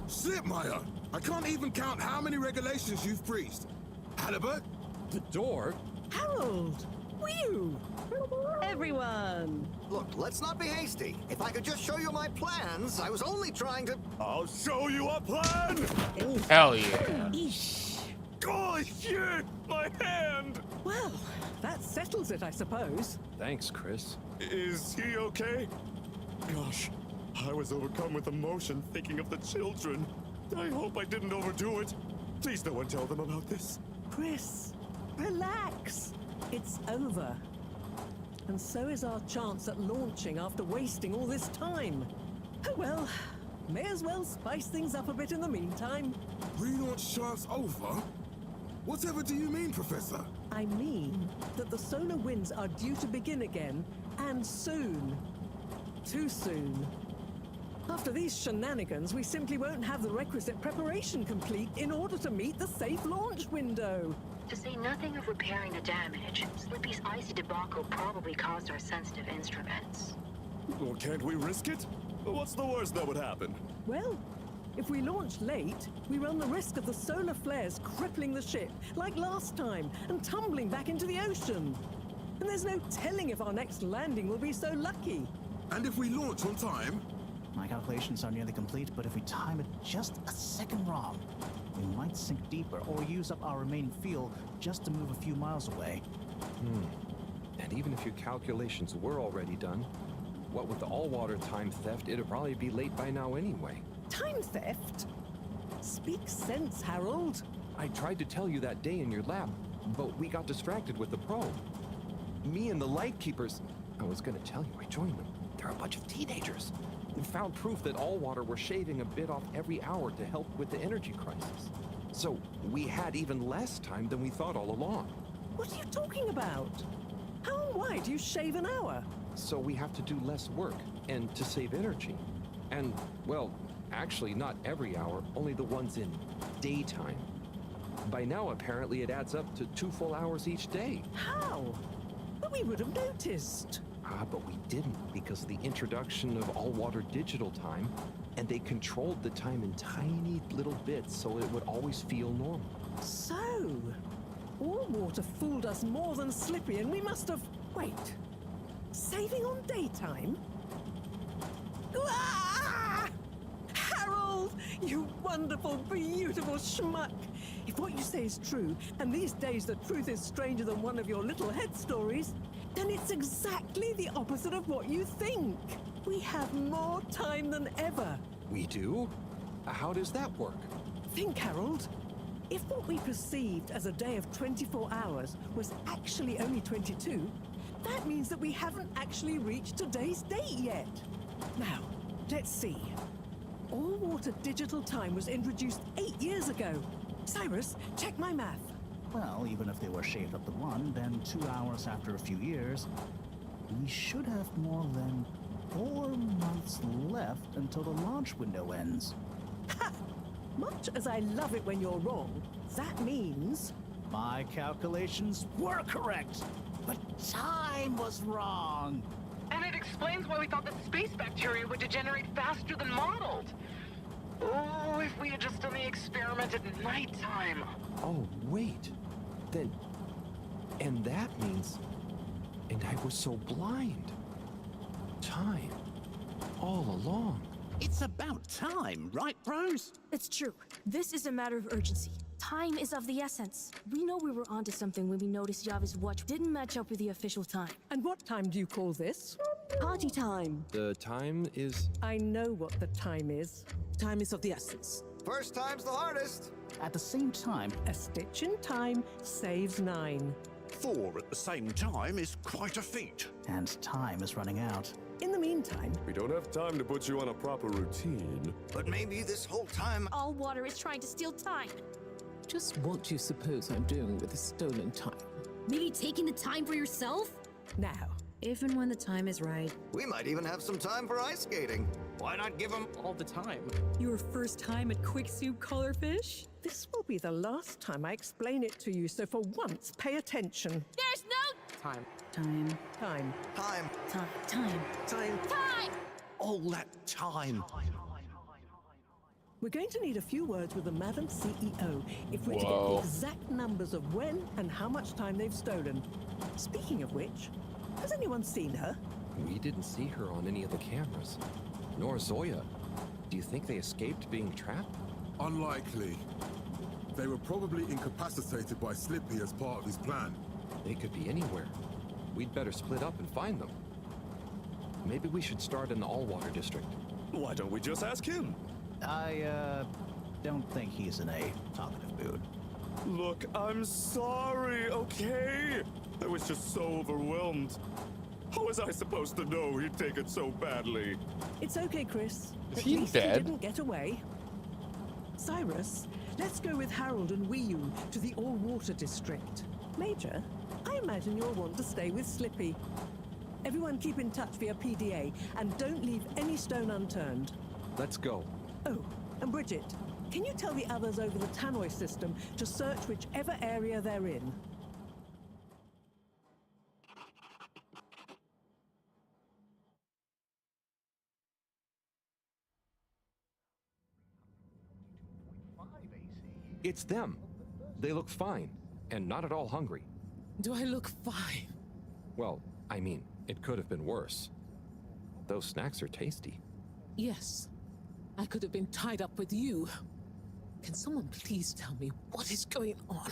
Slipmeyer! I can't even count how many regulations you've breached. Halibut? The door? Harold! Qiyu! Everyone! Look, let's not be hasty. If I could just show you my plans, I was only trying to... I'll show you a plan! Hell yeah. Eesh. Oh shit! My hand! Well, that settles it, I suppose. Thanks, Chris. Is he okay? Gosh, I was overcome with emotion thinking of the children. I hope I didn't overdo it. Please no one tell them about this. Chris, relax. It's over. And so is our chance at launching after wasting all this time. Oh well, may as well spice things up a bit in the meantime. Relaunch chance over? Whatever do you mean, Professor? I mean that the solar winds are due to begin again, and soon. Too soon. After these shenanigans, we simply won't have the requisite preparation complete in order to meet the safe launch window. To say nothing of repairing the damage, Slippy's icy debacle probably caused our sensitive instruments. Well, can't we risk it? What's the worst that would happen? Well, if we launch late, we run the risk of the solar flares crippling the ship, like last time, and tumbling back into the ocean. And there's no telling if our next landing will be so lucky. And if we launch on time? My calculations are nearly complete, but if we time it just a second wrong, we might sink deeper or use up our remaining fuel just to move a few miles away. And even if your calculations were already done, what with the all-water time theft, it'd probably be late by now anyway. Time theft? Speak sense, Harold. I tried to tell you that day in your lab, but we got distracted with the probe. Me and the Lightkeepers, I was gonna tell you, I joined them. They're a bunch of teenagers. We found proof that Allwater were shaving a bit off every hour to help with the energy crisis. So we had even less time than we thought all along. What are you talking about? How and why do you shave an hour? So we have to do less work, and to save energy. And, well, actually not every hour, only the ones in daytime. By now, apparently, it adds up to 2 full hours each day. How? But we would have noticed. But we didn't because of the introduction of all-water digital time, and they controlled the time in tiny little bits so it would always feel normal. So, Allwater fooled us more than Slippy, and we must have... Wait. Saving on daytime? Ah! Harold, you wonderful, beautiful schmuck! If what you say is true, and these days the truth is stranger than one of your little head stories, then it's exactly the opposite of what you think. We have more time than ever. We do? How does that work? Think, Harold. If what we perceived as a day of 24 hours was actually only 22, that means that we haven't actually reached today's date yet. Now, let's see. All-water digital time was introduced 8 years ago. Cyrus, check my math. Well, even if they were shaved up to 1, then 2 hours after a few years, we should have more than 4 months left until the launch window ends. Ha! Much as I love it when you're wrong, that means... My calculations were correct, but time was wrong. And it explains why we thought that space bacteria would degenerate faster than modeled. Oh, if we had just done the experiment at nighttime. Oh, wait. Then... And that means... And I was so blind. Time. All along. It's about time, right, bros? It's true. This is a matter of urgency. Time is of the essence. We know we were onto something when we noticed Yavi's watch didn't match up with the official time. And what time do you call this? Party time. The time is... I know what the time is. Time is of the essence. First time's the hardest. At the same time, a stitch in time saves 9. 4 at the same time is quite a feat. And time is running out. In the meantime... We don't have time to put you on a proper routine. But maybe this whole time... Allwater is trying to steal time. Just what do you suppose I'm doing with the stolen time? Maybe taking the time for yourself? Now. If and when the time is right. We might even have some time for ice skating. Why not give them all the time? Your first time at Quick Soup Colorfish? This will be the last time I explain it to you, so for once, pay attention. There's no... Time. Time. Time. Time. Time. Time. Time. Time! All that time. We're going to need a few words with the Madam CEO if we're to get the exact numbers of when and how much time they've stolen. Speaking of which, has anyone seen her? We didn't see her on any of the cameras. Nor Zoya. Do you think they escaped being trapped? Unlikely. They were probably incapacitated by Slippy as part of his plan. They could be anywhere. We'd better split up and find them. Maybe we should start in the Allwater district. Why don't we just ask him? I don't think he's in a talkative mood. Look, I'm sorry, okay? I was just so overwhelmed. How was I supposed to know he'd take it so badly? It's okay, Chris. Is At he least dead? He didn't get away. Cyrus, let's go with Harold and 𝐸𝐸 to the all-water district. Major, I imagine you'll want to stay with Slippy. Everyone keep in touch via PDA and don't leave any stone unturned. Let's go. Oh, and Bridget, can you tell the others over the tannoy system to search whichever area they're in? It's them. They look fine, and not at all hungry. Do I look fine? Well, I mean, it could have been worse. Those snacks are tasty. Yes. I could have been tied up with you. Can someone please tell me what is going on?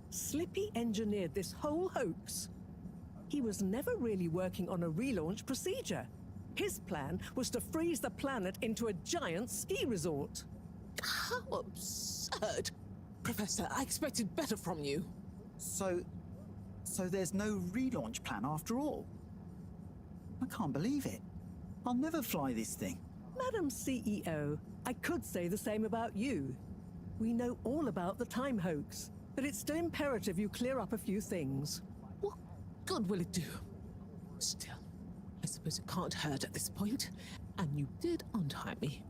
Slippy engineered this whole hoax. He was never really working on a relaunch procedure. His plan was to freeze the planet into a giant ski resort. How absurd! Professor, I expected better from you. So there's no relaunch plan after all? I can't believe it. I'll never fly this thing. Madam CEO, I could say the same about you. We know all about the time hoax, but it's still imperative you clear up a few things. What good will it do? Still, I suppose it can't hurt at this point. And you did untie me.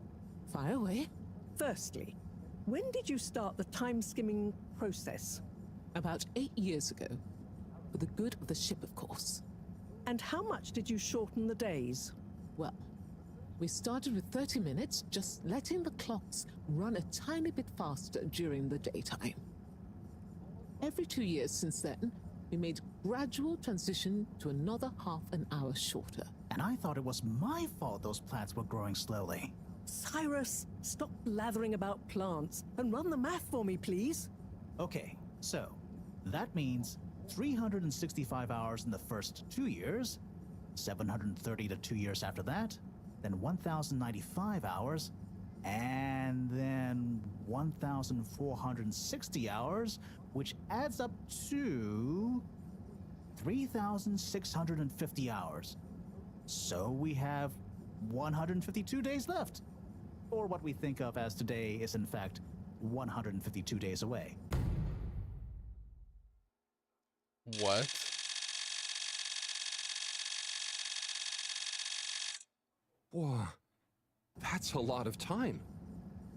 Fire away. Firstly, when did you start the time-skimming process? About 8 years ago. For the good of the ship, of course. And how much did you shorten the days? Well, we started with 30 minutes, just letting the clocks run a tiny bit faster during the daytime. Every 2 years since then, we made gradual transition to another half an hour shorter. And I thought it was my fault those plants were growing slowly. Cyrus, stop blathering about plants and run the math for me, please. Okay, so that means 365 hours in the first 2 years, 730 to 2 years after that, then 1,095 hours, and then 1,460 hours, which adds up to 3,650 hours. So we have 152 days left. Or what we think of as today is in fact 152 days away. What? Whoa, that's a lot of time.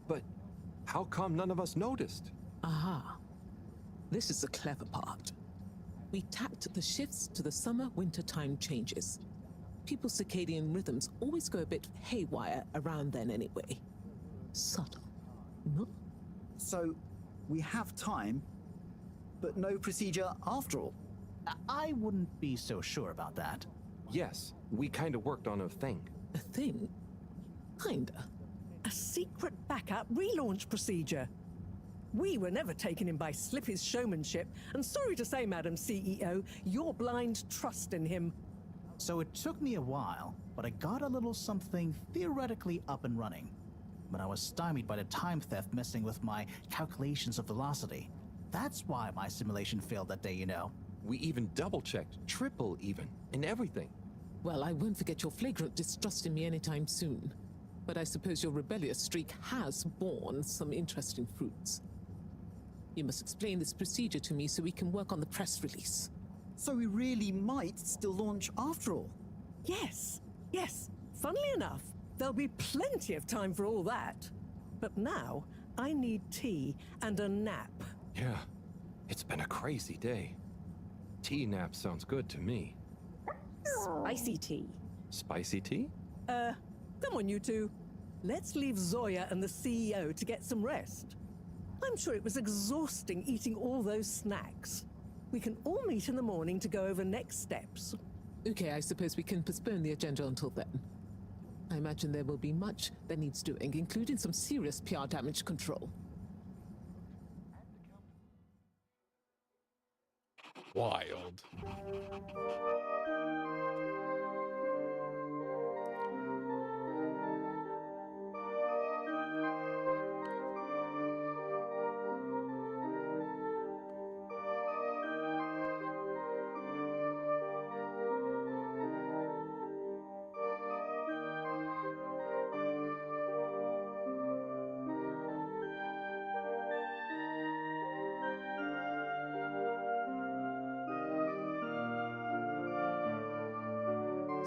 But how come none of us noticed? Aha. This is the clever part. We tacked the shifts to the summer-winter time changes. People's circadian rhythms always go a bit haywire around then anyway. Subtle, no? So, we have time, but no procedure after all. I wouldn't be so sure about that. Yes, we kind of worked on a thing. A thing? Kinda. A secret backup relaunch procedure. We were never taken in by Slippy's showmanship, and sorry to say, Madam CEO, your blind trust in him. So it took me a while, but I got a little something theoretically up and running. But I was stymied by the time theft messing with my calculations of velocity. That's why my simulation failed that day, you know. We even double-checked, triple even, and everything. Well, I won't forget your flagrant distrust in me anytime soon. But I suppose your rebellious streak has borne some interesting fruits. You must explain this procedure to me so we can work on the press release. So we really might still launch after all? Yes, yes. Funnily enough, there'll be plenty of time for all that. But now, I need tea and a nap. Yeah, it's been a crazy day. Tea nap sounds good to me. Spicy tea. Spicy tea? Come on, you two. Let's leave Zoya and the CEO to get some rest. I'm sure it was exhausting eating all those snacks. We can all meet in the morning to go over next steps. Okay, I suppose we can postpone the agenda until then. I imagine there will be much that needs doing, including some serious PR damage control. Wild.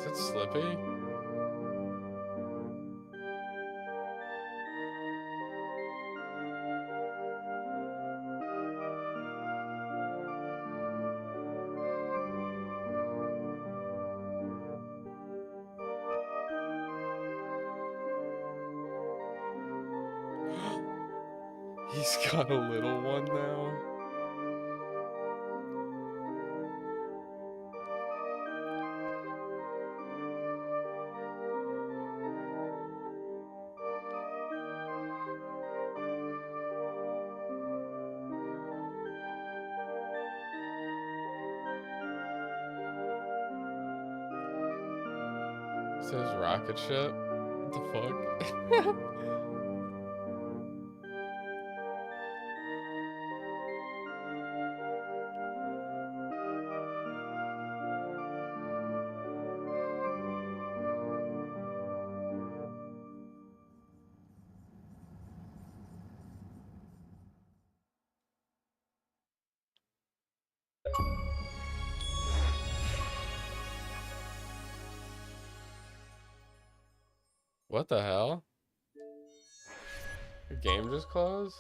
that Slippy? He's got a little one now. Says rocket ship? What the fuck? What the hell? Your game just closed?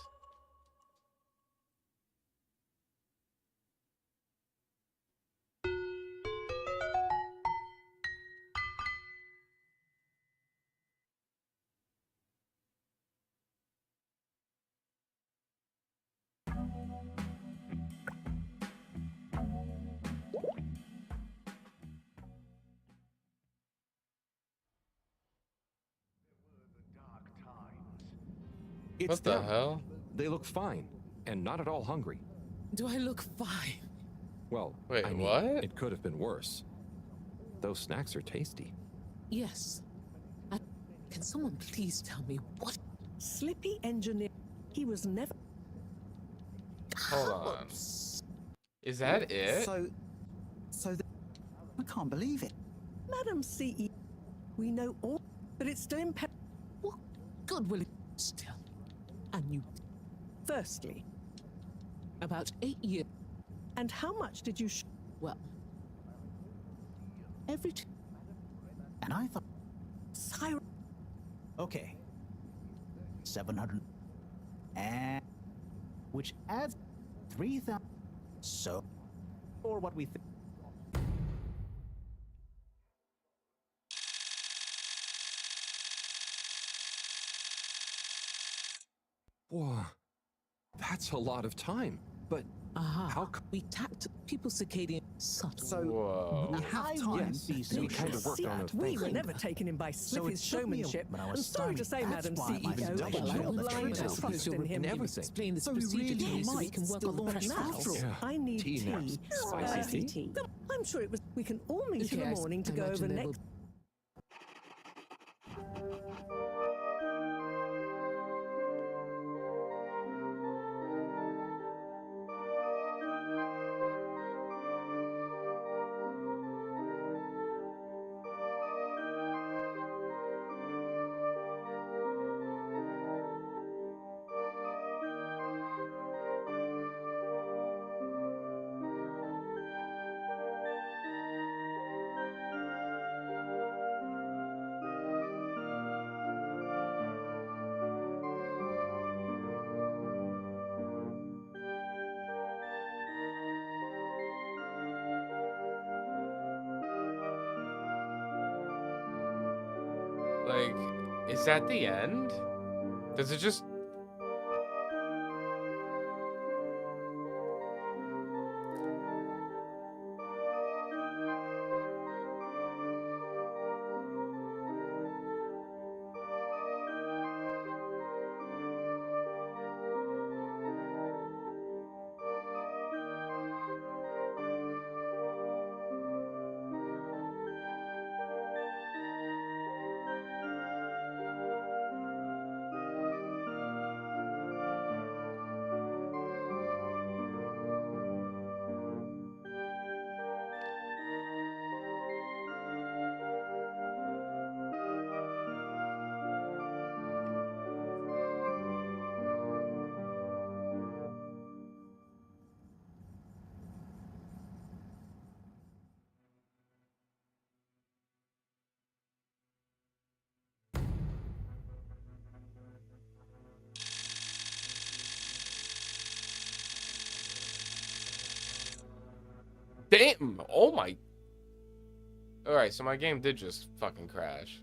It's What the them. hell? They look fine, and not at all hungry. Do I look fine? Well, wait, I mean, what? It could have been worse. Those snacks are tasty. Yes. Can someone please tell me what? Slippy engineer. He was never. Hold on. Is that it? I can't believe it. Madam CE, we know all, but it's still imperative. What good will it still? And you. Firstly, about 8 years. And how much did you? Well, every. And I thought. Siren. Okay. 700. And. Which adds 3,000. So. Or what we think. Whoa. That's a lot of time. But how we tapped people's circadian subtle. So whoa. we have time. Yes, we kind of worked on a We thing. were never taken in by Slippy's it took me a- showmanship. when I I'm was sorry to say, starting. Madam That's why my CEO, double but check you the blind truth. trust Suppose in him. everything. Explain this So we procedure to really me so we might can work still on the launch press now. files. Yeah. I need Tea tea. next. Spicy tea? I'm sure it was. We can all meet in Okay, the morning to I go imagine over there next. Like, is that the end? Does it just... Damn! Oh my... Alright, so my game did just fucking crash.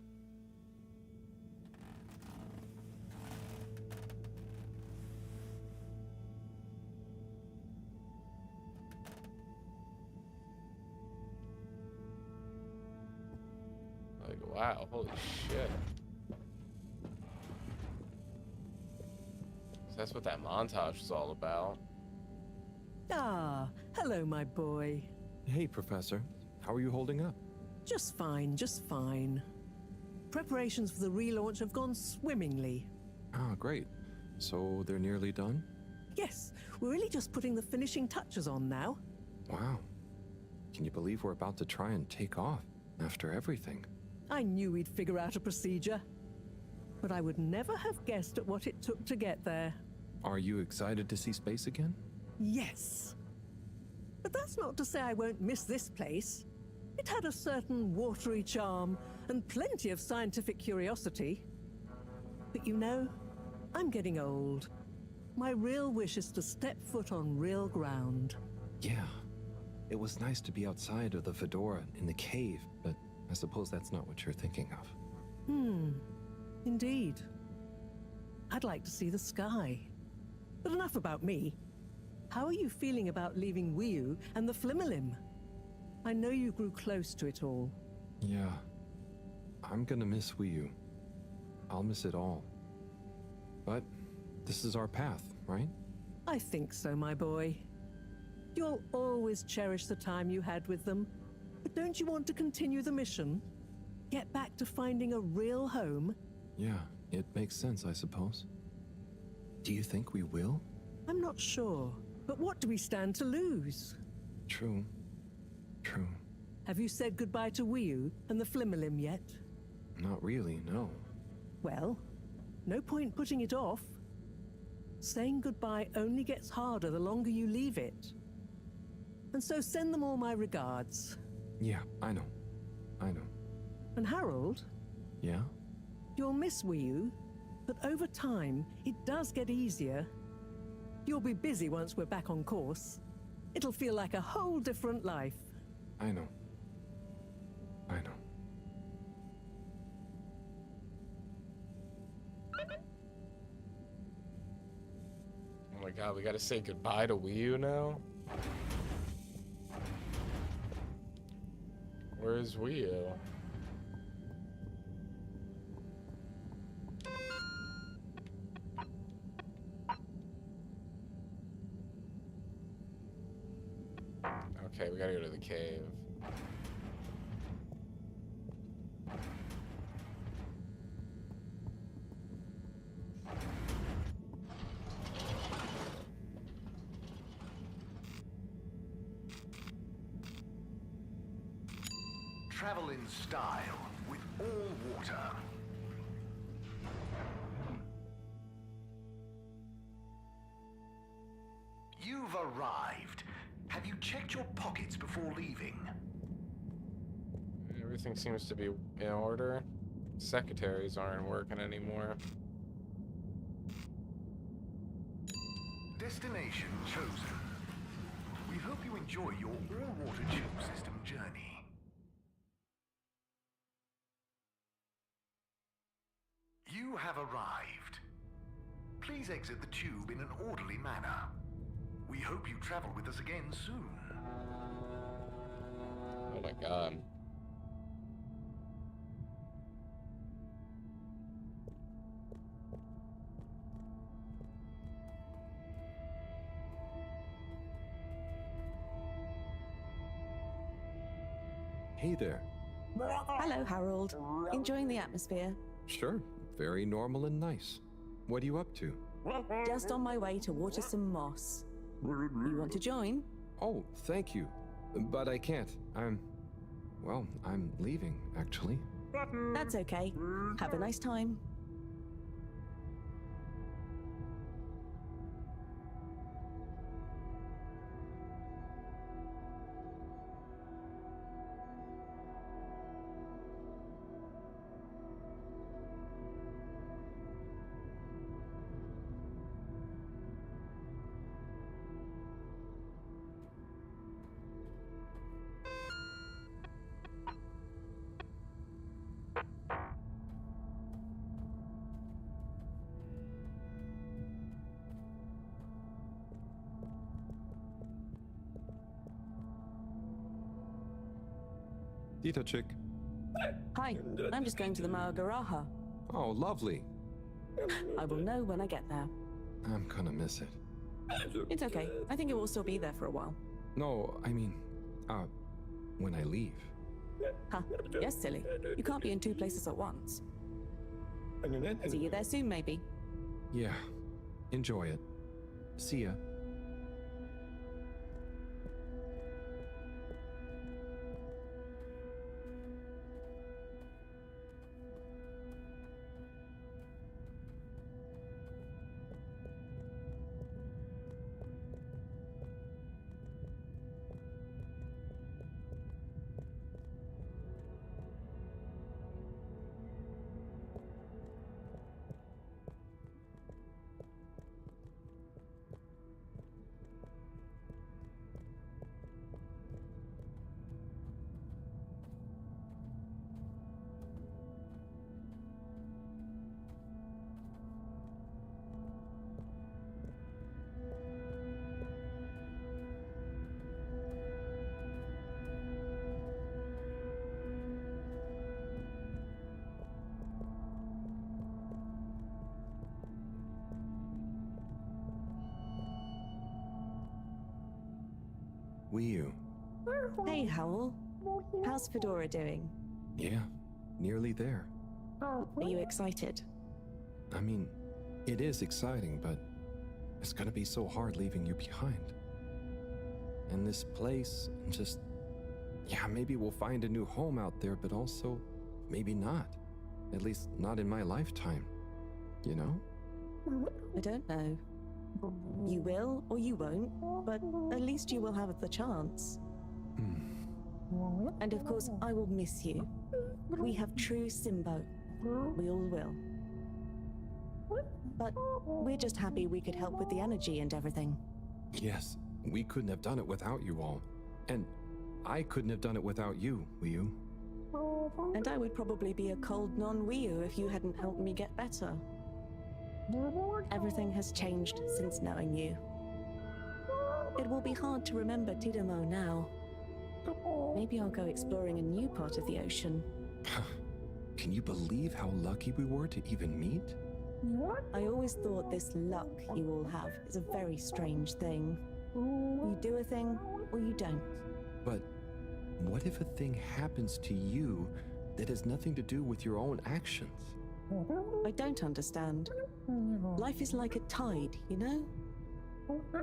Like, wow, holy shit. So that's what that montage was all about. Ah, hello, my boy. Hey, Professor. How are you holding up? Just fine, just fine. Preparations for the relaunch have gone swimmingly. Ah, great. So they're nearly done? Yes, we're really just putting the finishing touches on now. Wow. Can you believe we're about to try and take off after everything? I knew we'd figure out a procedure. But I would never have guessed at what it took to get there. Are you excited to see space again? Yes. But that's not to say I won't miss this place. It had a certain watery charm and plenty of scientific curiosity. But you know, I'm getting old. My real wish is to step foot on real ground. Yeah. It was nice to be outside of the fedora in the cave, but I suppose that's not what you're thinking of. Indeed. I'd like to see the sky. But enough about me. How are you feeling about leaving 𝐸𝐸 and the Flimmerlim? I know you grew close to it all. Yeah. I'm gonna miss 𝐸𝐸. I'll miss it all. But this is our path, right? I think so, my boy. You'll always cherish the time you had with them. But don't you want to continue the mission? Get back to finding a real home? Yeah, it makes sense, I suppose. Do you think we will? I'm not sure. But what do we stand to lose? True. True. Have you said goodbye to 𝐸𝐸 and the Flimmerlim yet? Not really, no. Well, no point putting it off. Saying goodbye only gets harder the longer you leave it. And so send them all my regards. Yeah, I know. I know. And Harold? Yeah? You'll miss 𝐸𝐸, but over time, it does get easier. You'll be busy once we're back on course. It'll feel like a whole different life. I know. I know. Oh my god, we gotta say goodbye to 𝐸𝐸 now? Where's 𝐸𝐸? Okay, we gotta go to the cave. Travel in style with all water. You've arrived. Have you checked your pockets before leaving? Everything seems to be in order. Secretaries aren't working anymore. Destination chosen. We hope you enjoy your all-water tube system journey. You have arrived. Please exit the tube in an orderly manner. We hope you travel with us again soon. Oh my god. Hey there. Hello, Harold. Enjoying the atmosphere? Sure. Very normal and nice. What are you up to? Just on my way to water some moss. You want to join? Oh, thank you. But I can't. Well, I'm leaving, actually. That's okay. Have a nice time. Dita-chick. Hi, I'm just going to the Maagaraha. Oh, lovely. I will know when I get there. I'm gonna miss it. It's okay. I think it will still be there for a while. No, I mean, when I leave. Huh? Yes, silly. You can't be in two places at once. See you there soon, maybe. Yeah. Enjoy it. See ya. 𝐸𝐸. Hey, Howl. How's Fedora doing? Yeah, nearly there. Are you excited? I mean, it is exciting, but it's gonna be so hard leaving you behind. And this place, just... Yeah, maybe we'll find a new home out there, but also, maybe not. At least not in my lifetime. You know? I don't know. You will or you won't, but at least you will have the chance. And of course, I will miss you. We have true Simbo. We all will. But we're just happy we could help with the energy and everything. Yes, we couldn't have done it without you all. And I couldn't have done it without you, 𝐸𝐸. And I would probably be a cold non-𝐸𝐸 if you hadn't helped me get better. Everything has changed since knowing you. It will be hard to remember Tidamo now. Maybe I'll go exploring a new part of the ocean. Can you believe how lucky we were to even meet? I always thought this luck you all have is a very strange thing. You do a thing, or you don't. But what if a thing happens to you that has nothing to do with your own actions? I don't understand. Life is like a tide, you know?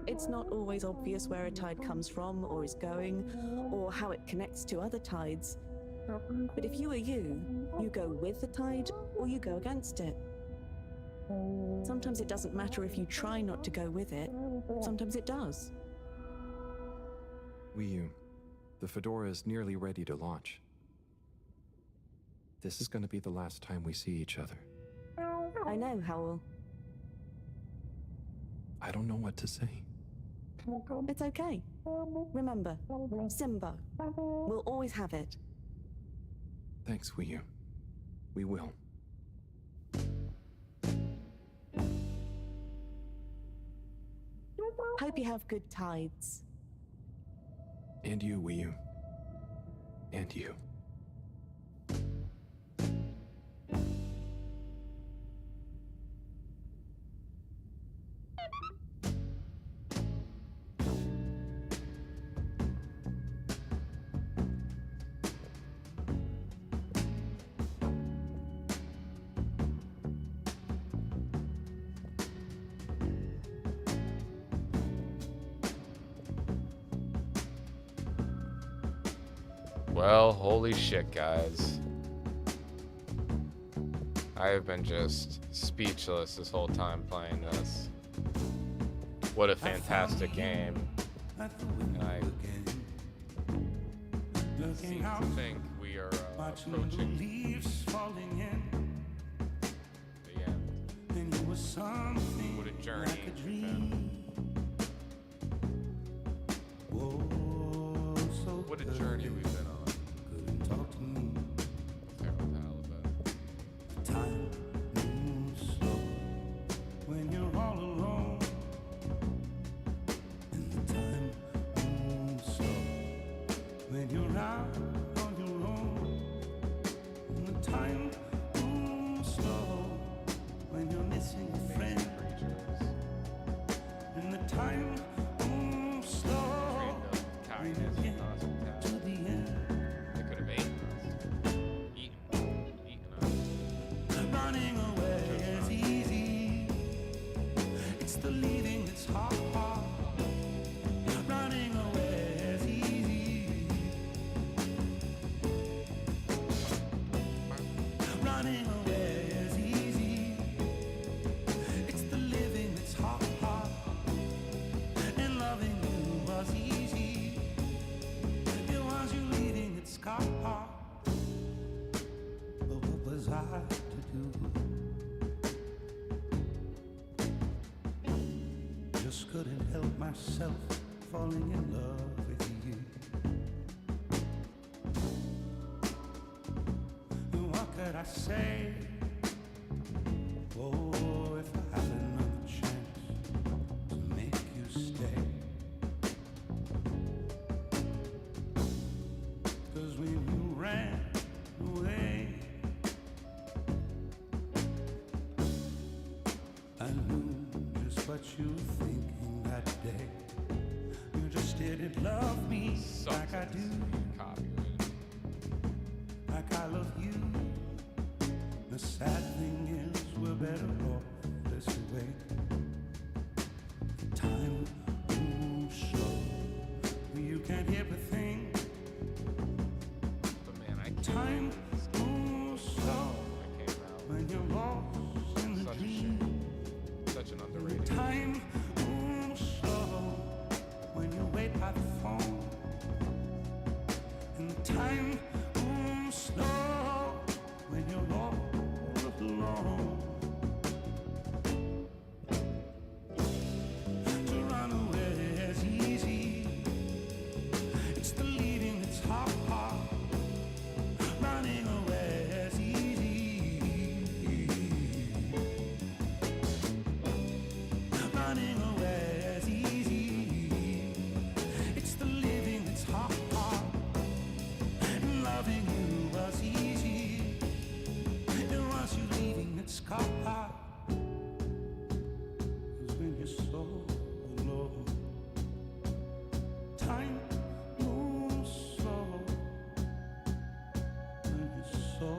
It's not always obvious where a tide comes from or is going, or how it connects to other tides. But if you are you, you go with the tide or you go against it. Sometimes it doesn't matter if you try not to go with it. Sometimes it does. 𝐸𝐸, the Fedora is nearly ready to launch. This is going to be the last time we see each other. I know, Howl. I don't know what to say. It's okay. Remember, Simbo. We'll always have it. Thanks, 𝐸𝐸. We will. Hope you have good tides. And you, 𝐸𝐸. And you. Well, holy shit, guys. I have been just speechless this whole time playing this. What a fantastic game. And I seem to think we are approaching the end. What a journey it's been. What a journey we've been on. Time moves slow when you're all alone, and the time moves slow when you're out on your own. bring it in to the end. They could have eaten us. Running away is easy. It's the leaving that's hard. Running away is easy. Running away is easy. It's the living that's hard. And loving you was easy. It was you leaving that's hard. But what was I to do? Just couldn't help myself falling in love with you. And what could I say? Oh, if I had another chance to make you stay. 'Cause when you ran away, I knew just what you were thinking that day. You just didn't love me like I do, like I love you. The sad thing is we're better off this way. Time moves slow, you can't hear a thing. But man, Time moves slow when you're lost in the dream. Such an underrated. Time moves slow when you wait by the phone. And time moves slow when you're all alone. To run away is easy. It's the leaving that's hard. Running away is easy. Running away is easy. It's the living that's hard. And loving you was easy. It was you leaving that's hard. 'Cause when you're so alone, time moves slow. When you're so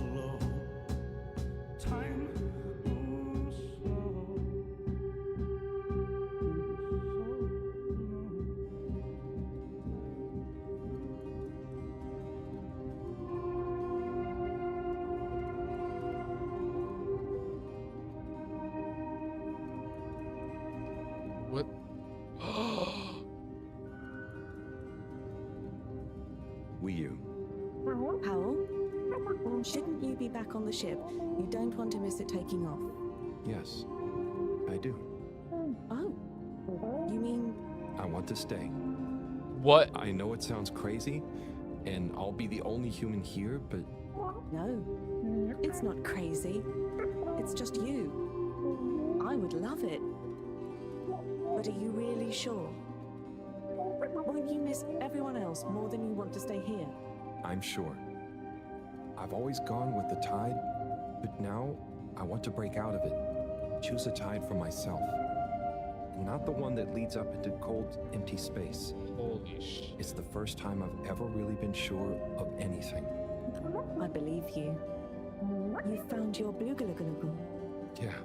alone, time moves slow. What? 𝐸. Powell, shouldn't you be back on the ship? You don't want to miss it taking off. Yes, I do. Oh, you mean... I want to stay. What? I know it sounds crazy, and I'll be the only human here, but... No, it's not crazy. It's just you. I would love it. But are you really sure? Won't you miss everyone else more than you want to stay here? I'm sure. I've always gone with the tide, but now I want to break out of it. Choose a tide for myself. Not the one that leads up into cold, empty space. Holy shit. It's the first time I've ever really been sure of anything. I believe you. You found your Blugalugalagu. Yeah.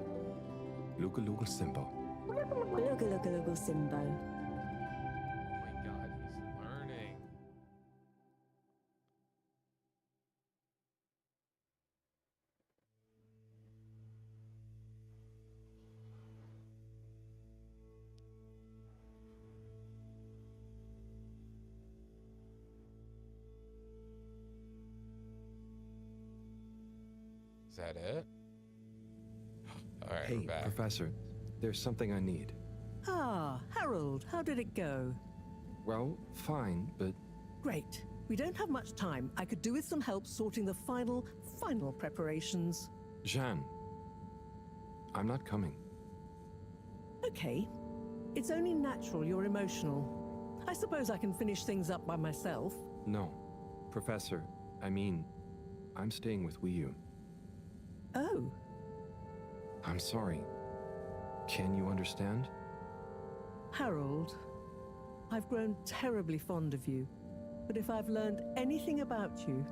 𝐿𝑢𝑔𝐿𝑢𝑔𝐿 Simbo. Blugalugalagu Simbo. Oh my god, he's learning. Is that it? Alright, Hey, we're back. Professor, there's something I need. Ah, Harold, how did it go? Well, fine, but Great. We don't have much time. I could do with some help sorting the final preparations. Jeanne, I'm not coming. Okay. It's only natural you're emotional. I suppose I can finish things up by myself. No, Professor, I mean, I'm staying with 𝐸. Oh, I'm sorry. Can you understand? Harold, I've grown terribly fond of you, but if I've learned anything about you,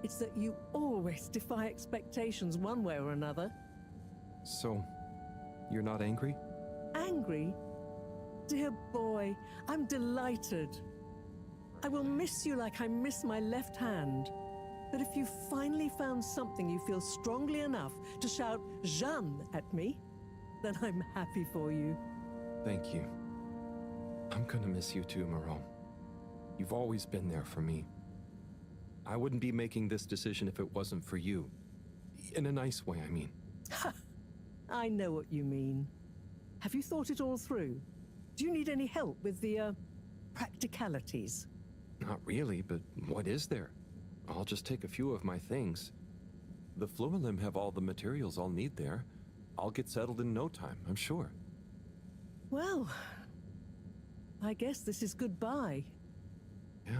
it's that you always defy expectations one way or another. So, you're not angry? Angry? Dear boy, I'm delighted. I will miss you like I miss my left hand. But if you finally found something you feel strongly enough to shout Jeanne at me, then I'm happy for you. Thank you. I'm gonna miss you too, Marone. You've always been there for me. I wouldn't be making this decision if it wasn't for you. In a nice way, I mean. I know what you mean. Have you thought it all through? Do you need any help with the, practicalities? Not really, but what is there? I'll just take a few of my things. The Fluilim have all the materials I'll need there. I'll get settled in no time, I'm sure. Well, I guess this is goodbye. Yeah.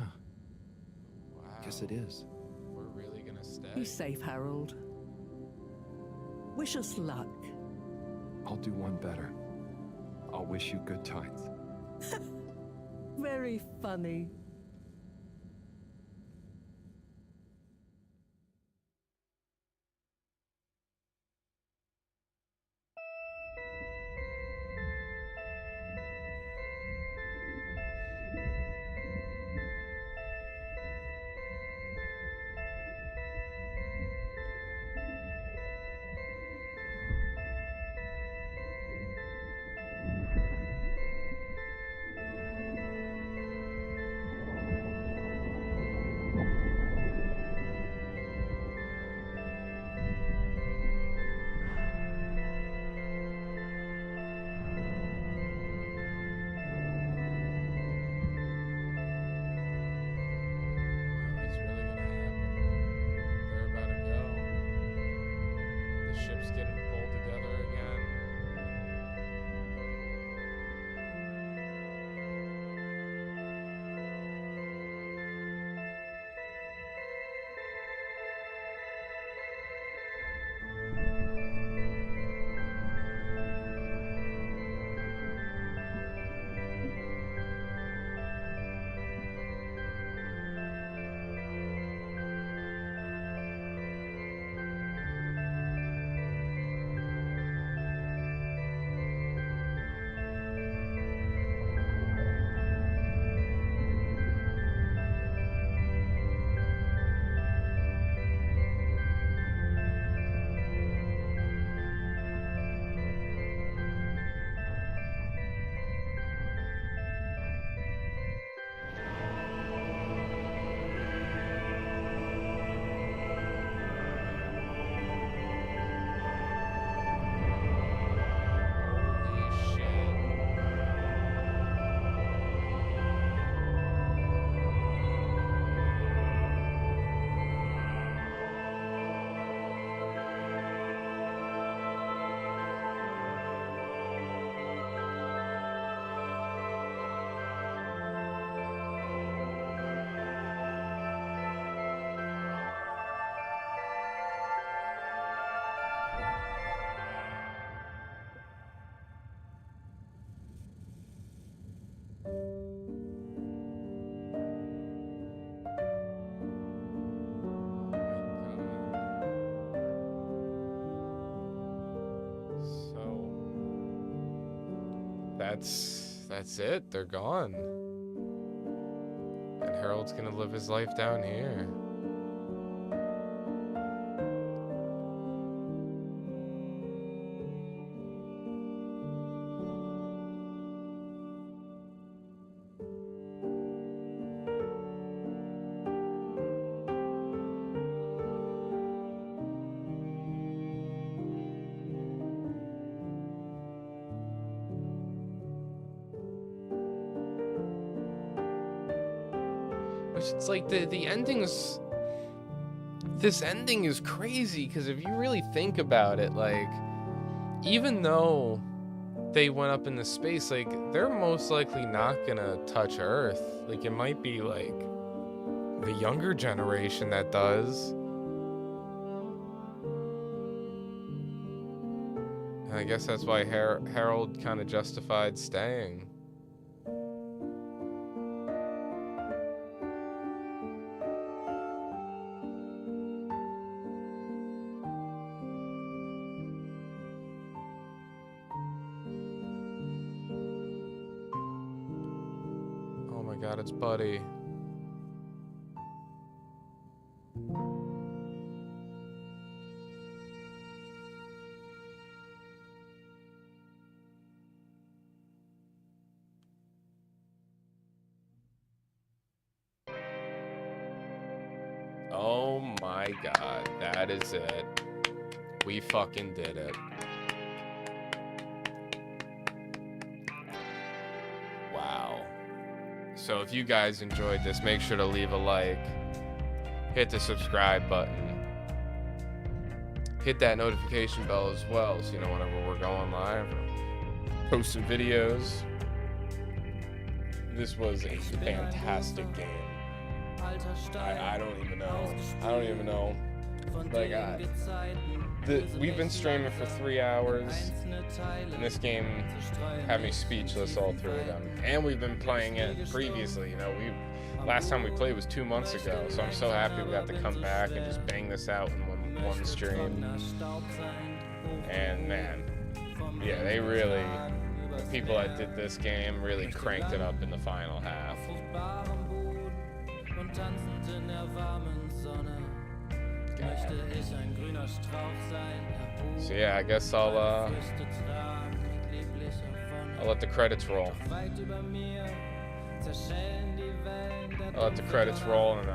Wow. Guess it is. We're really gonna stay. Be safe, Harold. Wish us luck. I'll do one better. I'll wish you good times. Very funny. Getting pulled together again. That's it. They're gone. And Harold's gonna live his life down here. It's like the ending's... This ending is crazy, because if you really think about it, like, even though they went up into space, like, they're most likely not gonna touch Earth. Like, it might be, like, the younger generation that does. And I guess that's why Harold kind of justified staying. God, it's Buddy. Oh my God, that is it. We fucking did it. Wow. So if you guys enjoyed this, make sure to leave a like, hit the subscribe button, hit that notification bell as well, so you know whenever we're going live or posting videos. This was a fantastic game. I don't even know. I don't even know. Like, we've been streaming for 3 hours, and this game had me speechless all through them. And we've been playing it previously. You know, last time we played was 2 months ago, so I'm so happy we got to come back and just bang this out in one stream. And man, yeah, they really, the people that did this game really cranked it up in the final half. So yeah, I guess I'll let the credits roll. I'll let the credits roll, and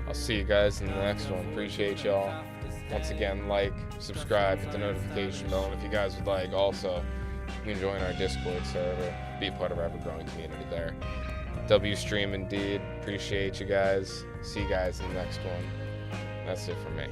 I'll see you guys in the next one. Appreciate y'all. Once again, like, subscribe, hit the notification bell, and if you guys would like, also, you can join our Discord server, be part of our ever-growing community there. WStream indeed. Appreciate you guys. See you guys in the next one. That's it for me.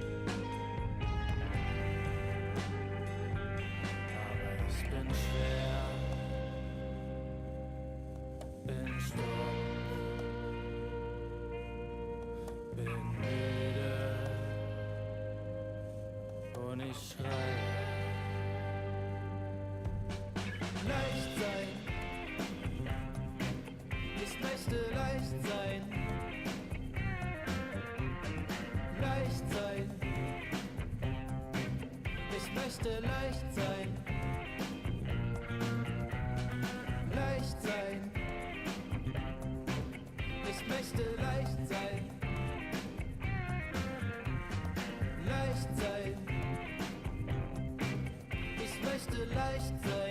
Leicht sein.